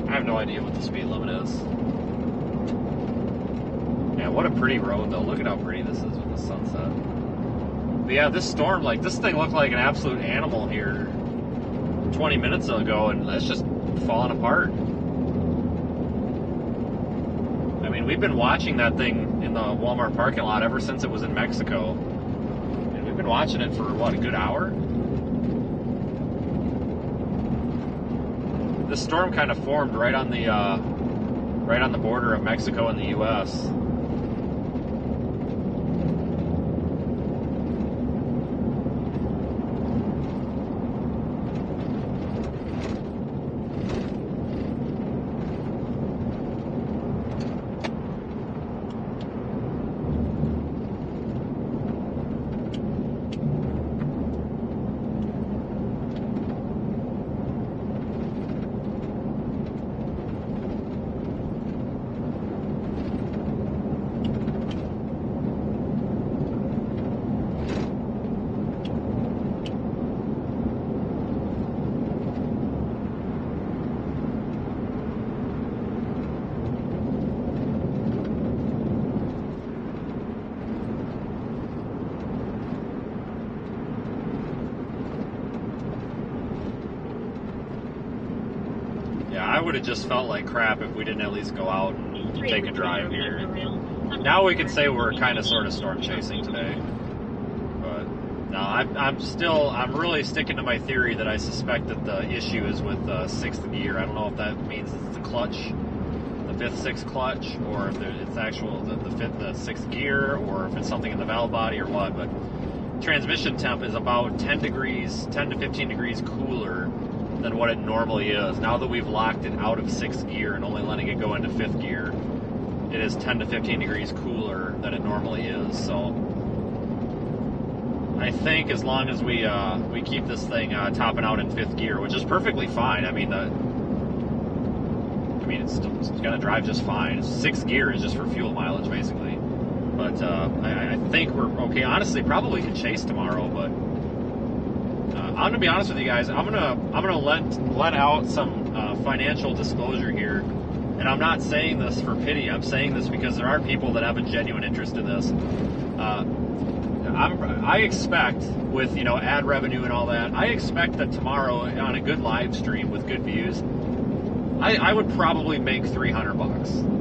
I have no idea what the speed limit is. Yeah, what a pretty road though. Look at how pretty this is with the sunset. But yeah, this storm, like, this thing looked like an absolute animal here 20 minutes ago, and it's just falling apart. I mean, we've been watching that thing in the Walmart parking lot ever since it was in Mexico. And we've been watching it for, what, a good hour? This storm kind of formed right on the border of Mexico and the U.S. I would have just felt like crap if we didn't at least go out and take a drive here. Now we can say we're kind of sort of storm chasing today. But no, I'm really sticking to my theory that I suspect that the issue is with sixth gear. I don't know if that means it's the clutch, the fifth, sixth clutch, or if it's actual the sixth gear, or if it's something in the valve body or what. But transmission temp is about 10 to 15 degrees cooler than what it normally is. Now that we've locked it out of sixth gear and only letting it go into fifth gear, it is 10 to 15 degrees cooler than it normally is. So I think as long as we keep this thing topping out in fifth gear, which is perfectly fine. I mean, it's going to drive just fine. Sixth gear is just for fuel mileage, basically. But I think we're okay. Honestly, probably could chase tomorrow, but I'm gonna be honest with you guys. I'm gonna let out some financial disclosure here, and I'm not saying this for pity. I'm saying this because there are people that have a genuine interest in this. I expect, with ad revenue and all that, I expect that tomorrow on a good live stream with good views, I would probably make $300.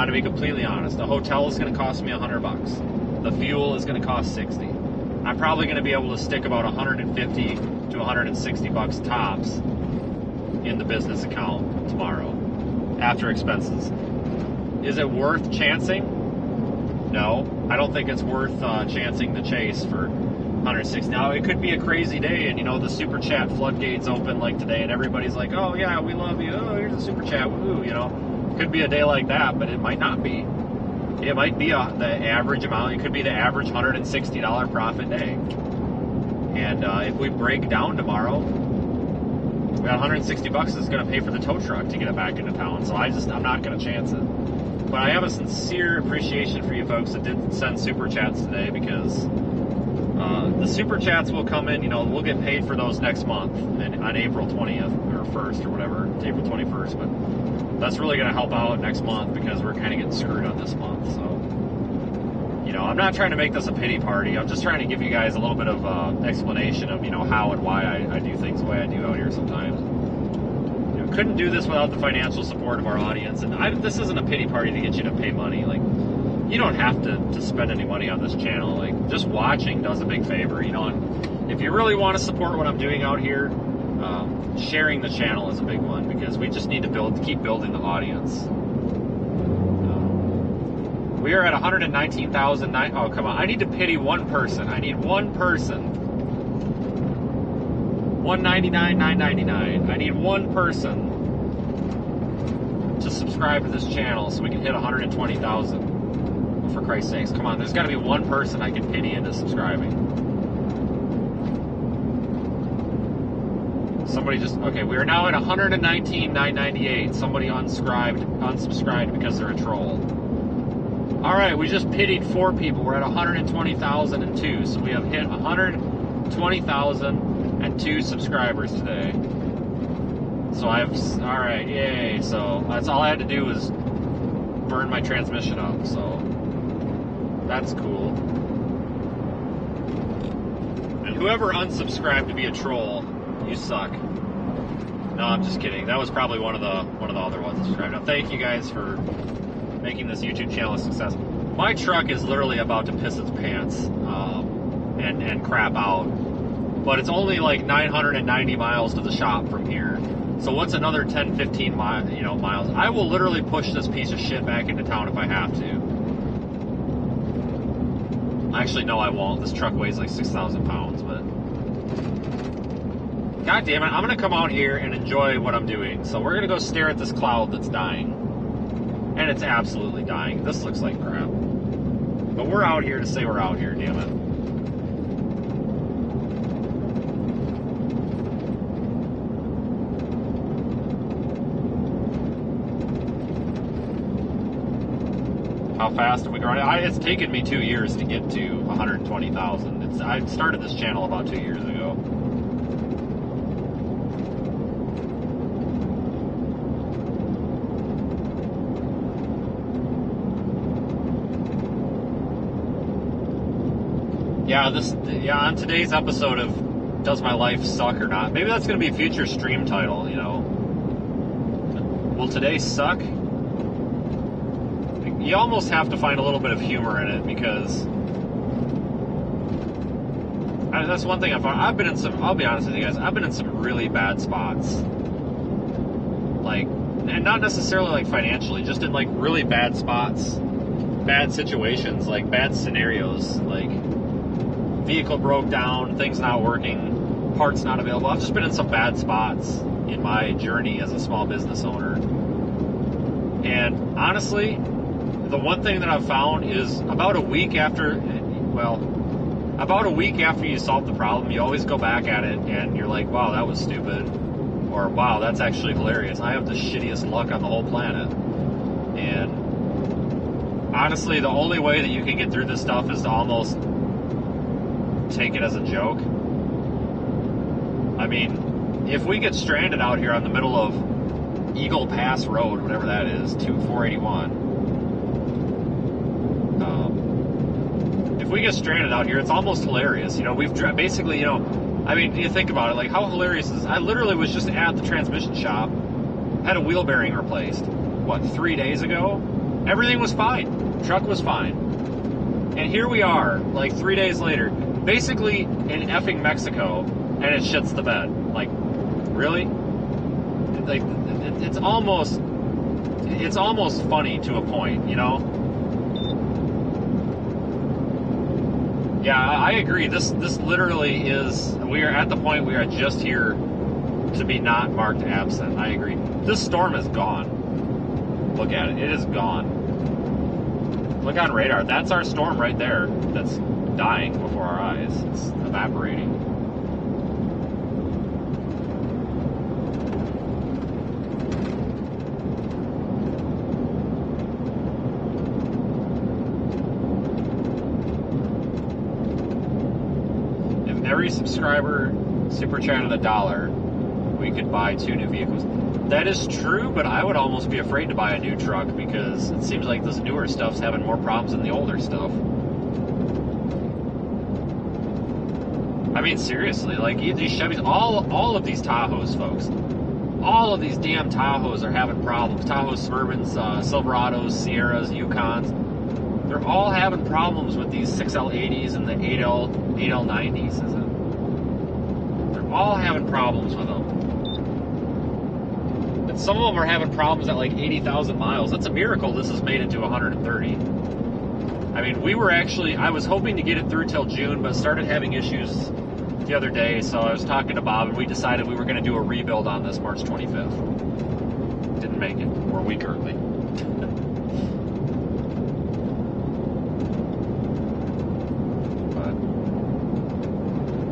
To be completely honest, a hotel is going to cost me $100. The fuel is going to cost $60. I'm probably going to be able to stick about $150 to $160 tops in the business account tomorrow after expenses. Is it worth chancing? No, I don't think it's worth chancing the chase for 160. Now, it could be a crazy day, and the super chat floodgates open like today, and everybody's like, oh yeah, we love you, oh, here's a super chat, woo, Could be a day like that, but it might not be. It might be the average amount. It could be the average $160 profit day. And if we break down tomorrow, we got $160 that's going to pay for the tow truck to get it back into town. So I'm not going to chance it. But I have a sincere appreciation for you folks that did send super chats today, because the super chats will come in. We'll get paid for those next month and on April 20th or 1st or whatever. It's April 21st, but that's really going to help out next month because we're kind of getting screwed on this month. So, I'm not trying to make this a pity party. I'm just trying to give you guys a little bit of explanation of, how and why I do things the way I do out here sometimes. Couldn't do this without the financial support of our audience. And this isn't a pity party to get you to pay money. Like, you don't have to spend any money on this channel. Like, just watching does a big favor, And if you really want to support what I'm doing out here, sharing the channel is a big one, because we just need to keep building the audience. We are at 119,000. Oh, come on. I need to pity one person. I need one person. 199,999. I need one person to subscribe to this channel so we can hit 120,000. Oh, for Christ's sakes, come on. There's got to be one person I can pity into subscribing. Somebody okay, we are now at 119,998. Somebody unsubscribed because they're a troll. All right, we just pitied 4 people. We're at 120,002. So we have hit 120,002 subscribers today. So all right, yay. So that's all I had to do was burn my transmission up. So that's cool. And whoever unsubscribed to be a troll, you suck. No, I'm just kidding. That was probably one of the other ones that subscribed. Now, thank you guys for making this YouTube channel a success. My truck is literally about to piss its pants and crap out, but it's only like 990 miles to the shop from here. So what's another 10, 15 miles? I will literally push this piece of shit back into town if I have to. Actually, no, I won't. This truck weighs like 6,000 pounds, but God damn it, I'm going to come out here and enjoy what I'm doing. So we're going to go stare at this cloud that's dying. And it's absolutely dying. This looks like crap. But we're out here to say we're out here, damn it. How fast have we grown? It's taken me 2 years to get to 120,000. I started this channel about 2 years ago. Yeah, on today's episode of Does My Life Suck or Not? Maybe that's going to be a future stream title, Will today suck? You almost have to find a little bit of humor in it, because that's one thing I've found. I'll be honest with you guys, I've been in some really bad spots. And not necessarily like financially, just in like really bad spots, bad situations, like bad scenarios, like vehicle broke down, things not working, parts not available. I've just been in some bad spots in my journey as a small business owner. And honestly, the one thing that I've found is about a week after you solve the problem, you always go back at it and you're like, wow, that was stupid. Or, wow, that's actually hilarious. I have the shittiest luck on the whole planet. And honestly, the only way that you can get through this stuff is to almost take it as a joke. I mean, if we get stranded out here on the middle of Eagle Pass Road, whatever that is, 481, if we get stranded out here, it's almost hilarious. We've basically, I mean, you think about it, like how hilarious is this? I literally was just at the transmission shop had a wheel bearing replaced, 3 days ago? Everything was fine. Truck was fine. And here we are, 3 days later, basically in effing Mexico, and it shits the bed. Really? It's almost funny to a point, Yeah, I agree. This literally is, we are at the point we are just here to be not marked absent. I agree. This storm is gone. Look at it. It is gone. Look on radar. That's our storm right there that's dying before our eyes. It's evaporating. If every subscriber super chatted $1, we could buy 2 new vehicles. That is true, but I would almost be afraid to buy a new truck because it seems like this newer stuff's having more problems than the older stuff. I mean, seriously, these Chevys, all of these Tahoes, folks, all of these damn Tahoes are having problems. Tahoes, Suburbans, Silverados, Sierras, Yukons, they're all having problems with these 6L80s and the 8L90s, is it? They're all having problems with them. Some of them are having problems at 80,000 miles. That's a miracle this is made it to 130. I mean, I was hoping to get it through till June, but started having issues the other day, so I was talking to Bob, and we decided we were going to do a rebuild on this March 25th. Didn't make it. We're a week early. But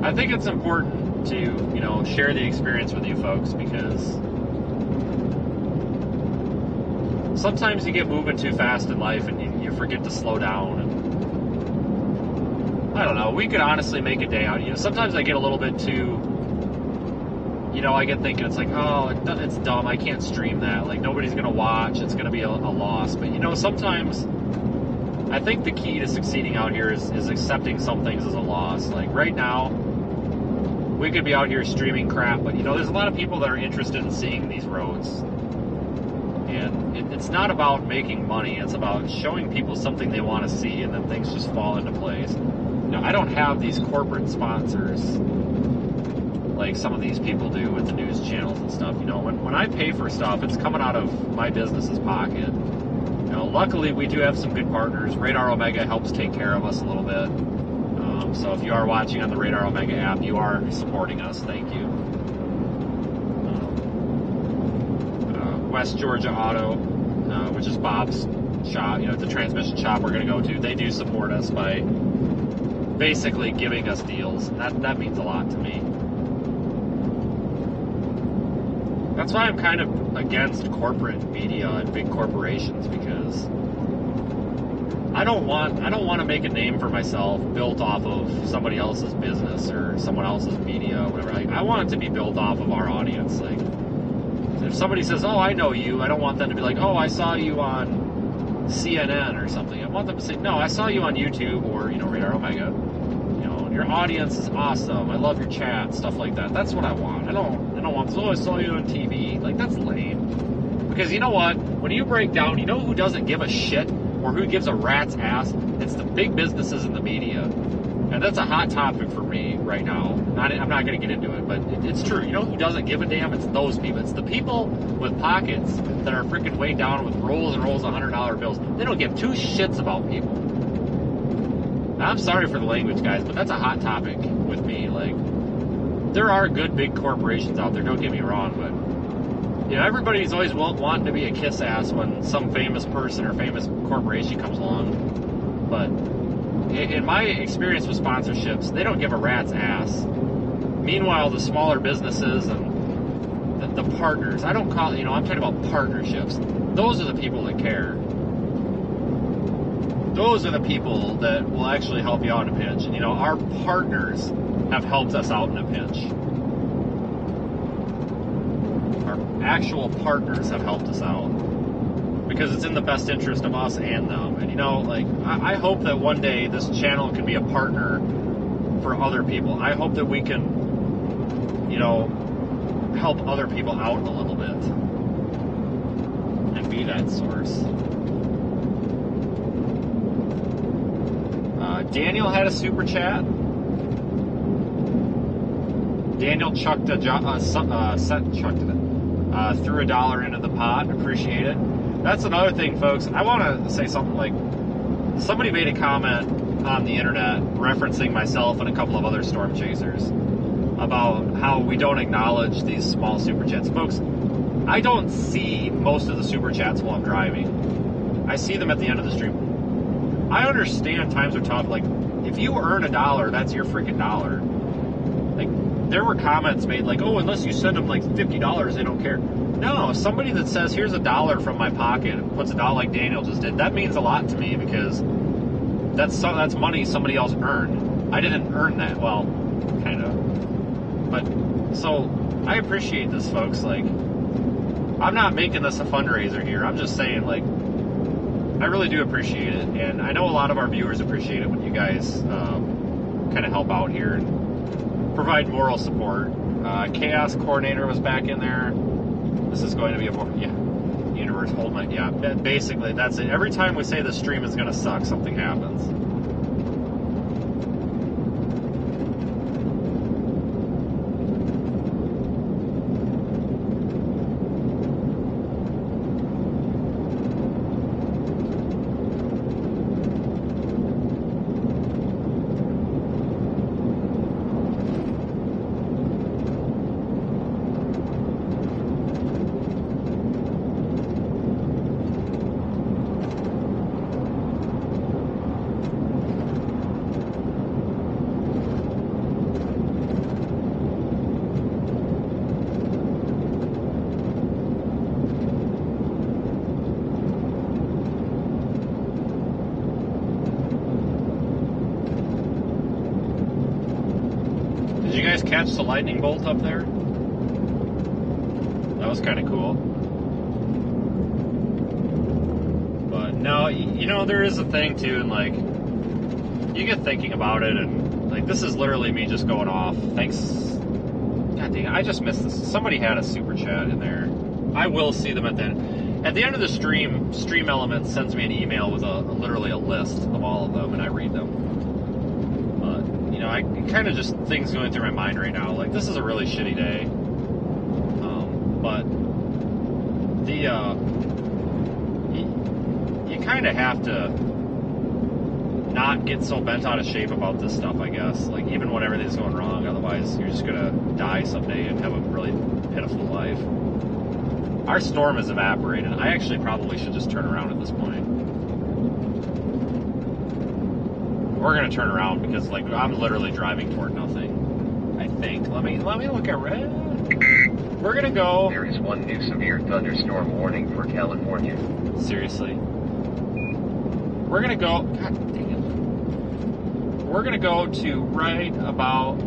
I think it's important to, share the experience with you folks because sometimes you get moving too fast in life and you forget to slow down. And I don't know. We could honestly make a day out. Sometimes I get a little bit too. I get thinking it's it's dumb. I can't stream that. Nobody's gonna watch. It's gonna be a loss. But sometimes I think the key to succeeding out here is accepting some things as a loss. Right now, we could be out here streaming crap, but there's a lot of people that are interested in seeing these roads. And it's not about making money. It's about showing people something they want to see, and then things just fall into place. I don't have these corporate sponsors like some of these people do with the news channels and stuff. When I pay for stuff, it's coming out of my business's pocket. Luckily, we do have some good partners. Radar Omega helps take care of us a little bit. So if you are watching on the Radar Omega app, you are supporting us. Thank you. West Georgia Auto, which is Bob's shop, the transmission shop we're going to go to, they do support us by basically giving us deals. That means a lot to me. That's why I'm kind of against corporate media and big corporations, because I don't want to make a name for myself built off of somebody else's business or someone else's media or whatever. I want it to be built off of our audience. If somebody says, "Oh, I know you," I don't want them to be like, "Oh, I saw you on CNN or something." I want them to say, "No, I saw you on YouTube or Radar Omega. Your audience is awesome. I love your chat, stuff like that." That's what I want. I don't want, "Oh, I saw you on TV." That's lame. Because you know what? When you break down, who doesn't give a shit or who gives a rat's ass? It's the big businesses and the media. And that's a hot topic for me right now. I'm not going to get into it, but it's true. Who doesn't give a damn? It's those people. It's the people with pockets that are freaking weighed down with rolls and rolls of $100 bills. They don't give two shits about people. Now, I'm sorry for the language, guys, but that's a hot topic with me. There are good big corporations out there, don't get me wrong, but everybody's always wanting to be a kiss ass when some famous person or famous corporation comes along. But in my experience with sponsorships, they don't give a rat's ass. Meanwhile, the smaller businesses and the partners, I don't call I'm talking about partnerships. Those are the people that care. Those are the people that will actually help you out in a pinch. And our partners have helped us out in a pinch. Our actual partners have helped us out. Because it's in the best interest of us and them. And I hope that one day this channel can be a partner for other people. I hope that we can, help other people out a little bit. and be that source. Daniel had a super chat. Daniel chucked threw $1 into the pot. Appreciate it. That's another thing, folks. I want to say something. Like, somebody made a comment on the internet referencing myself and a couple of other storm chasers about how we don't acknowledge these small super chats. Folks, I don't see most of the super chats while I'm driving. I see them at the end of the stream. I understand times are tough. Like, if you earn $1, that's your freaking dollar. Like, there were comments made like, oh, unless you send them like $50, they don't care. No, somebody that says, here's $1 from my pocket and puts $1 like Daniel just did, that means a lot to me, because that's money somebody else earned. I didn't earn that. Well, kind of. But, so, I appreciate this, folks. Like, I'm not making this a fundraiser here. I'm just saying, like, I really do appreciate it. And I know a lot of our viewers appreciate it when you guys kind of help out here and provide moral support. Chaos Coordinator was back in there. This is going to be a universe hold my, basically that's it. Every time we say the stream is going to suck, something happens. Catch the lightning bolt up there? That was kind of cool. But no, you know, there is a thing too, and like, you get thinking about it, and like, this is literally me just going off. Thanks. God dang it, I just missed this. Somebody had a super chat in there. I will see them at the end. At the end of the stream, Stream Elements sends me an email with literally a list of all of them, and I read them. You know, I kind of just things going through my mind right now. Like, this is a really shitty day. But you kind of have to not get so bent out of shape about this stuff, I guess. Like, even when everything's going wrong, otherwise you're just gonna die someday and have a really pitiful life. Our storm is evaporated. I actually probably should just turn around at this point. We're gonna turn around because, like, I'm literally driving toward nothing, I think. Let me look at red. We're gonna go. There is one new severe thunderstorm warning for California. Seriously. We're gonna go. God dang it. We're gonna go to right about.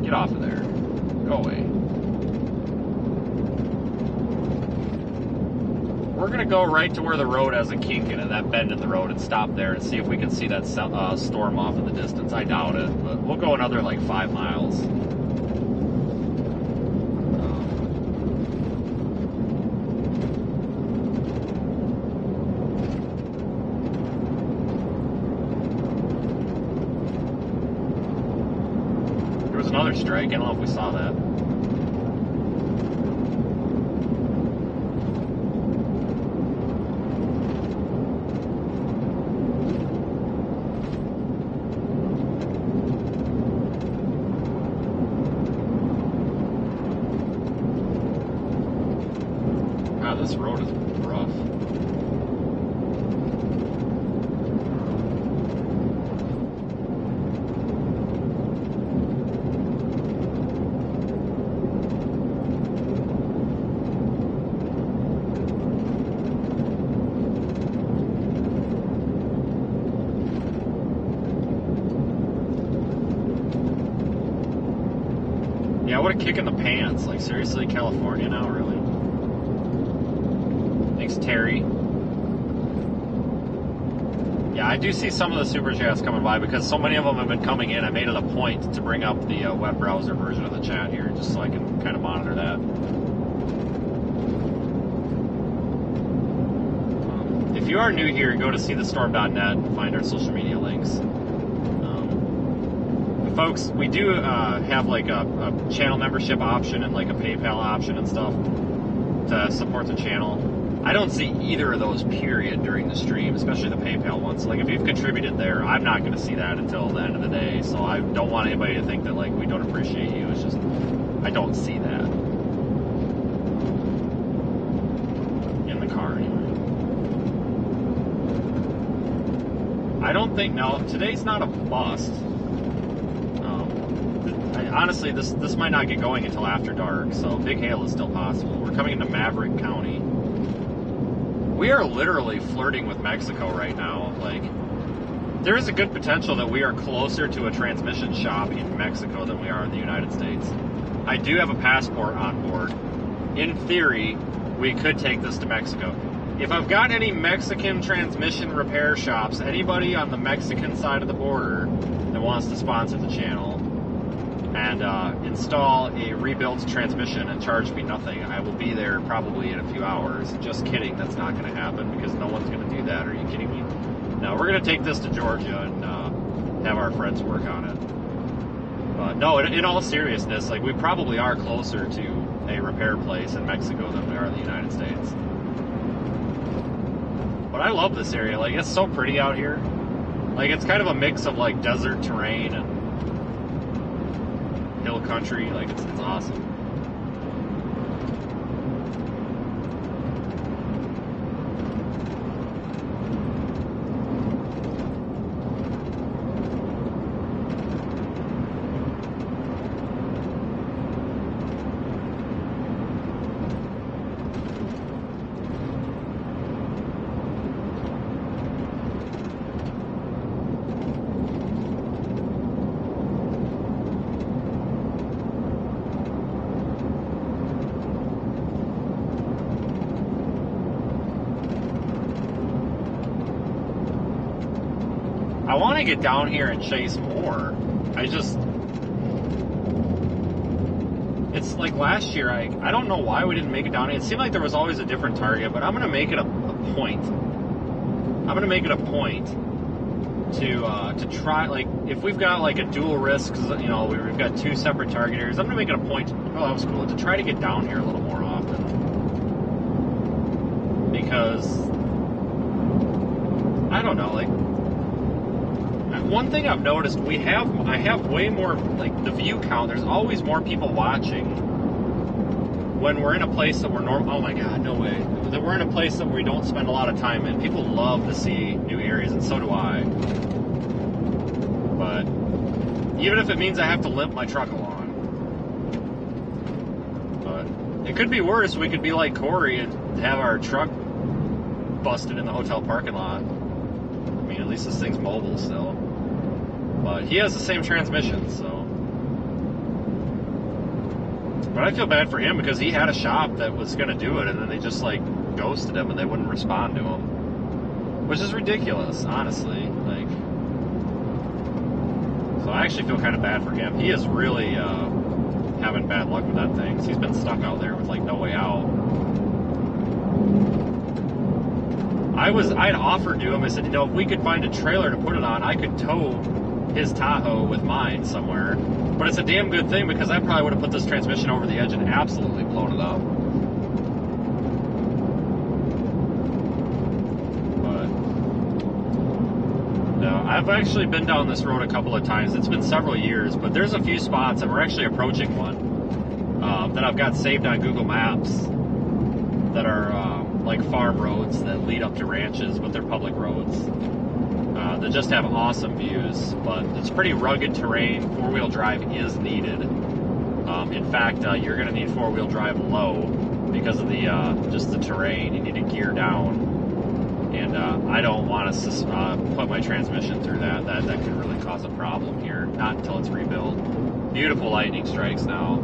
Get off of there. Go away. We're going to go right to where the road has a kink in it, that bend in the road, and stop there and see if we can see that storm off in the distance. I doubt it, but we'll go another like 5 miles. There was another strike. I don't know if we saw that. This road is rough. Yeah, what a kick in the pants. Like, seriously, California now, really? Thanks, Terry. Yeah, I do see some of the super chats coming by because so many of them have been coming in. I made it a point to bring up the web browser version of the chat here just so I can kind of monitor that. if you are new here, go to seethestorm.net and find our social media links. Folks, we do have like a channel membership option and like a PayPal option and stuff to support the channel. I don't see either of those, period, during the stream, especially the PayPal ones. Like, if you've contributed there, I'm not going to see that until the end of the day. So I don't want anybody to think that, like, we don't appreciate you. It's just, I don't see that. In the car, anyway. I don't think, no, today's not a bust. Honestly, this might not get going until after dark, so big hail is still possible. We're coming into Maverick County. We are literally flirting with Mexico right now. Like, there is a good potential that we are closer to a transmission shop in Mexico than we are in the United States. I do have a passport on board. In theory, we could take this to Mexico. If I've got any Mexican transmission repair shops, anybody on the Mexican side of the border that wants to sponsor the channel and install a rebuilt transmission and charge me nothing, I will be there probably in a few hours. Just kidding, that's not going to happen because no one's going to do that. Are you kidding me? No, we're going to take this to Georgia and have our friends work on it. No, in all seriousness, like, we probably are closer to a repair place in Mexico than we are in the United States. But I love this area. Like, it's so pretty out here. Like, it's kind of a mix of, like, desert terrain and hill country. Like, it's awesome. I want to get down here and chase more. It's like last year, I don't know why we didn't make it down here. It seemed like there was always a different target, but I'm going to make it a point. I'm going to make it a point to try, like, if we've got like a dual risk, you know, we've got two separate target areas, I'm going to make it a point, oh, that was cool, to try to get down here a little more often. Because, I don't know, like, one thing I've noticed, I have way more, like, the view count, there's always more people watching when we're in a place that we're oh my god, no way, that we're in a place that we don't spend a lot of time in. People love to see new areas, and so do I. But even if it means I have to limp my truck along. But it could be worse. We could be like Corey and have our truck busted in the hotel parking lot. I mean, at least this thing's mobile still. But he has the same transmission, so. But I feel bad for him because he had a shop that was going to do it, and then they just, like, ghosted him and they wouldn't respond to him. Which is ridiculous, honestly. Like, so I actually feel kind of bad for him. He is really having bad luck with that thing. He's been stuck out there with, like, no way out. I had offered to him, I said, you know, if we could find a trailer to put it on, I could tow his Tahoe with mine somewhere. But it's a damn good thing because I probably would have put this transmission over the edge and absolutely blown it up. But no, I've actually been down this road a couple of times. It's been several years, but there's a few spots, and we're actually approaching one that I've got saved on Google Maps that are like farm roads that lead up to ranches, but they're public roads. That just have awesome views, but it's pretty rugged terrain. Four-wheel drive is needed. In fact, you're going to need four-wheel drive low because of the just the terrain. You need to gear down, and I don't want to put my transmission through that. That could really cause a problem here. Not until it's rebuilt. Beautiful lightning strikes now.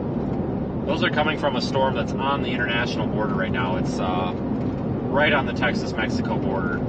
Those are coming from a storm that's on the international border right now. It's right on the Texas-Mexico border.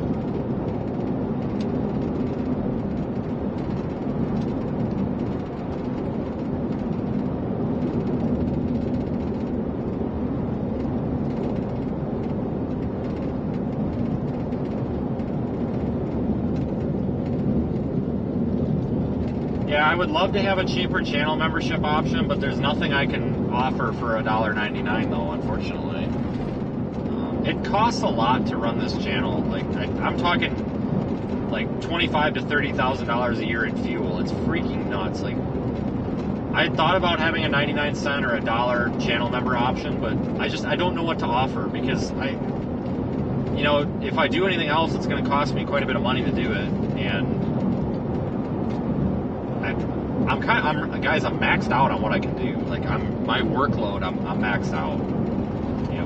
Yeah, I would love to have a cheaper channel membership option, but there's nothing I can offer for $1.99 though, unfortunately. It costs a lot to run this channel. Like I'm talking like $25,000 to $30,000 a year in fuel. It's freaking nuts. Like I thought about having a 99-cent or $1 channel member option, but I don't know what to offer because if I do anything else, it's going to cost me quite a bit of money to do it, and I'm maxed out on what I can do. Like my workload, I'm maxed out.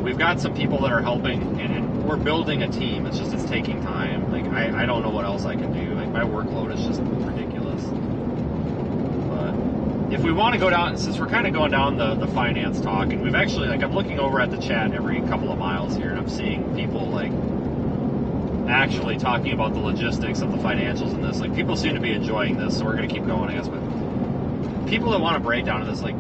We've got some people that are helping, and we're building a team. It's taking time. Like I don't know what else I can do. Like my workload is just ridiculous. But if we want to go down, since we're kind of going down the finance talk, and we've actually, like, I'm looking over at the chat every couple of miles here, and I'm seeing people like actually talking about the logistics of the financials in this. Like people seem to be enjoying this, so we're going to keep going, I guess. But people that want to break down this, like,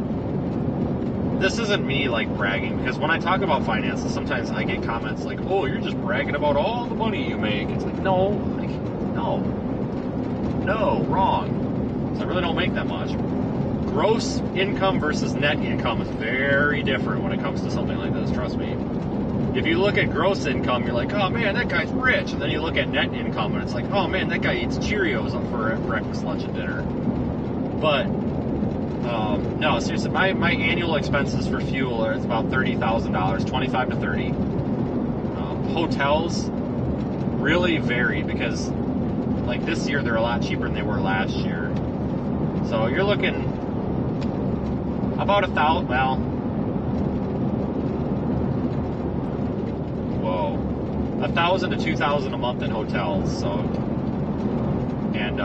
this isn't me like bragging, because when I talk about finances, sometimes I get comments like, "Oh, you're just bragging about all the money you make." It's like, no, wrong. So I really don't make that much. Gross income versus net income is very different when it comes to something like this. Trust me. If you look at gross income, you're like, "Oh man, that guy's rich," and then you look at net income, and it's like, "Oh man, that guy eats Cheerios for breakfast, lunch, and dinner." But no, seriously, my annual expenses for fuel are about $30,000, 25 to 30. Hotels really vary because, like, this year they're a lot cheaper than they were last year. So you're looking about $1,000. Well, whoa, $1,000 to $2,000 a month in hotels. So, and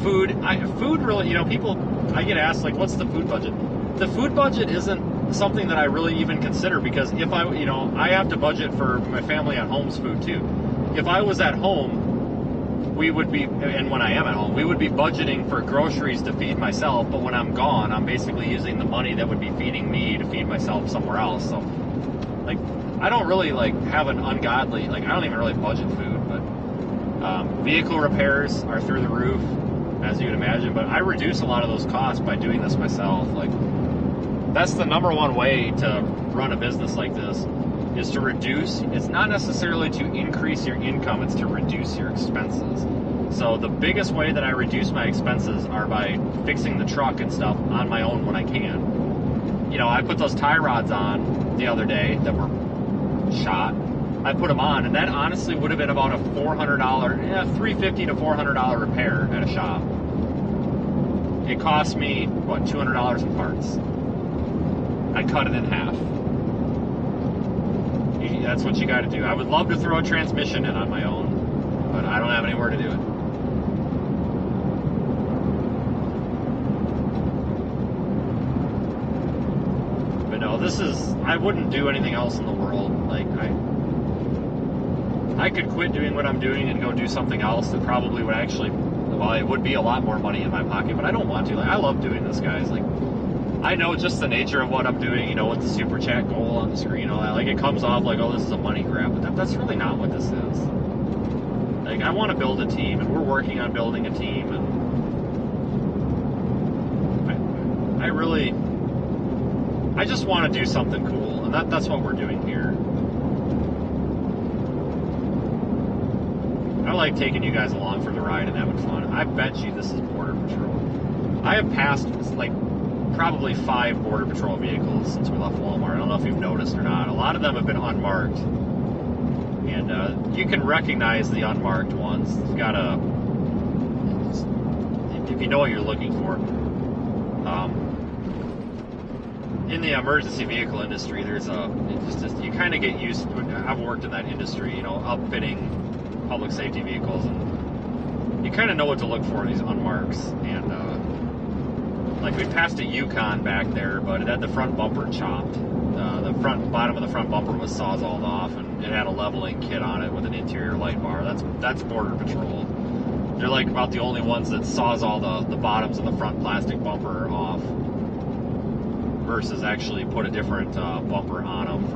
food. Food really, people. I get asked, like, what's the food budget? The food budget isn't something that I really even consider, because if I have to budget for my family at home's food too. If I was at home, we would be, and when I am at home, we would be budgeting for groceries to feed myself, but when I'm gone, I'm basically using the money that would be feeding me to feed myself somewhere else. So, like, I don't really, like, have an ungodly, like, I don't even really budget food, but vehicle repairs are through the roof, as you would imagine, but I reduce a lot of those costs by doing this myself. Like, that's the number one way to run a business like this, is to reduce. It's not necessarily to increase your income, it's to reduce your expenses. So the biggest way that I reduce my expenses are by fixing the truck and stuff on my own when I can. I put those tie rods on the other day that were shot. I put them on, and that honestly would have been about a $400, $350 to $400 repair at a shop. It cost me, what, $200 in parts. I cut it in half. That's what you got to do. I would love to throw a transmission in on my own, but I don't have anywhere to do it. But no, I wouldn't do anything else in the world. Like, I could quit doing what I'm doing and go do something else that probably would actually, well, it would be a lot more money in my pocket, but I don't want to. Like, I love doing this, guys. Like, I know just the nature of what I'm doing, with the super chat goal on the screen, all that. Like, it comes off like, oh, this is a money grab, but that's really not what this is. Like, I want to build a team, and we're working on building a team, and I just want to do something cool, and that's what we're doing here. I like taking you guys along for the ride and having fun. I bet you this is Border Patrol. I have passed, like, probably 5 Border Patrol vehicles since we left Walmart. I don't know if you've noticed or not. A lot of them have been unmarked. And you can recognize the unmarked ones. You've got if you know what you're looking for. In the emergency vehicle industry, there's you kind of get used to, I've worked in that industry, upfitting public safety vehicles, and you kind of know what to look for in these unmarks. And like, we passed a Yukon back there, but it had the front bumper chopped. The bottom of the front bumper was sawzalled off, and it had a leveling kit on it with an interior light bar. That's Border Patrol. They're like about the only ones that sawzall the bottoms of the front plastic bumper off, versus actually put a different bumper on them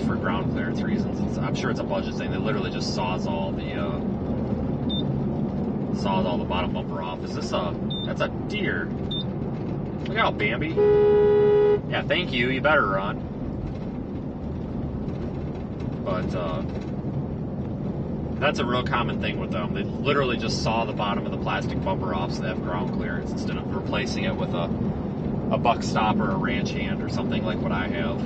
for ground clearance reasons. I'm sure it's a budget thing. They literally just sawzall the bottom bumper off. Is this a That's a deer. Look out, Bambi. Yeah, thank you. You better run. But that's a real common thing with them. They literally just saw the bottom of the plastic bumper off, so they have ground clearance instead of replacing it with a buck stop or a ranch hand or something like what I have.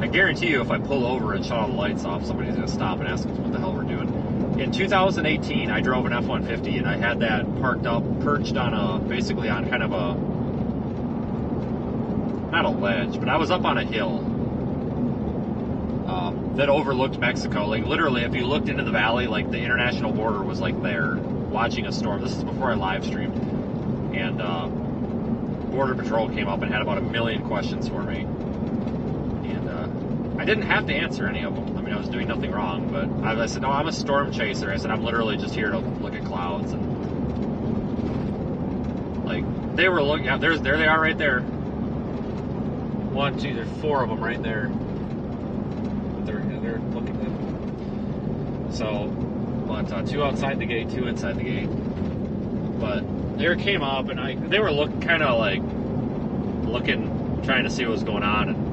I guarantee you if I pull over and shut all the lights off, somebody's going to stop and ask us what the hell we're doing. In 2018, I drove an F-150 and I had that parked up, perched on basically on kind of not a ledge, but I was up on a hill that overlooked Mexico. Like literally, if you looked into the valley, like the international border was like there, watching a storm. This is before I live streamed, and Border Patrol came up and had about 1 million questions for me. I didn't have to answer any of them. I mean, I was doing nothing wrong, but I said, no, I'm a storm chaser. I said, I'm literally just here to look at clouds. And, like, they were looking, yeah, there they are right there. 1, 2, there's 4 of them right there. They're looking at them. So, but 2 outside the gate, 2 inside the gate. But they came up, and they were looking, kind of like, looking, trying to see what was going on, and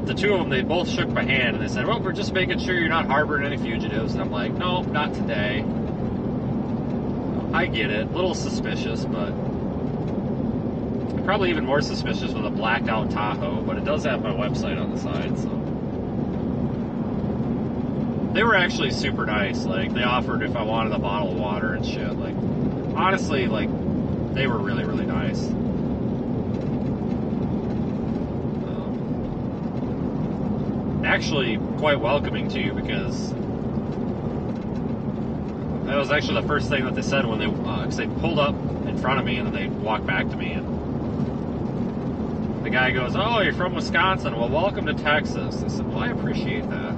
the 2 of them, they both shook my hand and they said, well, we're just making sure you're not harboring any fugitives. And I'm like, no, not today. I get it. A little suspicious, but probably even more suspicious with a blacked out Tahoe, but it does have my website on the side, so. They were actually super nice. Like, they offered if I wanted a bottle of water and shit. Like, honestly, like, they were really, really nice. Actually quite welcoming to you, because that was actually the first thing that they said when cause they pulled up in front of me and then they walked back to me, and the guy goes, oh, you're from Wisconsin, well, welcome to Texas. I said, well, I appreciate that.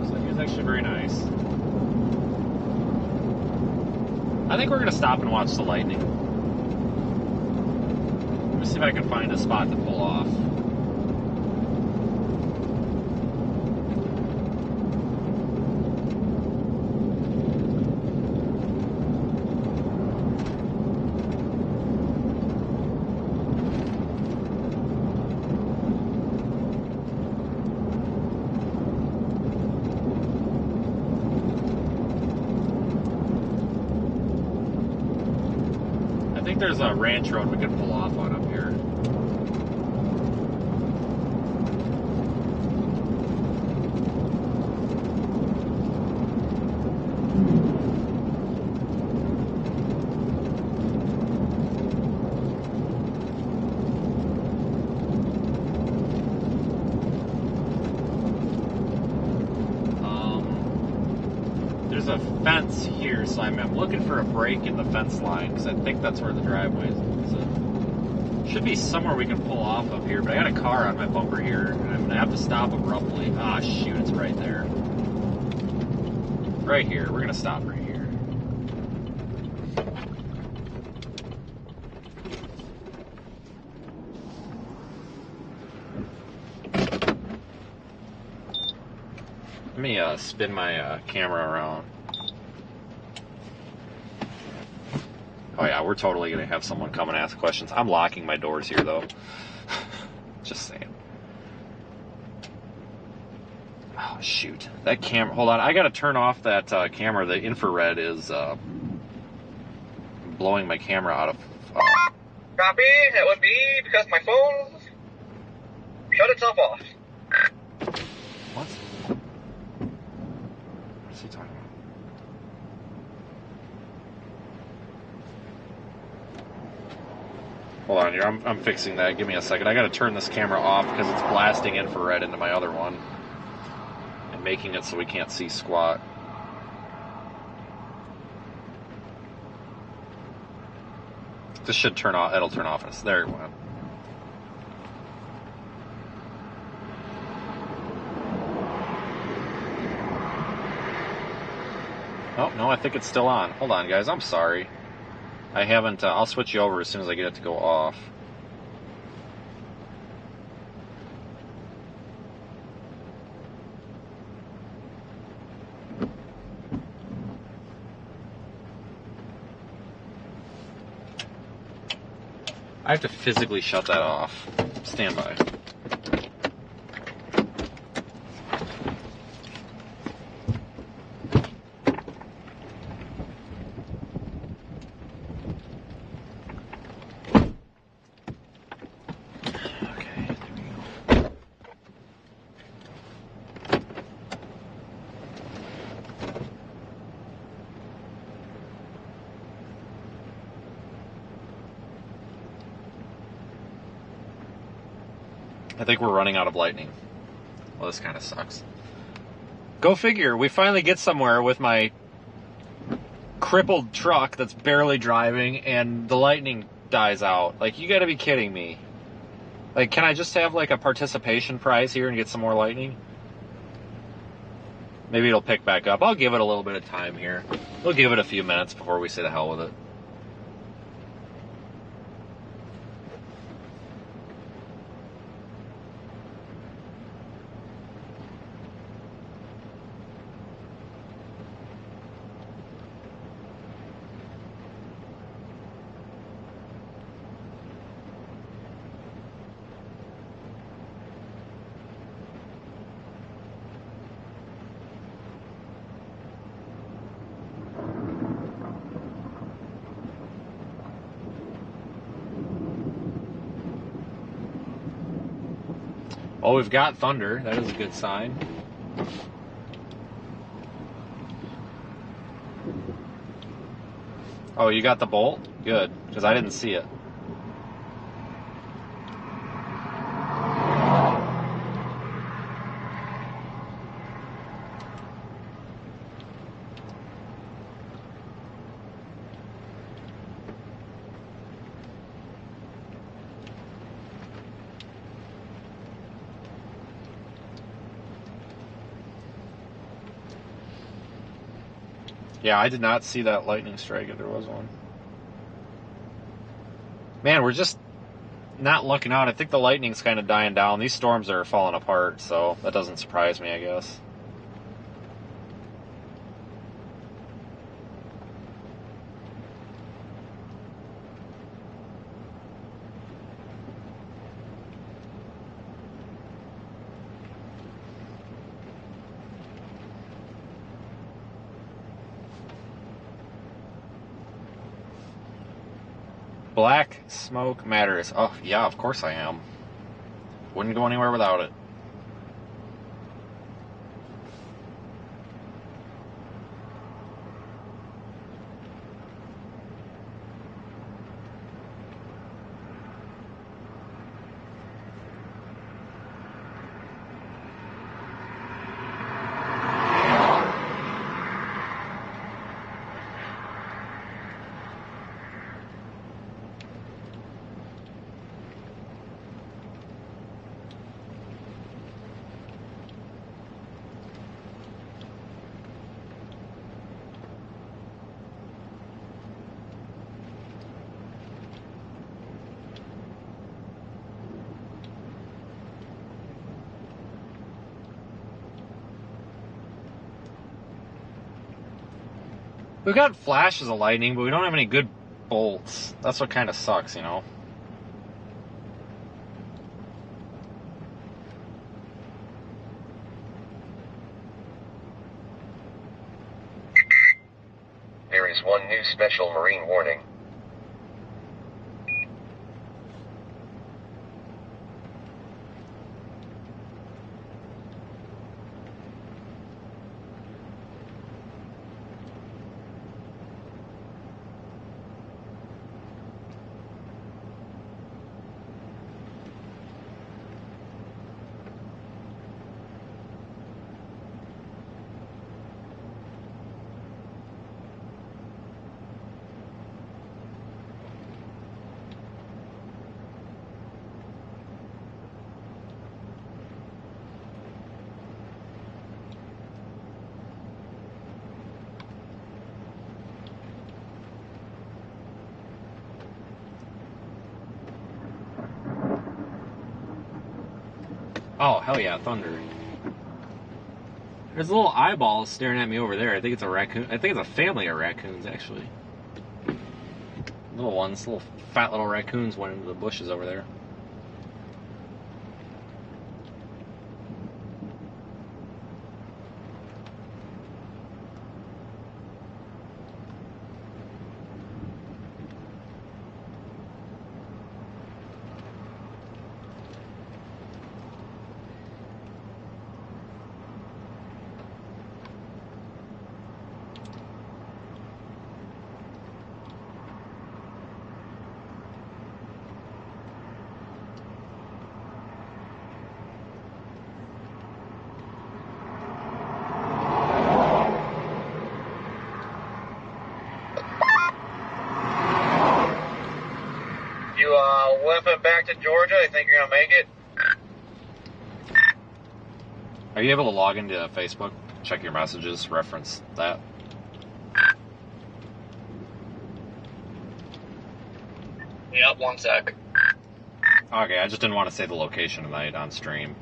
So he was actually very nice. I think we're going to stop and watch the lightning. Let me see if I can find a spot to pull off. There's a ranch road we could pull off on up here. There's a fence here, so I'm looking for a break in the fence line, because I think that's where the driveway is. So should be somewhere we can pull off of here, but I got a car on my bumper here, and I'm going to have to stop abruptly. Ah, shoot, it's right there. Right here. We're going to stop right here. Let me spin my camera around. Oh yeah, we're totally going to have someone come and ask questions. I'm locking my doors here, though. Just saying. Oh, shoot. That camera... Hold on, I got to turn off that camera. The infrared is blowing my camera out of... Copy. That would be because my phone shut itself off. What? What's he talking about? Hold on here, I'm fixing that. Give me a second. I gotta turn this camera off because it's blasting infrared into my other one and making it so we can't see squat. This should turn off. It'll turn off. There it went. Oh, no, I think it's still on. Hold on, guys. I'm sorry. I haven't... I'll switch you over as soon as I get it to go off. I have to physically shut that off. Stand by. I think we're running out of lightning. Well, this kind of sucks. Go figure. We finally get somewhere with my crippled truck that's barely driving and the lightning dies out. Like, you gotta be kidding me. Like, can I just have, like, a participation prize here and get some more lightning? Maybe it'll pick back up. I'll give it a little bit of time here. We'll give it a few minutes before we say the hell with it. Oh, we've got thunder. That is a good sign. Oh, you got the bolt? Good, because I didn't see it. Yeah, I did not see that lightning strike if there was one. Man, we're just not looking out. I think the lightning's kind of dying down. These storms are falling apart, so that doesn't surprise me, I guess. Black smoke matters. Oh, yeah, of course I am. Wouldn't go anywhere without it. We've got flashes of lightning, but we don't have any good bolts. That's what kind of sucks, you know? There is one new special marine warning. Oh, hell yeah, thunder. There's a little eyeball staring at me over there. I think it's a raccoon. I think it's a family of raccoons, actually. Little ones, little fat little raccoons went into the bushes over there. Whipping back to Georgia? I think you're gonna make it? Are you able to log into Facebook? Check your messages, reference that. Yep, 1 sec. Okay, I just didn't want to say the location tonight on stream.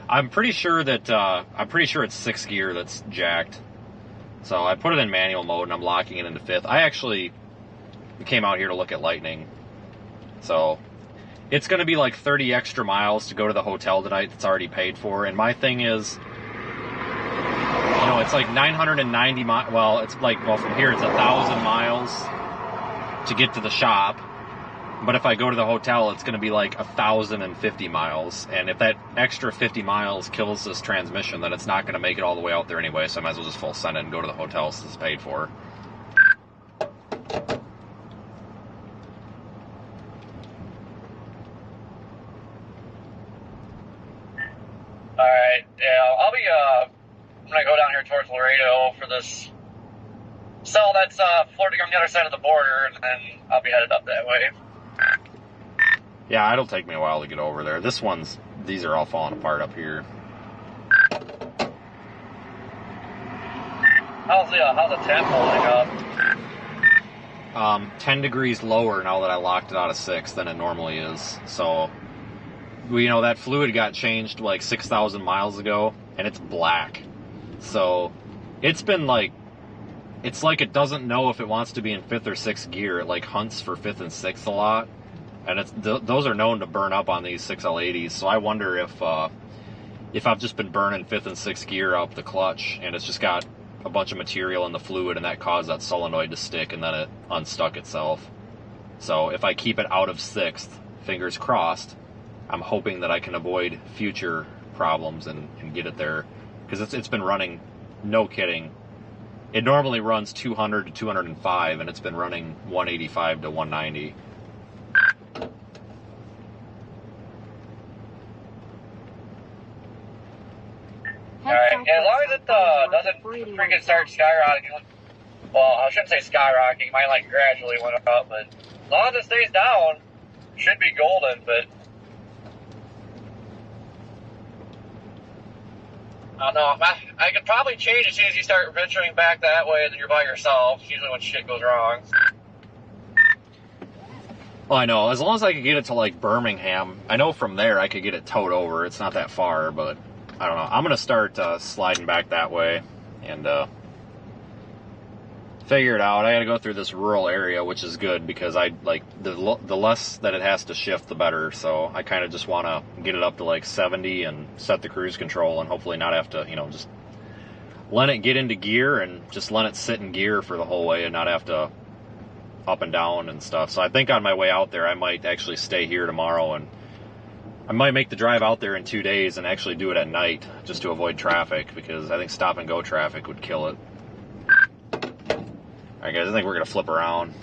I'm pretty sure that it's 6th gear that's jacked. So I put it in manual mode and I'm locking it into 5th. I actually came out here to look at lightning. So it's going to be like 30 extra miles to go to the hotel tonight that's already paid for. And my thing is, you know, it's like 990 miles. Well, it's like, well, from here it's 1,000 miles to get to the shop. But if I go to the hotel, it's going to be like 1,050 miles. And if that extra 50 miles kills this transmission, then it's not going to make it all the way out there anyway. So I might as well just full send it and go to the hotel since it's paid for. Alright, yeah, I'll be, I'm gonna go down here towards Laredo for this cell that's, floating on the other side of the border, and then I'll be headed up that way. Yeah, it'll take me a while to get over there. These are all falling apart up here. How's the temp holding up? 10 degrees lower now that I locked it out of 6 than it normally is. So, you know, that fluid got changed like 6,000 miles ago, and it's black. So, it's been like, it's like it doesn't know if it wants to be in 5th or 6th gear. It like hunts for 5th and 6th a lot. And those are known to burn up on these 6L80s. So I wonder if I've just been burning 5th and 6th gear up the clutch, and it's just got a bunch of material in the fluid, and that caused that solenoid to stick, and then it unstuck itself. So if I keep it out of 6th, fingers crossed, I'm hoping that I can avoid future problems and get it there. Because it's been running, no kidding, it normally runs 200 to 205, and it's been running 185 to 190. Alright, and as long as it doesn't freaking start skyrocketing, well, I shouldn't say skyrocketing, it might like gradually went up, but as long as it stays down, should be golden, but I don't know, I could probably change as soon as you start venturing back that way and then you're by yourself. It's usually when shit goes wrong. Well, I know, as long as I could get it to like Birmingham, I know from there I could get it towed over. It's not that far, but I don't know. I'm going to start sliding back that way and figure it out. I got to go through this rural area, which is good because I like the less that it has to shift, the better. So I kind of just want to get it up to like 70 and set the cruise control and hopefully not have to, you know, just let it get into gear and just let it sit in gear for the whole way and not have to up and down and stuff. So I think on my way out there, I might actually stay here tomorrow, and I might make the drive out there in 2 days and actually do it at night just to avoid traffic, because I think stop and go traffic would kill it. Alright guys, I think we're going to flip around.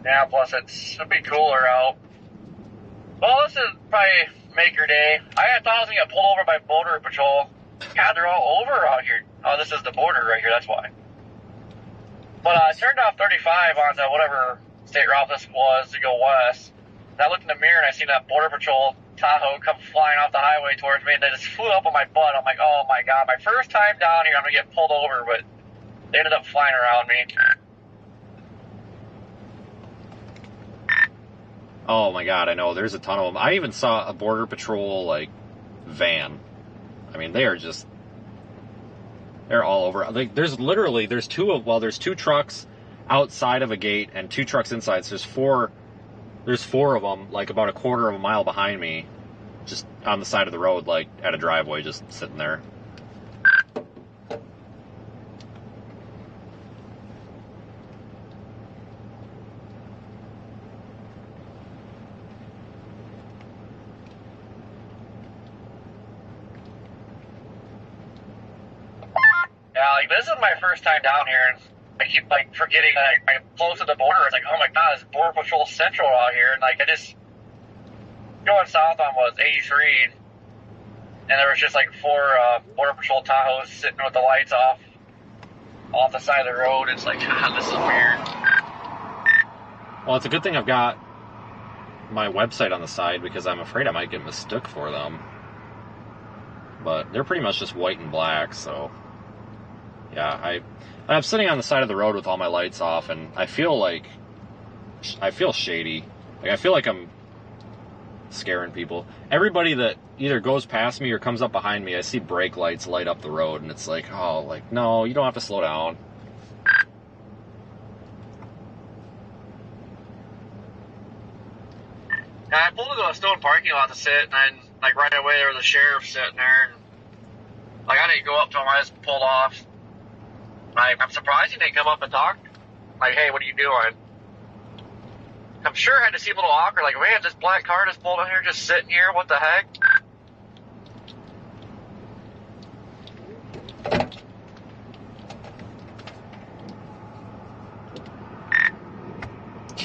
Yeah, plus it'll be cooler out. Well, this is probably make your day. I thought I was going to get pulled over by Border Patrol. God, they're all over out here. Oh, this is the border right here, that's why. But I turned off 35 onto whatever state route this was to go west. And I looked in the mirror and I seen that Border Patrol Tahoe come flying off the highway towards me, and they just flew up on my butt. I'm like, oh my god, my first time down here, I'm going to get pulled over, but they ended up flying around me. Oh my god, I know, there's a ton of them. I even saw a Border Patrol, like, van. I mean, they're all over. Like, there's two trucks outside of a gate and 2 trucks inside. So there's four of them, like about a quarter of a mile behind me, just on the side of the road, like at a driveway, just sitting there. Yeah, like this is my first time down here, and I keep like forgetting that I'm close to the border. It's like, oh my god, it's Border Patrol Central out here, and like I just going south on was 83, and there was just like 4 Border Patrol Tahoes sitting with the lights off the side of the road. It's like, God, this is weird. Well, it's a good thing I've got my website on the side because I'm afraid I might get mistook for them. But they're pretty much just white and black, so yeah, I'm sitting on the side of the road with all my lights off, and I feel shady. Like I feel like I'm scaring people. Everybody that either goes past me or comes up behind me, I see brake lights light up the road, and it's like, oh, like, no, you don't have to slow down. And I pulled into a stone parking lot to sit, and then like right away there was a sheriff sitting there, and like I didn't go up to him, I just pulled off. I'm surprised he didn't come up and talk. Like, hey, what are you doing? I'm sure it had to seem a little awkward. Like, man, this black car just pulled in here, just sitting here. What the heck?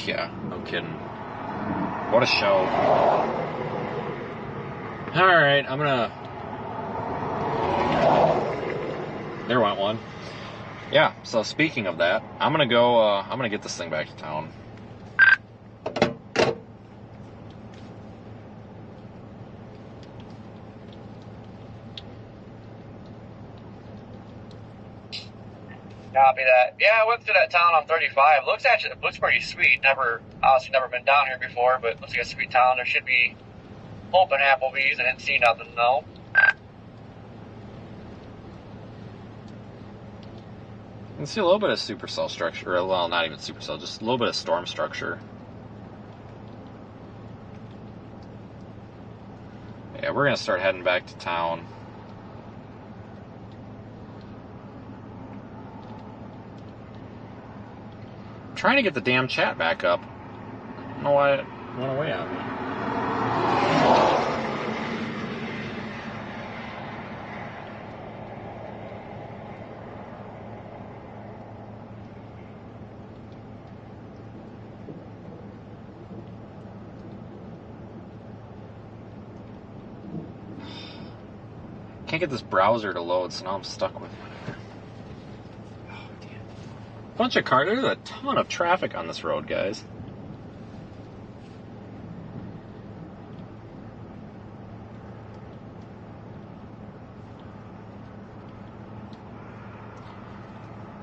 Yeah, no kidding. What a show. Alright, I'm gonna... There went one. Yeah, so speaking of that, I'm gonna go, I'm gonna get this thing back to town. Copy that. Yeah, I went through that town on 35. Looks pretty sweet. Obviously never been down here before, but looks like a sweet town. There should be open Applebee's. I didn't see nothing though. You can see a little bit of supercell structure, or, well, not even supercell, just a little bit of storm structure. Yeah, we're gonna start heading back to town. I'm trying to get the damn chat back up. I don't know why it went away on me. Can't get this browser to load, so now I'm stuck with it. Oh, damn. Bunch of cars. There's a ton of traffic on this road, guys.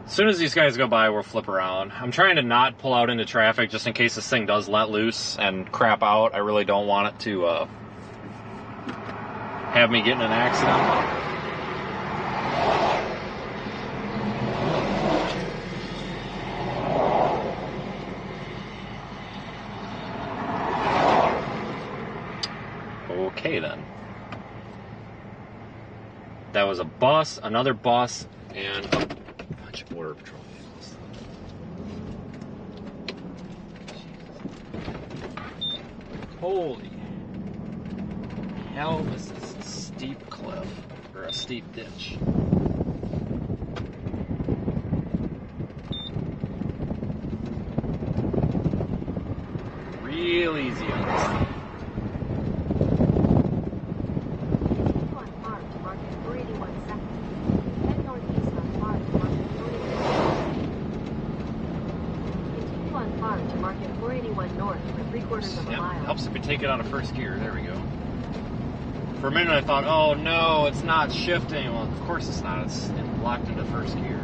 As soon as these guys go by, we'll flip around. I'm trying to not pull out into traffic just in case this thing does let loose and crap out. I really don't want it to have me get in an accident. Okay then. That was a bus, another bus, and a bunch of Border Patrol vehicles. Holy hell, this is a steep cliff, or a steep ditch. Real easy on this thing. Helps if we take it out of first gear. There we go. For a minute I thought, oh no, it's not shifting. Well, of course it's not. It's locked into first gear.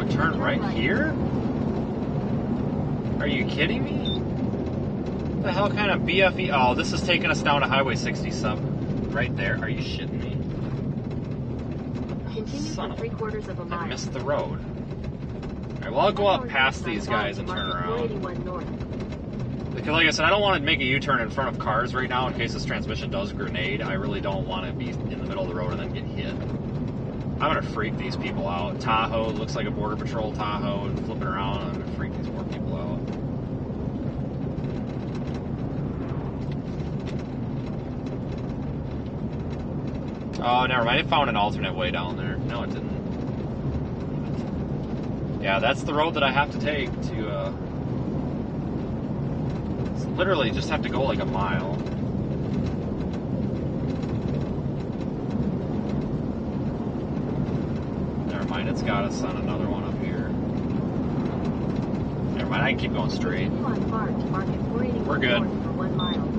it turned right here? Are you kidding me? What the hell kind of BFE? Oh, this is taking us down to Highway 67. Right there. Are you shitting me? Continue Son for of 3/4 of a I mile. missed the road. Alright, well, I'll go up past these guys and turn around. 481 north. Because, like I said, I don't want to make a U-turn in front of cars right now in case this transmission does grenade. I really don't want to be in the middle of the road and then get hit. I'm going to freak these people out. Tahoe looks like a Border Patrol Tahoe and flipping around. I'm going to freak these poor people out. Oh, never mind. It found an alternate way down there. No, it didn't. Yeah, that's the road that I have to take to, literally just have to go like a mile. Never mind, it's got us on another one up here. Never mind, I can keep going straight. Continue on Far to market 481 We're good. north for 1 mile.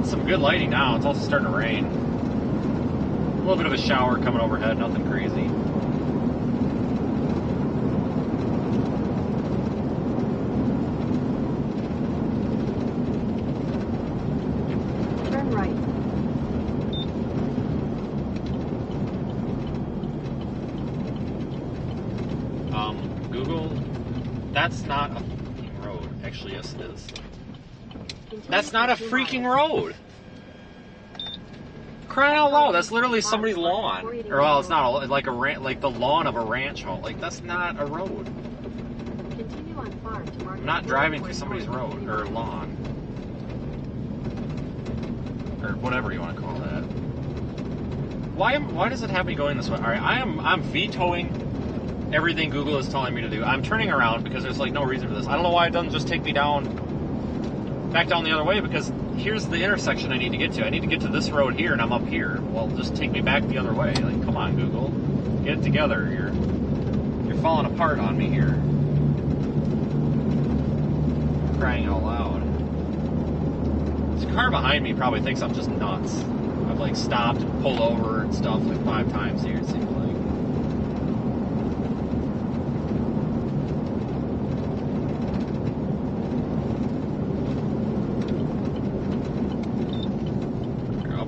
Some good lighting now. It's also starting to rain. A little bit of a shower coming overhead, nothing crazy. Turn right. Google, that's not a freaking road. Actually, yes it is. That's not a freaking road. Crying out loud! That's literally somebody's lawn. Or well, it's not like like the lawn of a ranch home. Like that's not a road. Continue on Far to market. I'm not driving through somebody's road or lawn or whatever you want to call that. Why does it have me going this way? All right, I'm vetoing everything Google is telling me to do. I'm turning around because there's like no reason for this. I don't know why it doesn't just take me back down the other way, because here's the intersection I need to get to. I need to get to this road here, and I'm up here. Well, just take me back the other way. Like, come on, Google, get it together. You're falling apart on me here. Crying out loud. This car behind me probably thinks I'm just nuts. I've like stopped and pulled over and stuff like 5 times here, it seems like.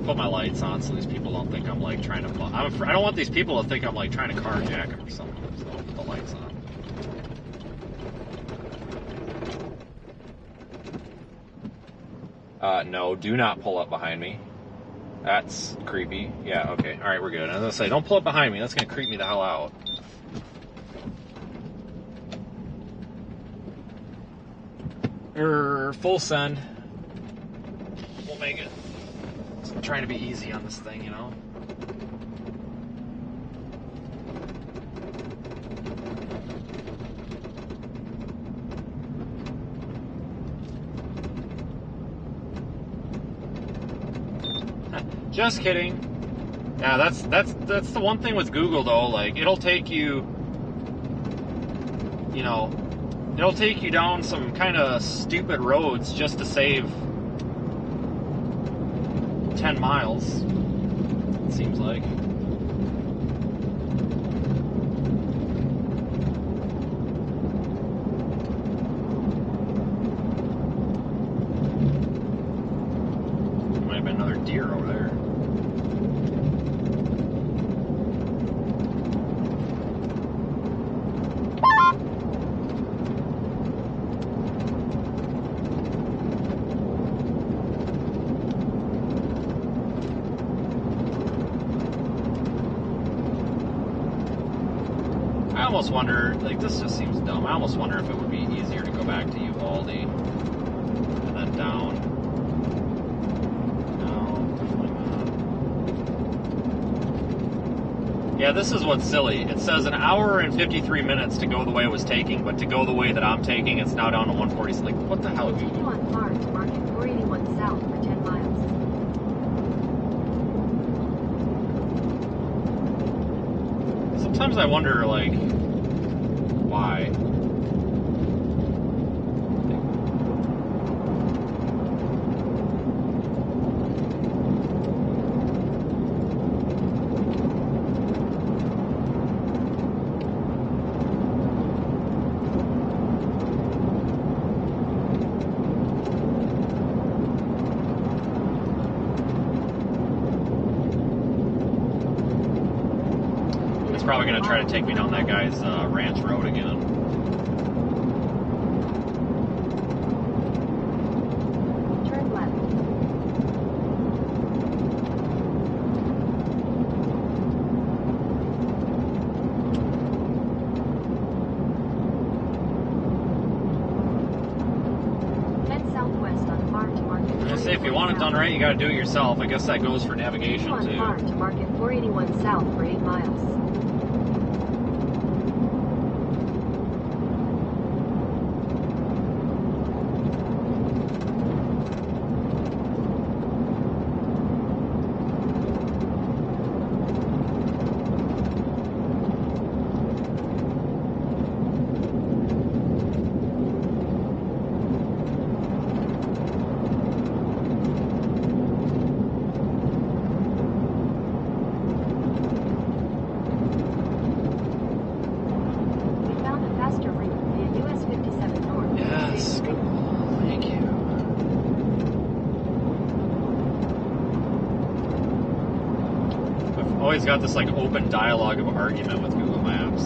Put my lights on so these people don't think I'm like trying to. I don't want these people to think I'm like trying to carjack them or something. So I'll put the lights on. No, do not pull up behind me. That's creepy. Yeah, okay. All right, we're good. I was gonna say, don't pull up behind me. That's gonna creep me the hell out. Full send. We'll make it. I'm trying to be easy on this thing, you know? Just kidding. Yeah, that's the one thing with Google though, like it'll take you, you know, it'll take you down some kind of stupid roads just to save 10 miles, it seems like. Might have been another deer over there. I almost wonder, like, this just seems dumb. I almost wonder if it would be easier to go back to Waelti and then down. No, definitely not. Yeah, this is what's silly. It says an hour and 53 minutes to go the way it was taking, but to go the way that I'm taking, it's now down to 140. Like, what the hell? Continue on Far to market 481 south for 10 miles. Sometimes I wonder, like, why? It's probably going to try to take me down that guy's ranch road again. Turn left. Head southwest on Farm to Market. I say if you want it done right, you got to do it yourself. I guess that goes for navigation On too. Farm to Market 481 south for 8 miles. We found a faster route via US 57 North. Yes, good. Thank you. I've always got this like open dialogue of argument with Google Maps.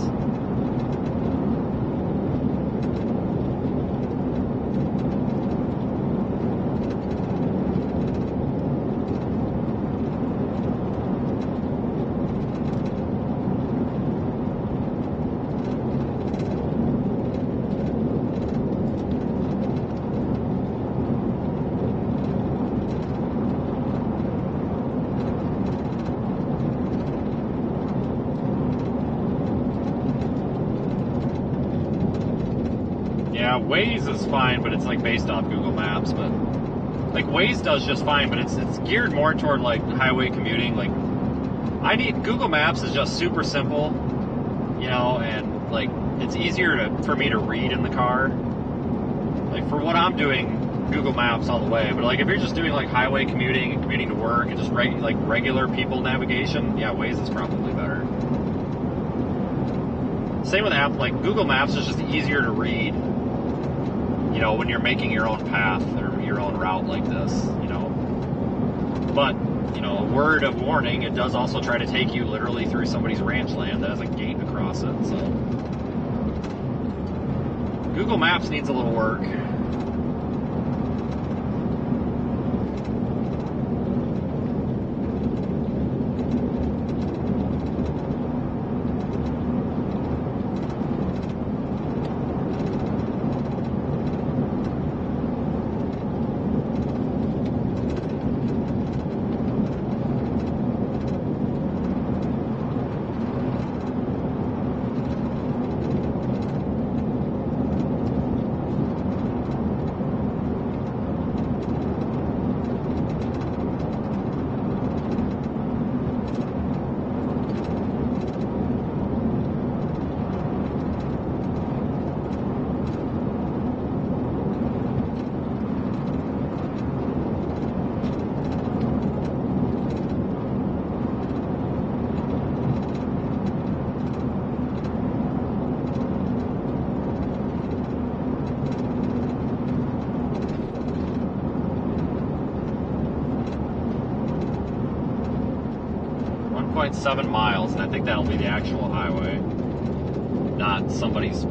Yeah, Waze is fine, but it's like based off Google Maps. But like Waze does just fine, but it's geared more toward like highway commuting. Like Google Maps is just super simple, you know, and like it's easier for me to read in the car. Like for what I'm doing, Google Maps all the way. But like if you're just doing like highway commuting and commuting to work and just like regular people navigation, yeah, Waze is probably better. Same with app, like Google Maps is just easier to read, you know, when you're making your own path or your own route like this, you know. But, you know, a word of warning, it does also try to take you literally through somebody's ranch land that has a gate across it, so. Google Maps needs a little work. .7 miles, and I think that'll be the actual highway, not somebody's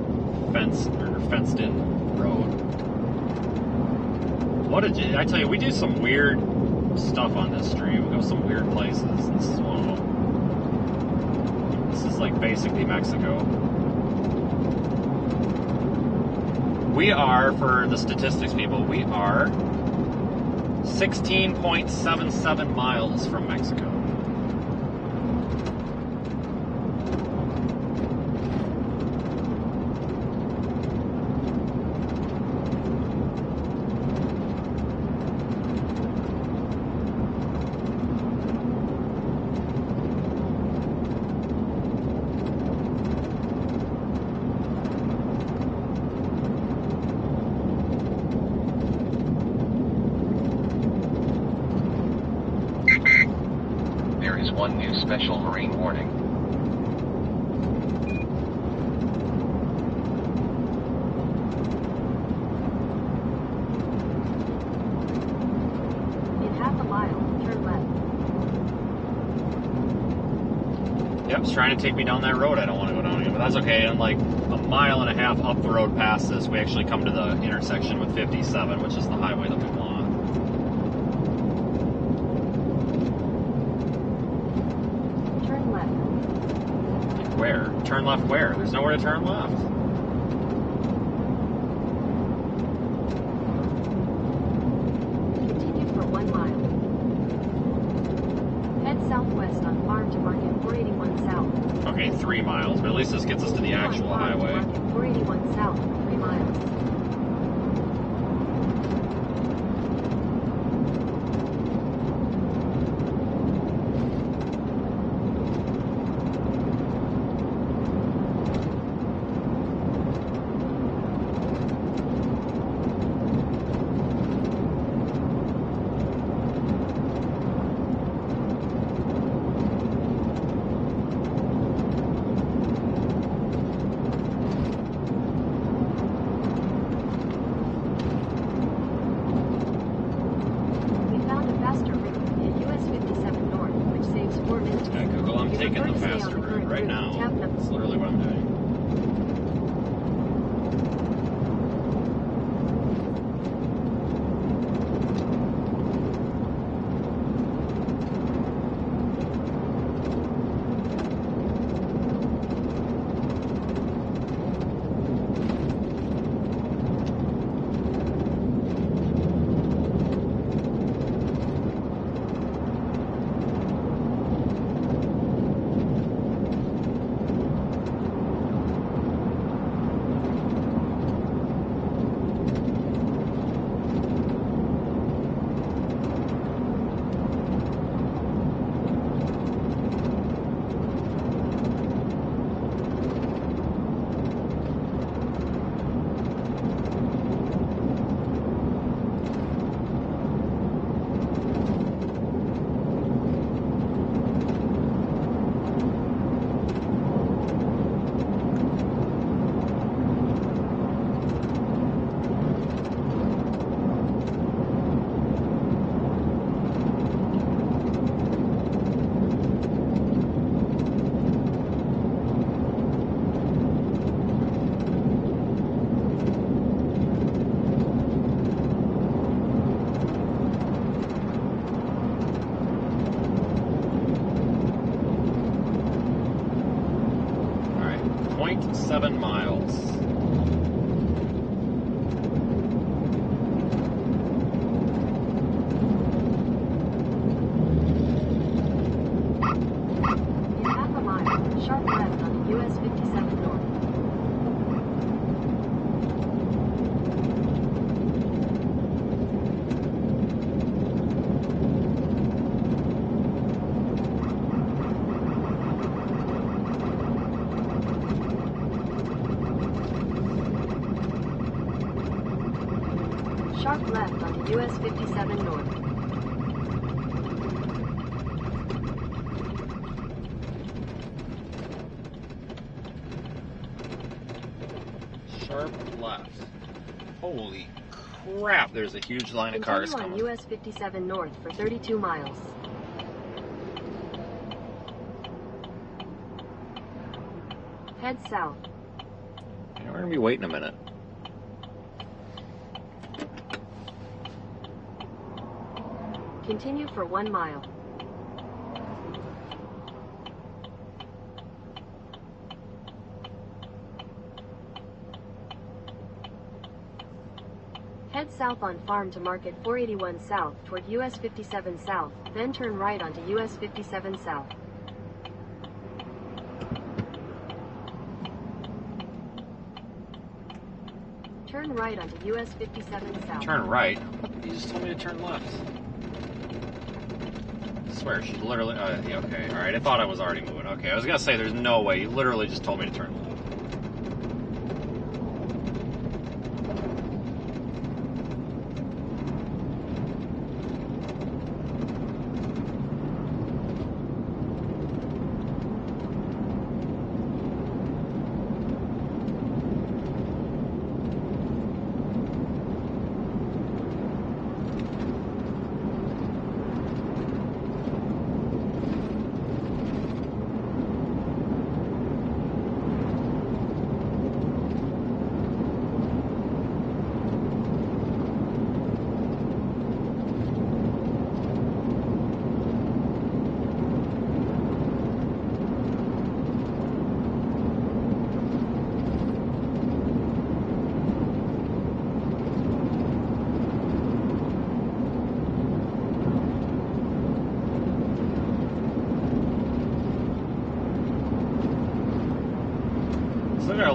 fenced-in road. I tell you, we do some weird stuff on this stream. We go some weird places. This is one of them. This is like basically Mexico. We are, for the statistics people, we are 16.77 miles from Mexico. one new special marine warning. In half a mile, turn left. Yep, it's trying to take me down that road. I don't want to go down again, but that's okay. And like a mile and a half up the road past this, we actually come to the intersection with 57, which is the highway that we want. Turn left. Like where? Turn left where? There's nowhere to turn left. Continue for 1 mile. Head southwest on Farm to Market 481 South. Okay, 3 miles, but at least this gets us to the actual Farm to highway. Market 481 South for 3 miles. We found a faster route at US 57 North, which saves 4 minutes. Yeah, Google, I'm You taking prefer the to stay on faster the route current right route, now. tap number. That's literally what I'm doing. Alright, 0.7 miles. In half a mile, sharp left on US 57 North. Sharp left on US 57 North. Sharp left. Holy crap, there's a huge line of cars Continue on coming. US 57 North for 32 miles. Head south. We're going to be waiting a minute. Continue for 1 mile. Head south on Farm to Market 481 South toward US 57 South, then turn right onto US 57 South. Turn right onto US 57 South. Turn right? You just told me to turn left. I swear, she literally... yeah, okay, alright, I thought I was already moving. Okay, I was gonna say, there's no way. You literally just told me to turn left.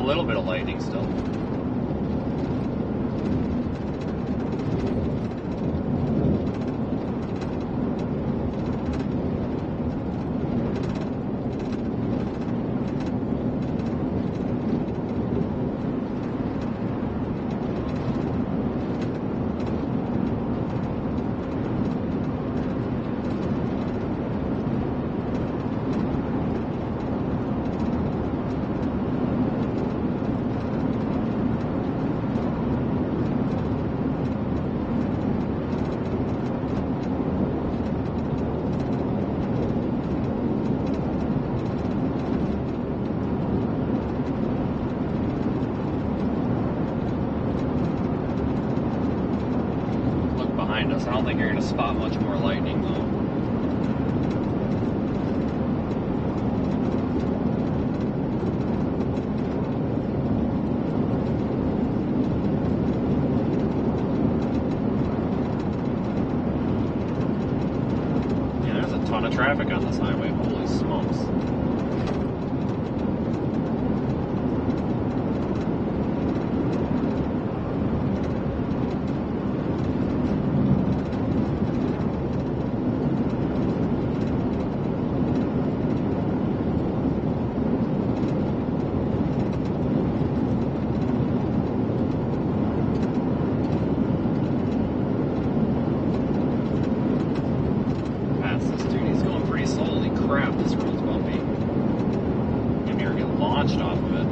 little bit of lightning still. I don't think you're going to spot much more lightning, though. Yeah, there's a ton of traffic on this highway. Holy smokes. Crap, this road's bumpy. Damn near get launched off of it.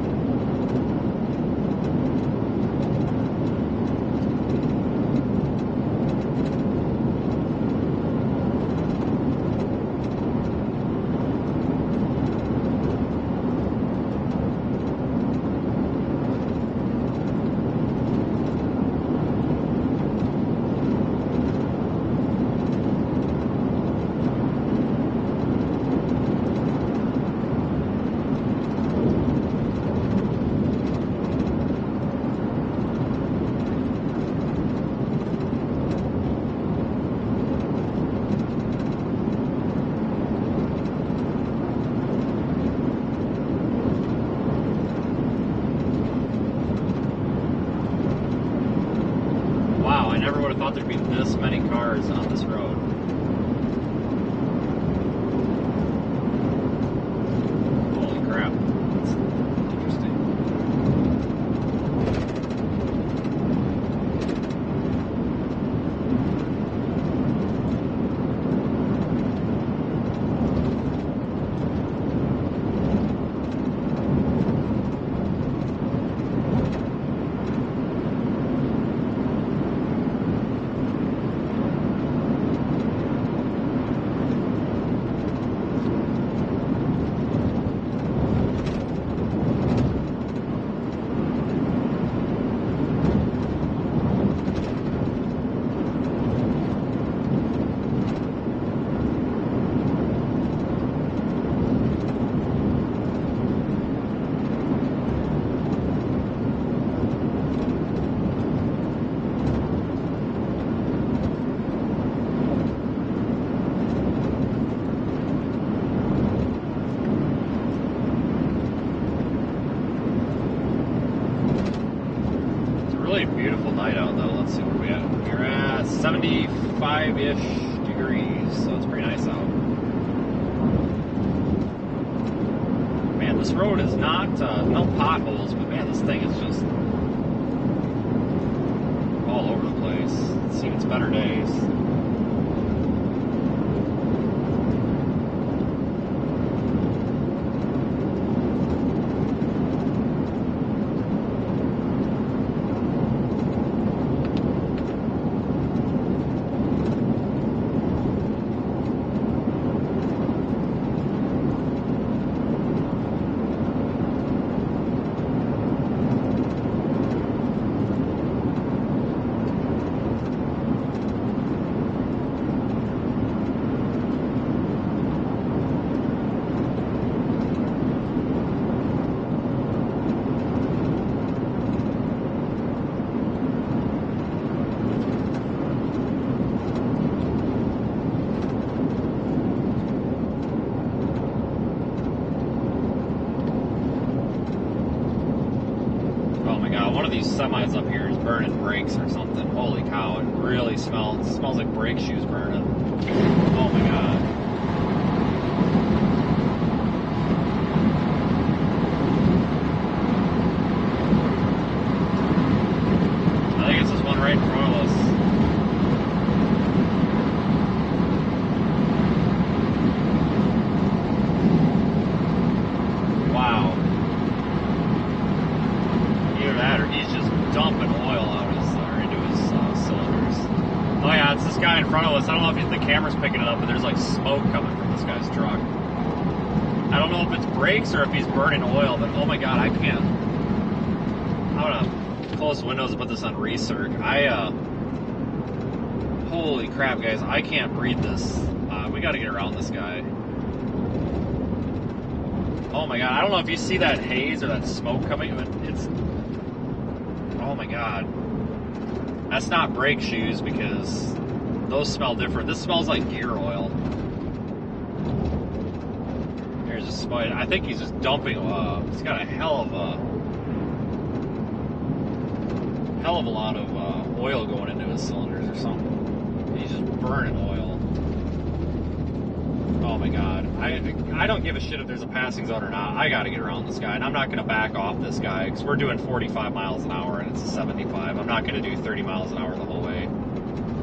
Wow, I never would have thought there'd be this many cars on this road. Holy crap. That's interesting. Really beautiful night out though. Let's see where we at. We're at 75-ish degrees, so it's pretty nice out. Man, this road is not no potholes, but man, this thing is just all over the place. It's seen its better days. one of these semis up here is burning brakes or something. Holy cow, it really smells. It smells like brake shoes burning. Oh my god. I think it's this one right in front of us. Wow. Either that or he's just dumping oil out of his, or into his cylinders. Oh yeah, it's this guy in front of us. I don't know if the camera's picking it up, but there's like smoke coming from this guy's truck. I don't know if it's brakes or if he's burning oil, but oh my god, I can't. I'm gonna close the windows and put this on recirc. Holy crap, guys, I can't breathe this. We gotta get around this guy. Oh my god, I don't know if you see that haze or that smoke coming, but it's... Oh my god. That's not brake shoes because those smell different. This smells like gear oil. Here's a spite. I think he's just dumping, he's got a hell of a lot of oil going into his cylinders or something. He's just burning oil. Oh my god. I don't give a shit if there's a passing zone or not. I gotta get around this guy, and I'm not gonna back off this guy because we're doing 45 miles an hour and it's a 75. I'm not gonna do 30 miles an hour the whole way.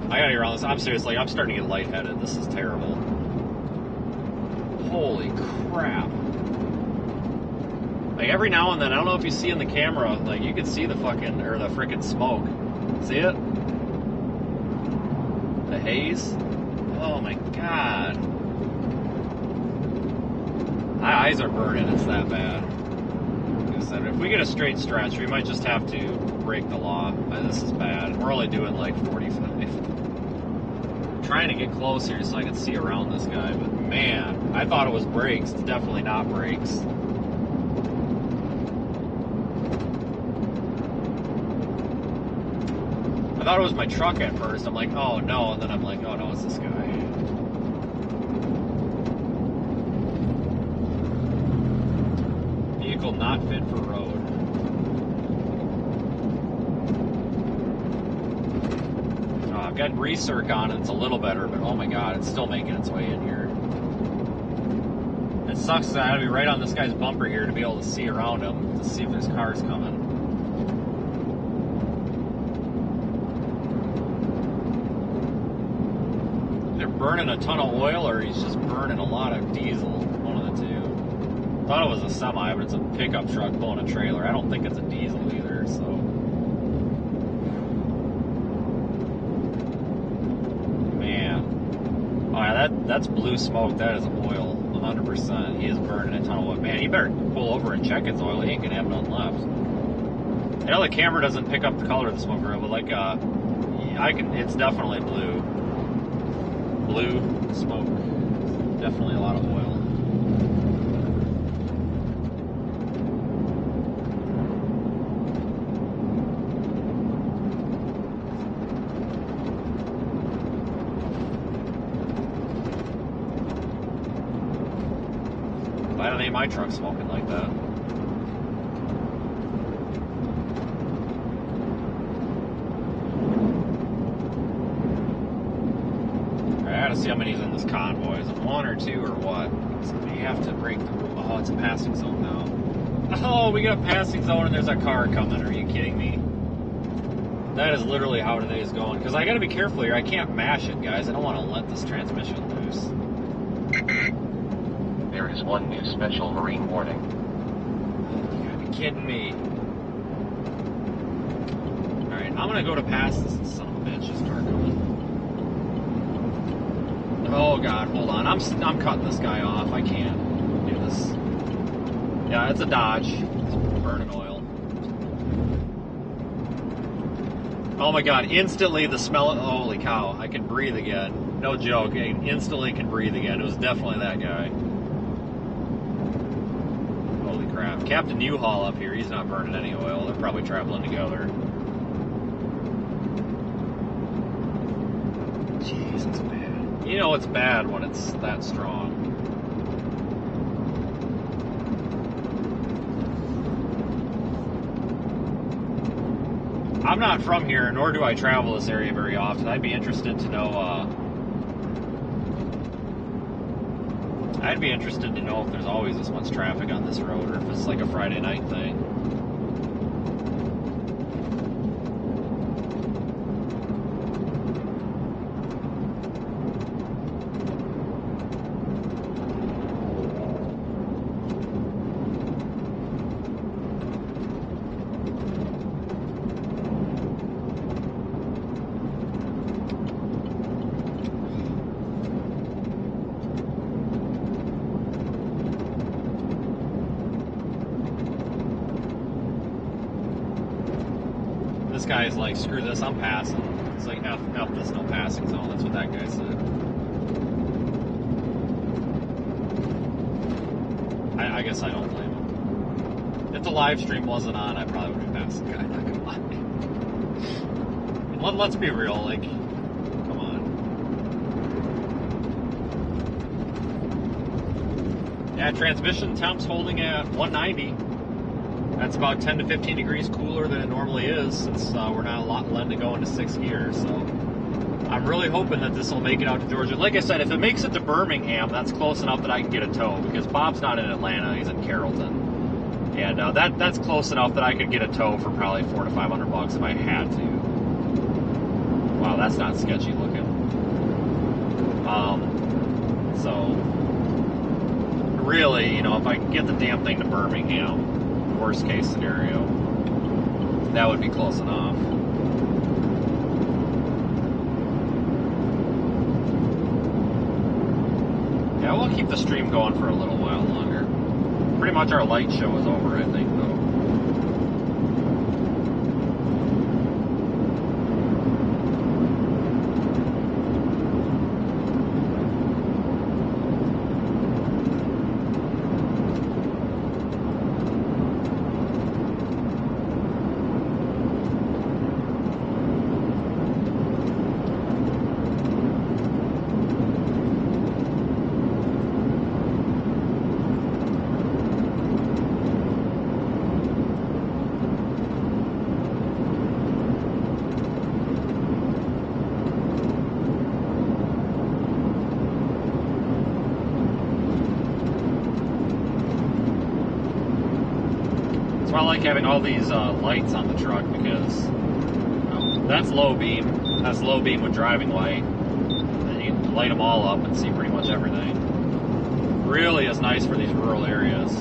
I gotta get around this. I'm seriously, I'm starting to get lightheaded. This is terrible. Holy crap. Like every now and then, I don't know if you see in the camera, like you can see the fucking, or the freaking smoke. See it? The haze? Oh my god. My eyes are burning, it's that bad. Like I said, if we get a straight stretch, we might just have to break the law. This is bad. We're only doing like 45. I'm trying to get close here so I can see around this guy, but man, I thought it was brakes. It's definitely not brakes. I thought it was my truck at first. I'm like, oh no, and then I'm like, oh no, it's this guy. Vehicle not fit for road. I've got recirc on and it's a little better, but oh my god, it's still making its way in here. It sucks that I gotta be right on this guy's bumper here to be able to see around him, to see if there's cars coming. They're burning a ton of oil or he's just burning a lot of diesel. One of the two. Thought it was a semi, but it's a pickup truck pulling a trailer. I don't think it's a diesel either, so. Man. Oh yeah, that's blue smoke. That is oil. 100%. He is burning a ton of oil. Man, he better pull over and check his oil. He ain't gonna have none left. I know the camera doesn't pick up the color of the smoke real, but like, it's definitely blue. Blue smoke. Definitely a lot of oil. Why don't my truck smoking like that? I gotta see how many's in this convoy. Is it one or two or what? So you have to break the rule. Oh, it's a passing zone now. Oh, we got a passing zone and there's a car coming. Are you kidding me? That is literally how today is going. Because I gotta be careful here. I can't mash it, guys. I don't want to let this transmission loose. There is one new special marine warning. You gotta be kidding me. Alright, I'm gonna go to pass this son of a bitch. Just start going. Oh god, hold on. I'm cutting this guy off. I can't do this. Yeah, it's a Dodge. It's burning oil. Oh my god, instantly the smell of, holy cow, I can breathe again. No joke, I instantly can breathe again. It was definitely that guy. Holy crap. Captain U-Haul up here, he's not burning any oil. They're probably traveling together. Jeez, it's bad. You know it's bad when it's that strong. I'm not from here, nor do I travel this area very often. I'd be interested to know. I'd be interested to know if there's always this much traffic on this road, or if it's like a Friday night thing. This guy's like, screw this, I'm passing. It's like, F this, no passing zone. That's what that guy said. I guess I don't blame him. If the live stream wasn't on, I probably would have passed the guy, not gonna lie. Let's be real, like, come on. Yeah, transmission temps holding at 190. That's about 10 to 15 degrees cooler than it normally is, since we're not letting it go into 6th gear. So I'm really hoping that this will make it out to Georgia. Like I said, if it makes it to Birmingham, that's close enough that I can get a tow, because Bob's not in Atlanta, he's in Carrollton. And that's close enough that I could get a tow for probably $400 to $500 if I had to. Wow, that's not sketchy looking. So really, you know, if I can get the damn thing to Birmingham, worst case scenario, that would be close enough. Yeah, we'll keep the stream going for a little while longer. Pretty much our light show is over, I think, though. I like having all these lights on the truck, because that's low beam. That's low beam with driving light. And you can light them all up and see pretty much everything. Really is nice for these rural areas.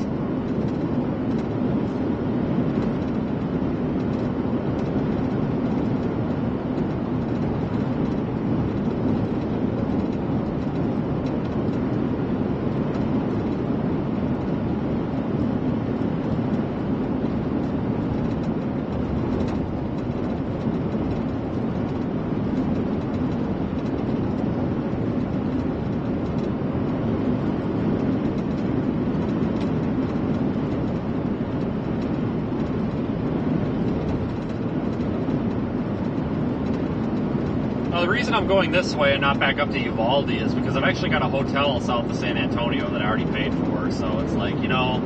The reason I'm going this way and not back up to Uvalde is because I've actually got a hotel south of San Antonio that I already paid for, so it's like, you know,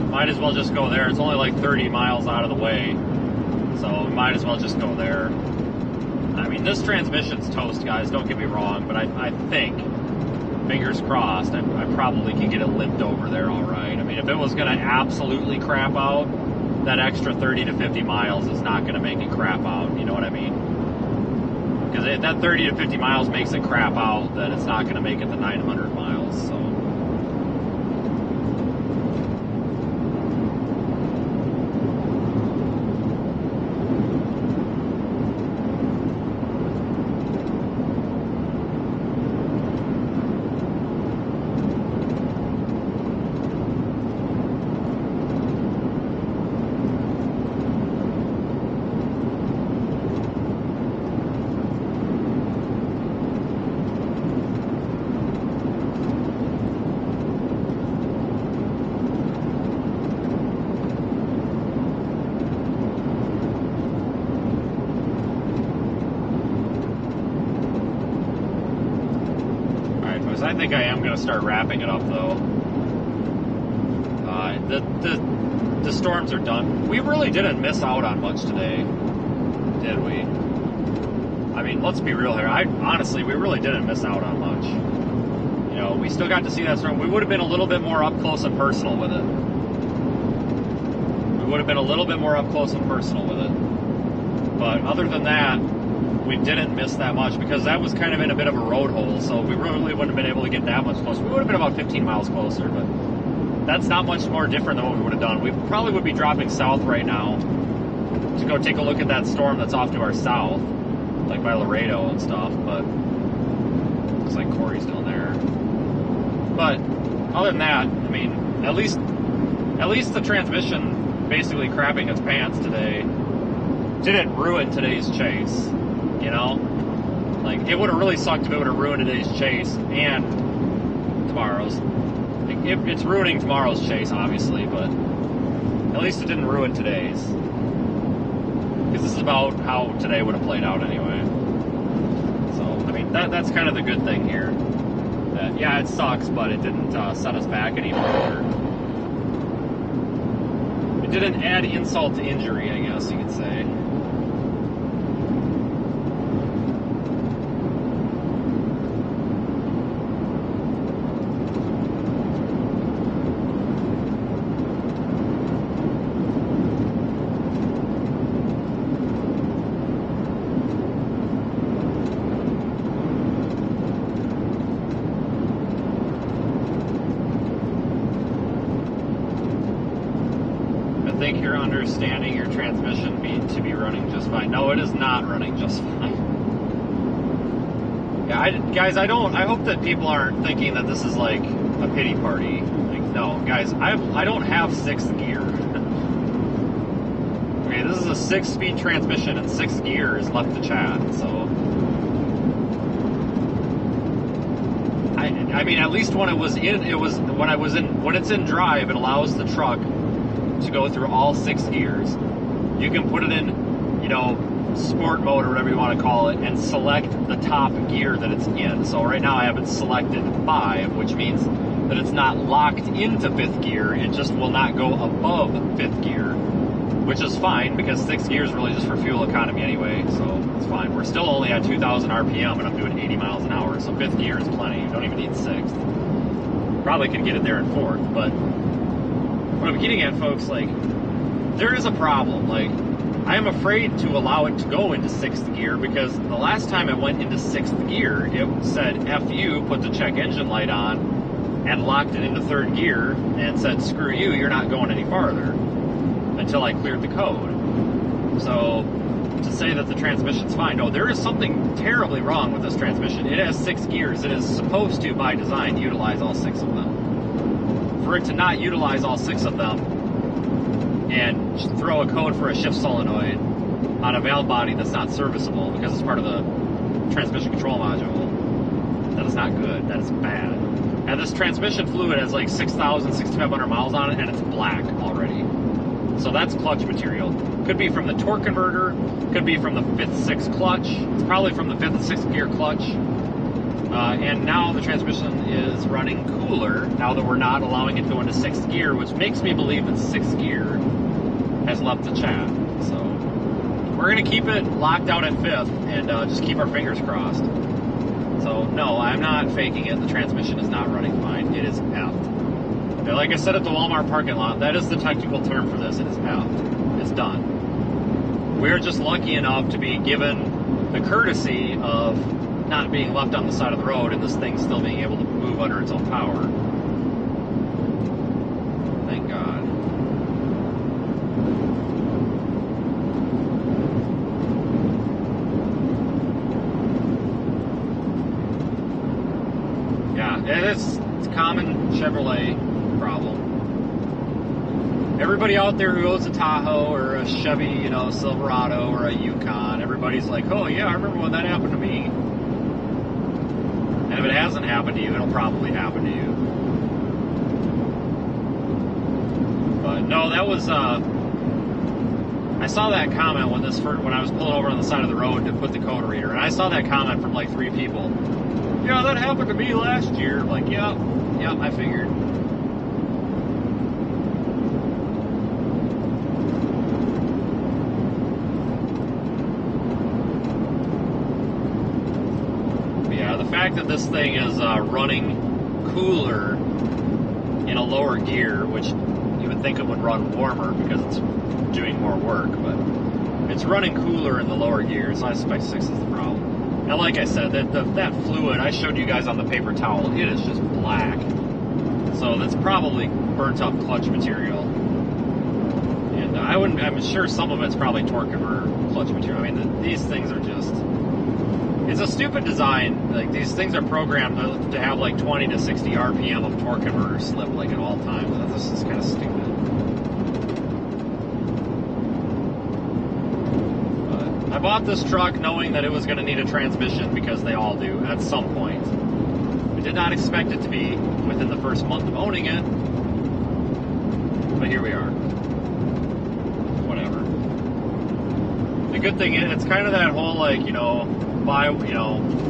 might as well just go there. It's only like 30 miles out of the way, so might as well just go there. I mean, this transmission's toast, guys, don't get me wrong, but I think, fingers crossed, I probably can get it limped over there all right. I mean, if it was going to absolutely crap out, that extra 30 to 50 miles is not going to make it crap out, you know what I mean? Because that 30 to 50 miles makes it crap out, that it's not going to make it the 900 miles, so. I think I am going to start wrapping it up, though. the storms are done. We really didn't miss out on much today, did we? I mean, let's be real here. Honestly, we really didn't miss out on much. You know, we still got to see that storm. We would have been a little bit more up close and personal with it. We would have been a little bit more up close and personal with it. But other than that, we didn't miss that much because that was kind of in a bit of a road hole, so we really wouldn't have been able to get that much closer. We would have been about 15 miles closer, but that's not much more different than what we would have done. We probably would be dropping south right now to go take a look at that storm that's off to our south, like by Laredo and stuff, but looks like Corey's down there. But other than that, I mean, at least the transmission basically crapping its pants today didn't ruin today's chase, you know? Like, it would have really sucked if it would have ruined today's chase and tomorrow's. It's ruining tomorrow's chase, obviously, but at least it didn't ruin today's. Because this is about how today would have played out anyway. So, I mean, that's kind of the good thing here. That, yeah, it sucks, but it didn't set us back any further. It didn't add insult to injury, I guess you could say. I think you're understanding your transmission to be running just fine. No, it is not running just fine. Yeah, guys, I hope that people aren't thinking that this is like a pity party. Like, no, guys, I don't have 6th gear. Okay, this is a 6-speed transmission and 6th gear is left to chat, so. I mean, at least when when it's in drive, it allows the truck to go through all 6 gears. You can put it in, you know, sport mode or whatever you want to call it, and select the top gear that it's in. So right now I have it selected 5, which means that it's not locked into 5th gear. It just will not go above 5th gear, which is fine because 6th gear is really just for fuel economy anyway, so it's fine. We're still only at 2,000 RPM and I'm doing 80 miles an hour, so 5th gear is plenty. You don't even need 6th. Probably could get it there in 4th, but what I'm getting at, folks, like, there is a problem. Like, I am afraid to allow it to go into 6th gear because the last time it went into 6th gear, it said, F you, put the check engine light on, and locked it into 3rd gear, and said, screw you, you're not going any farther, until I cleared the code. So, to say that the transmission's fine, no, there is something terribly wrong with this transmission. It has 6 gears. It is supposed to, by design, utilize all 6 of them. For it to not utilize all 6 of them and throw a code for a shift solenoid on a valve body that's not serviceable because it's part of the transmission control module, that is not good. That is bad. And this transmission fluid has like 6,000, 6,500 miles on it, and it's black already. So that's clutch material. Could be from the torque converter, could be from the 5th, 6th clutch. It's probably from the 5th and 6th gear clutch. And now the transmission is running cooler now that we're not allowing it to go into 6th gear, which makes me believe that 6th gear has left the chat. So we're going to keep it locked out at 5th and just keep our fingers crossed. So no, I'm not faking it. The transmission is not running fine. It is effed. And like I said at the Walmart parking lot, that is the technical term for this. It is effed. It's done. We're just lucky enough to be given the courtesy of not being left on the side of the road and this thing still being able to move under its own power. Thank God. Yeah, it's a common Chevrolet problem. Everybody out there who owns a Tahoe or a Chevy, you know, Silverado or a Yukon, everybody's like, oh yeah, I remember when that happened to me. And if it hasn't happened to you, it'll probably happen to you. But no, that was, I saw that comment when I was pulling over on the side of the road to put the code reader, and I saw that comment from like 3 people. Yeah, that happened to me last year. I'm like, yeah, I figured. fact that this thing is running cooler in a lower gear, which you would think it would run warmer because it's doing more work, but it's running cooler in the lower gears. So I suspect 6 is the problem. And like I said, that fluid I showed you guys on the paper towel, it is just black. So that's probably burnt up clutch material. And I'm sure some of it's probably torque converter clutch material. I mean, these things are just, it's a stupid design. Like, these things are programmed to have like 20 to 60 RPM of torque converter slip like at all times. This is kind of stupid. I bought this truck knowing that it was going to need a transmission because they all do at some point. I did not expect it to be within the first month of owning it, but here we are. Whatever. The good thing is, it's kind of that whole, like,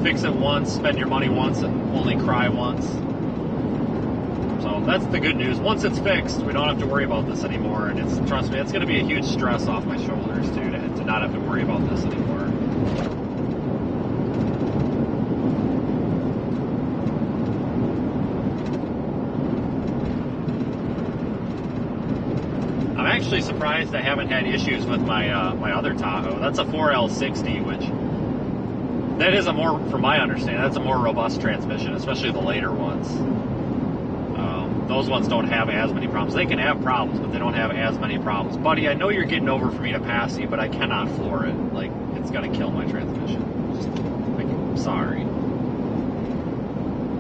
fix it once, spend your money once, and only cry once. So that's the good news. Once it's fixed, we don't have to worry about this anymore, and trust me, it's going to be a huge stress off my shoulders, too, to not have to worry about this anymore. I'm actually surprised I haven't had issues with my other Tahoe. That's a 4L60, which that is from my understanding, that's a more robust transmission, especially the later ones. Those ones don't have as many problems. They can have problems, but they don't have as many problems. Buddy, I know you're getting over for me to pass you, but I cannot floor it. Like, it's going to kill my transmission. I'm sorry.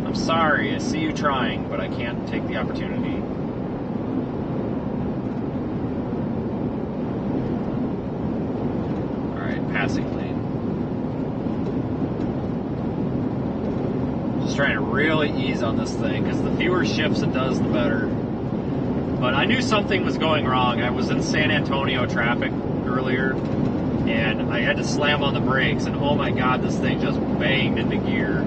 I'm sorry. I see you trying, but I can't take the opportunity. All right, passing lane. Trying to really ease on this thing because the fewer shifts it does, the better. But I knew something was going wrong. I was in San Antonio traffic earlier and I had to slam on the brakes, and oh my god, this thing just banged into gear.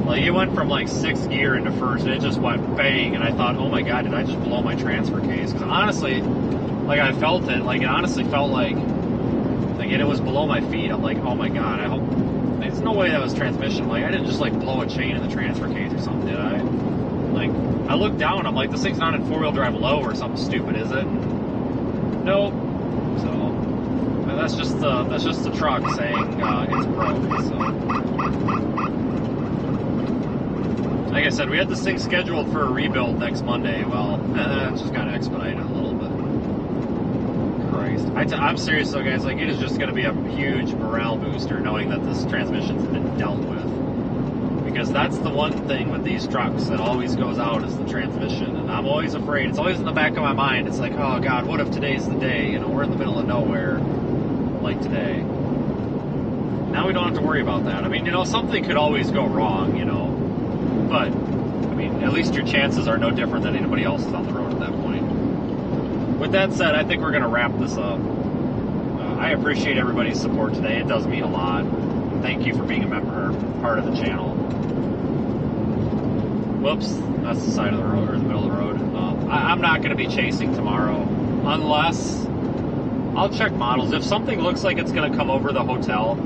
Like, it went from like 6th gear into 1st and it just went bang, and I thought, oh my god, did I just blow my transfer case? Because honestly, like, I felt it. Like, it honestly felt like it was below my feet. I'm like, oh my god, I hope there's no way that was transmission. Like, I didn't just like blow a chain in the transfer case or something, did I? Like, I looked down, I'm like, this thing's not in 4-wheel drive low or something stupid, is it? Nope. So that's just the truck saying it's broke. So, like I said, we had this thing scheduled for a rebuild next Monday. Well, it's just kind of expedited a little bit. Christ, I'm serious though, guys. Like, it is just going to be a huge morale booster knowing that this transmission's been dealt with. Because that's the one thing with these trucks that always goes out is the transmission. And I'm always afraid. It's always in the back of my mind. It's like, oh God, what if today's the day? You know, we're in the middle of nowhere like today. Now we don't have to worry about that. I mean, you know, something could always go wrong, you know. But, I mean, at least your chances are no different than anybody else's on the road at that point. With that said, I think we're going to wrap this up. I appreciate everybody's support today. It does mean a lot. Thank you for being a member, part of the channel. Whoops, that's the side of the road, or the middle of the road. I'm not going to be chasing tomorrow, unless I'll check models. If something looks like it's going to come over the hotel,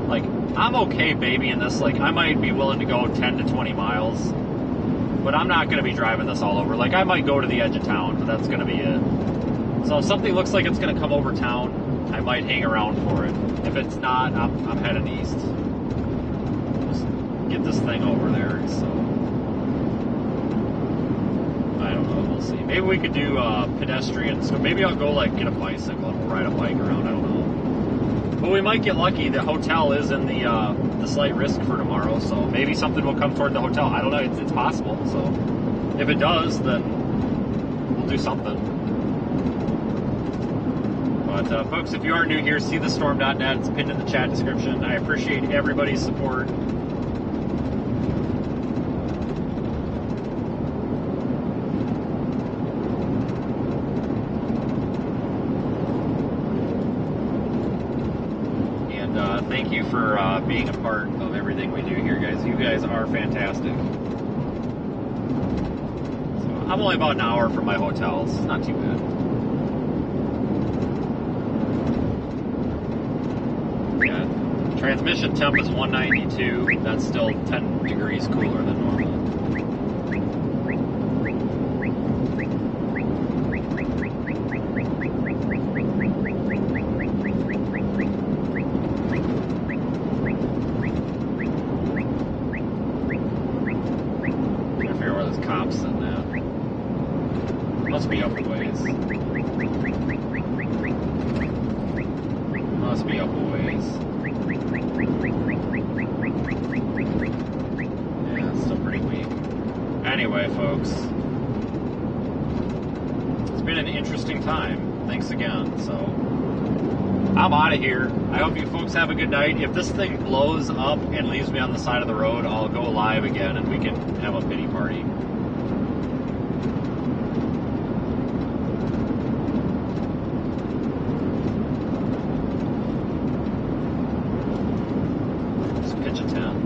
like, I'm okay babying this. Like, I might be willing to go 10 to 20 miles, but I'm not going to be driving this all over. Like, I might go to the edge of town, but that's going to be it. So if something looks like it's going to come over town, I might hang around for it. If it's not, I'm heading east. Just get this thing over there. So I don't know. We'll see. Maybe we could do pedestrians. So maybe I'll go like get a bicycle and we'll ride a bike around. I don't know. But we might get lucky. The hotel is in the slight risk for tomorrow, so maybe something will come toward the hotel. I don't know. It's possible. So if it does, then we'll do something. But folks, if you are new here, seethestorm.net. It's pinned in the chat description. I appreciate everybody's support. And thank you for being a part of everything we do here, guys. You guys are fantastic. So I'm only about an hour from my hotel. It's not too bad. Transmission temp is 192. That's still 10 degrees cooler than normal. Trying to figure out where this cop's sitting at. Must be up a ways. Must be up a ways. Yeah, it's still pretty weak. Anyway, folks, it's been an interesting time. Thanks again. So, I'm out of here. I hope you folks have a good night. If this thing blows up and leaves me on the side of the road, I'll go live again and we can have a pity party. Pitch a 10.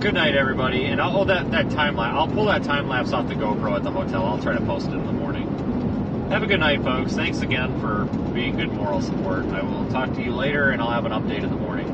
Good night, everybody. And I'll hold that time lapse. I'll pull that time lapse off the GoPro at the hotel. I'll try to post it in the morning. Have a good night, folks. Thanks again for being good moral support. I will talk to you later, and I'll have an update in the morning.